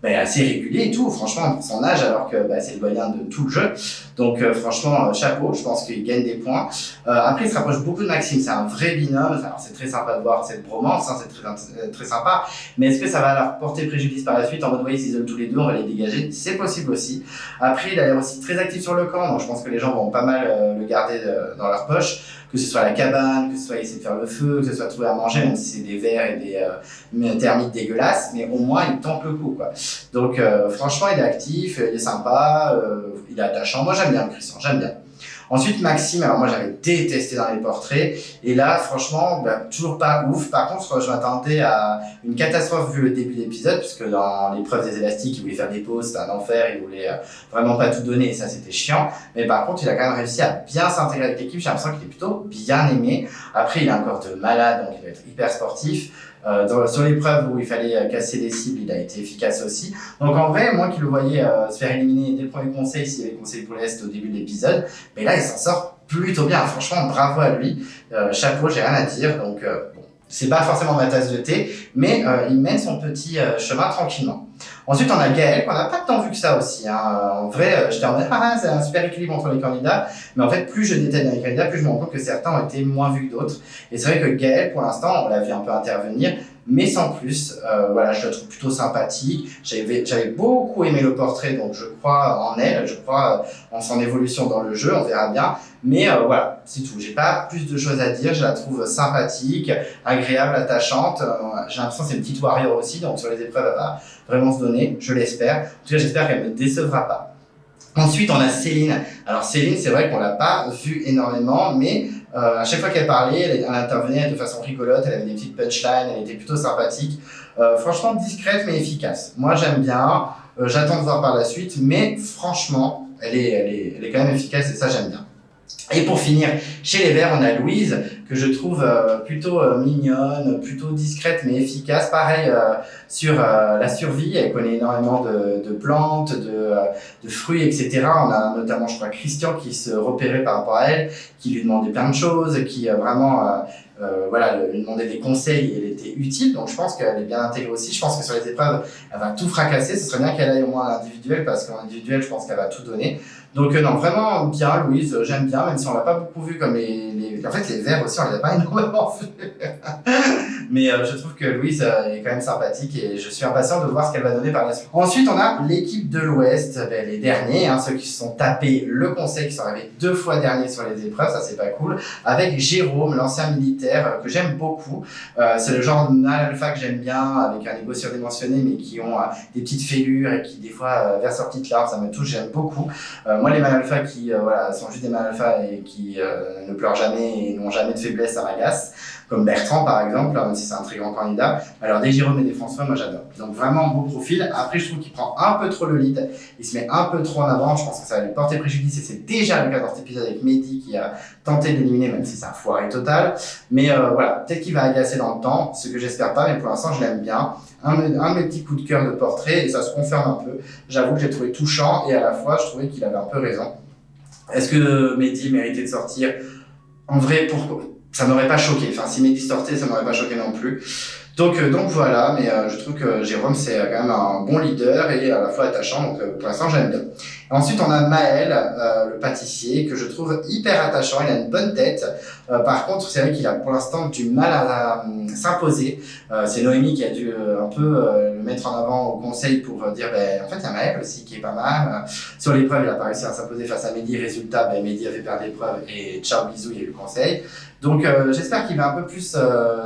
assez régulier et tout. Franchement, pour son âge, alors que c'est le doyen de tout le jeu. Donc, franchement, chapeau. Je pense qu'il gagne des points. Après, il se rapproche beaucoup de Maxime. C'est un vrai binôme. Alors, c'est très sympa de voir cette bromance. Hein, c'est très sympa. Mais est-ce que ça va leur porter préjudice par la suite? En mode, ils s'isolent tous les deux, on va les dégager. C'est possible aussi. Après, il a l'air aussi très actif sur le camp. Donc, je pense que les gens vont pas mal le garder dans leur poche. Que ce soit la cabane, que ce soit essayer de faire le feu, que ce soit trouver à manger, même si c'est des vers et des termites dégueulasses, mais au moins il tente le coup, quoi. Donc franchement, il est actif, il est sympa, il est attachant. Moi j'aime bien le Christian, j'aime bien. Ensuite, Maxime, alors moi j'avais détesté dans les portraits, et là franchement, toujours pas ouf. Par contre, je m'attendais à une catastrophe vu le début de l'épisode, puisque dans l'épreuve des élastiques, il voulait faire des pauses, c'était un enfer, il voulait vraiment pas tout donner, et ça c'était chiant. Mais par contre, il a quand même réussi à bien s'intégrer avec l'équipe, j'ai l'impression qu'il est plutôt bien aimé. Après, il a un corps de malade, donc il doit être hyper sportif. Sur l'épreuve où il fallait casser les cibles, il a été efficace aussi. Donc en vrai, moi qui le voyais se faire éliminer dès le premier conseil, s'il y avait conseil pour l'Est au début de l'épisode, mais là il s'en sort plutôt bien. Franchement, bravo à lui. Chapeau, j'ai rien à dire. Donc bon, c'est pas forcément ma tasse de thé, mais il mène son petit chemin tranquillement. Ensuite, on a Gaël, qu'on n'a pas tant vu que ça aussi. Hein. En vrai, j'étais en mode, c'est un super équilibre entre les candidats. Mais en fait, plus je détaille les candidats, plus je me rends compte que certains ont été moins vus que d'autres. Et c'est vrai que Gaël, pour l'instant, on l'a vu un peu intervenir, mais sans plus. Voilà, je la trouve plutôt sympathique. J'avais beaucoup aimé le portrait, donc je crois en elle, je crois en son évolution dans le jeu, on verra bien. Mais voilà, c'est tout. J'ai pas plus de choses à dire. Je la trouve sympathique, agréable, attachante. J'ai l'impression que c'est une petite warrior aussi, donc sur les épreuves, elle va vraiment se donner, je l'espère. En tout cas, j'espère qu'elle me décevra pas. Ensuite, on a Céline. Alors Céline, c'est vrai qu'on l'a pas vue énormément, mais à chaque fois qu'elle parlait, elle intervenait de façon rigolote, elle avait des petites punchlines, elle était plutôt sympathique. Franchement, discrète mais efficace. Moi, j'aime bien. J'attends de voir par la suite, mais franchement, elle est quand même efficace et ça, j'aime bien. Et pour finir, chez les Verts, on a Louise, que je trouve plutôt mignonne, plutôt discrète mais efficace. Pareil sur la survie, elle connaît énormément de plantes, de fruits, etc. On a notamment, je crois, Christian qui se repérait par rapport à elle, qui lui demandait plein de choses, qui vraiment lui demandait des conseils et elle était utile. Donc je pense qu'elle est bien intégrée aussi. Je pense que sur les épreuves, elle va tout fracasser. Ce serait bien qu'elle aille au moins à l'individuel parce qu'en individuel, je pense qu'elle va tout donner. Donc non, vraiment bien, Louise, j'aime bien, même si on l'a pas beaucoup vu comme En fait, les Verts aussi, on les a pas énormément vus. Mais je trouve que Louise est quand même sympathique et je suis impatient de voir ce qu'elle va donner par la suite. Ensuite, on a l'équipe de l'Ouest, les derniers, ceux qui se sont tapés le conseil, qui sont arrivés 2 fois derniers sur les épreuves, ça c'est pas cool, avec Jérôme, l'ancien militaire, que j'aime beaucoup. C'est le genre de alpha que j'aime bien, avec un ego surdimensionné, mais qui ont des petites fêlures et qui des fois versent leur petite larme, ça me touche, j'aime beaucoup. Moi, les mâles alpha qui sont juste des mâles alpha et qui ne pleurent jamais et n'ont jamais de faiblesse, ça m'agace. Comme Bertrand par exemple, même si c'est un très grand candidat. Alors des Jérôme et des François, moi j'adore. Donc vraiment beau profil. Après je trouve qu'il prend un peu trop le lead, il se met un peu trop en avant, je pense que ça va lui porter préjudice et c'est déjà le cas dans cet épisode avec Mehdi qui a tenté de l'éliminer même si c'est un foiré total. Mais voilà, peut-être qu'il va agacer dans le temps, ce que j'espère pas, mais pour l'instant je l'aime bien. Un de mes petits coups de cœur de portrait et ça se confirme un peu. J'avoue que j'ai trouvé touchant et à la fois je trouvais qu'il avait un peu raison. Est-ce que Mehdi méritait de sortir? En vrai, pourquoi? Ça m'aurait pas choqué. Enfin, si Mehdi sortait, ça m'aurait pas choqué non plus. Donc voilà, mais je trouve que Jérôme, c'est quand même un bon leader et à la fois attachant, donc pour l'instant, j'aime bien. Ensuite, on a Maël, le pâtissier, que je trouve hyper attachant, il a une bonne tête. Par contre, c'est vrai qu'il a pour l'instant du mal à s'imposer. C'est Noémie qui a dû un peu le mettre en avant au conseil pour dire, en fait, il y a Maël aussi qui est pas mal. Sur l'épreuve, il a pas réussi à s'imposer face à Mehdi. Résultat, Mehdi avait perdu l'épreuve et ciao, bisous, il y a eu le conseil. Donc j'espère qu'il va un peu plus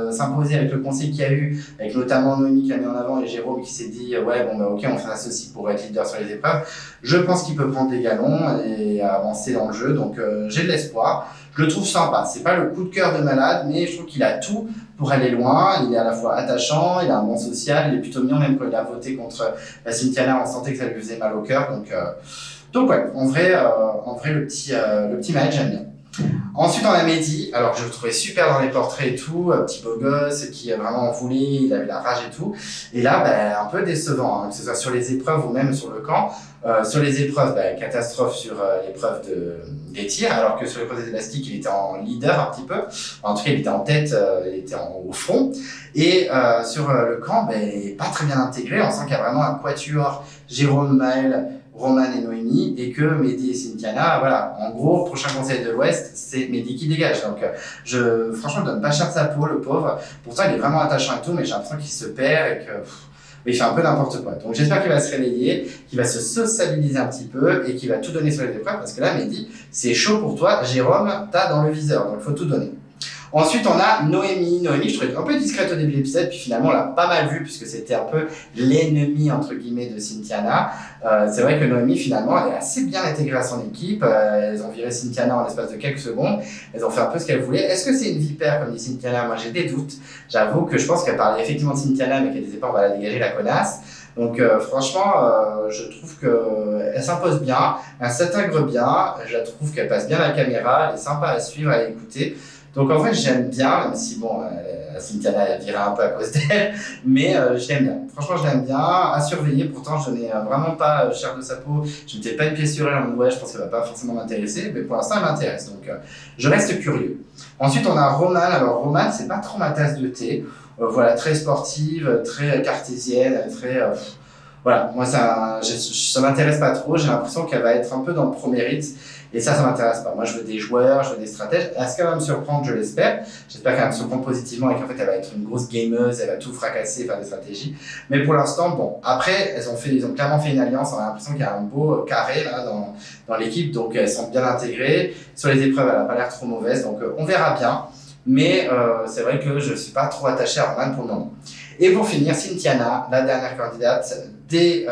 s'imposer avec le conseil qu'il y a eu, avec notamment Noémie qui l'a mis en avant et Jérôme qui s'est dit ok, on fait ceci pour être leader sur les épreuves. Je pense qu'il peut prendre des galons et avancer dans le jeu, donc j'ai de l'espoir. Je le trouve sympa, c'est pas le coup de cœur de malade, mais je trouve qu'il a tout pour aller loin. Il est à la fois attachant, il a un bon social, il est plutôt mignon, même quand il a voté contre Cynthiana, on sentait que ça lui faisait mal au cœur. Donc ouais, en vrai le petit Maël, j'aime bien. Ensuite, on a Mehdi. Alors, je le trouvais super dans les portraits et tout, un petit beau gosse qui a vraiment voulu, il avait la rage et tout. Et là, un peu décevant, que ce soit sur les épreuves ou même sur le camp. Sur les épreuves, catastrophe sur l'épreuve des tirs, alors que sur l'épreuve des élastiques, il était en leader un petit peu. En tout cas, il était en tête, il était au front. Et sur le camp, pas très bien intégré. On sent qu'il y a vraiment un quatuor, Jérôme, Maël, Roman et Noémie, et que Mehdi et Cynthiana, voilà. En gros, prochain conseil de l'Ouest, c'est Mehdi qui dégage. Donc, franchement, je donne pas cher de sa peau, le pauvre. Pourtant, il est vraiment attachant et tout, mais j'ai l'impression qu'il se perd et que, il fait un peu n'importe quoi. Donc, j'espère qu'il va se réveiller, qu'il va se sociabiliser un petit peu et qu'il va tout donner sur les épreuves, parce que là, Mehdi, c'est chaud pour toi. Jérôme, t'as dans le viseur, donc il faut tout donner. Ensuite, on a Noémie. Noémie, je trouvais un peu discrète au début de l'épisode, puis finalement, on l'a pas mal vue, puisque c'était un peu l'ennemi, entre guillemets, de Cynthiana. C'est vrai que Noémie, finalement, elle est assez bien intégrée à son équipe. Elles ont viré Cynthiana en l'espace de quelques secondes. Elles ont fait un peu ce qu'elles voulaient. Est-ce que c'est une vipère, comme dit Cynthiana? Moi, j'ai des doutes. J'avoue que je pense qu'elle parlait effectivement de Cynthiana, mais qu'elle disait pas, on va la dégager, la connasse. Donc franchement, je trouve qu'elle s'impose bien, elle s'intègre bien, je la trouve qu'elle passe bien la caméra, elle est sympa à suivre, à écouter. Donc en fait, j'aime bien, même si Cynthiana elle virait un peu à cause d'elle, mais je l'aime bien. Franchement, je l'aime bien, à surveiller. Pourtant, je n'ai vraiment pas cher de sa peau. Je ne mettais pas une pièce sur elle en mode je pense qu'elle va pas forcément m'intéresser, mais pour l'instant, elle m'intéresse. Donc je reste curieux. Ensuite, on a Roman. Alors Roman, c'est pas trop ma tasse de thé. Voilà, très sportive, très cartésienne, très voilà. Moi, ça m'intéresse pas trop. J'ai l'impression qu'elle va être un peu dans le premier rythme. Et ça m'intéresse pas. Moi, je veux des joueurs, je veux des stratèges. Est-ce qu'elle va me surprendre? Je l'espère. J'espère qu'elle va me surprendre positivement et qu'en fait, elle va être une grosse gameuse, elle va tout fracasser, faire des stratégies. Mais pour l'instant, bon. Après, ils ont clairement fait une alliance. On a l'impression qu'il y a un beau carré, là, dans l'équipe. Donc, elles sont bien intégrées. Sur les épreuves, elle a pas l'air trop mauvaise. Donc, on verra bien. Mais, c'est vrai que je suis pas trop attaché à Roman pour le moment. Et pour finir, Cynthiana, la dernière candidate, des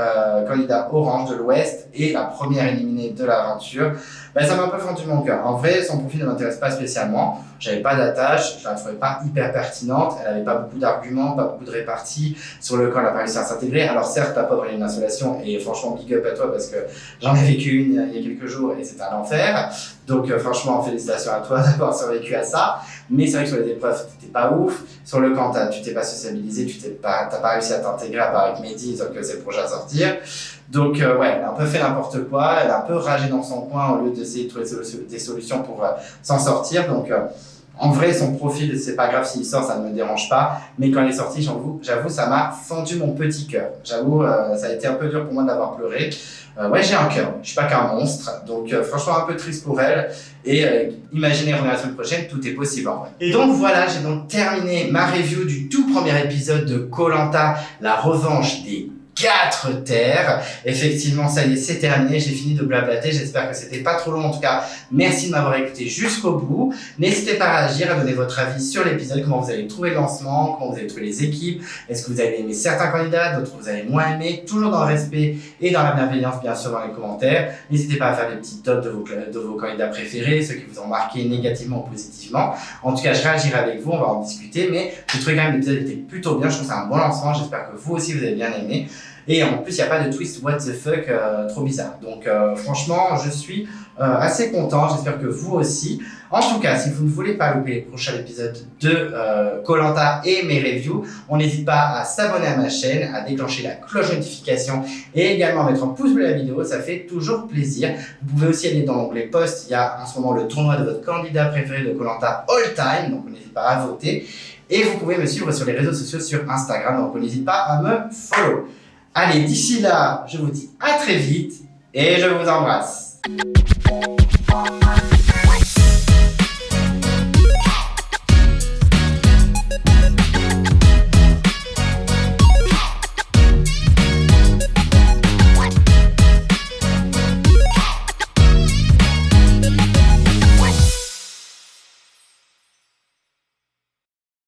candidats Orange de l'Ouest et la première éliminée de l'aventure, ça m'a un peu fendu mon cœur. En vrai, son profil ne m'intéresse pas spécialement. J'avais pas d'attache, je la trouvais pas hyper pertinente. Elle avait pas beaucoup d'arguments, pas beaucoup de réparties sur le camp. Elle a pas réussi à s'intégrer. Alors certes, t'as pas brillé une insolation et franchement, big up à toi parce que j'en ai vécu une il y a quelques jours et c'était un enfer. Donc franchement, félicitations à toi d'avoir survécu à ça. Mais c'est vrai que sur les épreuves, t'étais pas ouf. Sur le camp, tu t'es pas sociabilisé, t'as pas réussi à t'intégrer à part avec Mehdi, donc c'est le projet à sortir. Donc ouais, elle a un peu fait n'importe quoi, elle a un peu ragé dans son coin au lieu d'essayer de trouver des solutions pour s'en sortir. Donc en vrai, son profil, c'est pas grave s'il sort, ça ne me dérange pas. Mais quand il est sorti, j'avoue, ça m'a fendu mon petit cœur. J'avoue, ça a été un peu dur pour moi d'avoir pleuré. Ouais, j'ai un cœur, je suis pas qu'un monstre. Donc franchement, un peu triste pour elle. Et imaginez revenir la semaine prochaine, tout est possible en vrai. Et donc voilà, j'ai donc terminé ma review du tout premier épisode de Koh-Lanta, la revanche des 4 terres. Effectivement, ça y est, c'est terminé. J'ai fini de blablater. J'espère que c'était pas trop long. En tout cas, merci de m'avoir écouté jusqu'au bout. N'hésitez pas à réagir, à donner votre avis sur l'épisode, comment vous avez trouvé le lancement, comment vous avez trouvé les équipes. Est-ce que vous avez aimé certains candidats, d'autres vous avez moins aimé, toujours dans le respect et dans la bienveillance, bien sûr, dans les commentaires. N'hésitez pas à faire des petites notes de vos candidats préférés, ceux qui vous ont marqué négativement ou positivement. En tout cas, je réagirai avec vous, on va en discuter, mais j'ai trouvé quand même l'épisode était plutôt bien. Je trouve que c'est un bon lancement. J'espère que vous aussi, vous avez bien aimé. Et en plus, il n'y a pas de twist what the fuck trop bizarre. Donc franchement, je suis assez content. J'espère que vous aussi. En tout cas, si vous ne voulez pas louper les prochains épisodes de Koh-Lanta et mes reviews, on n'hésite pas à s'abonner à ma chaîne, à déclencher la cloche de notification et également à mettre un pouce bleu à la vidéo. Ça fait toujours plaisir. Vous pouvez aussi aller dans l'onglet post. Il y a en ce moment le tournoi de votre candidat préféré de Koh-Lanta all time. Donc n'hésitez pas à voter. Et vous pouvez me suivre sur les réseaux sociaux sur Instagram. Donc n'hésitez pas à me follow. Allez, d'ici là, je vous dis à très vite et je vous embrasse.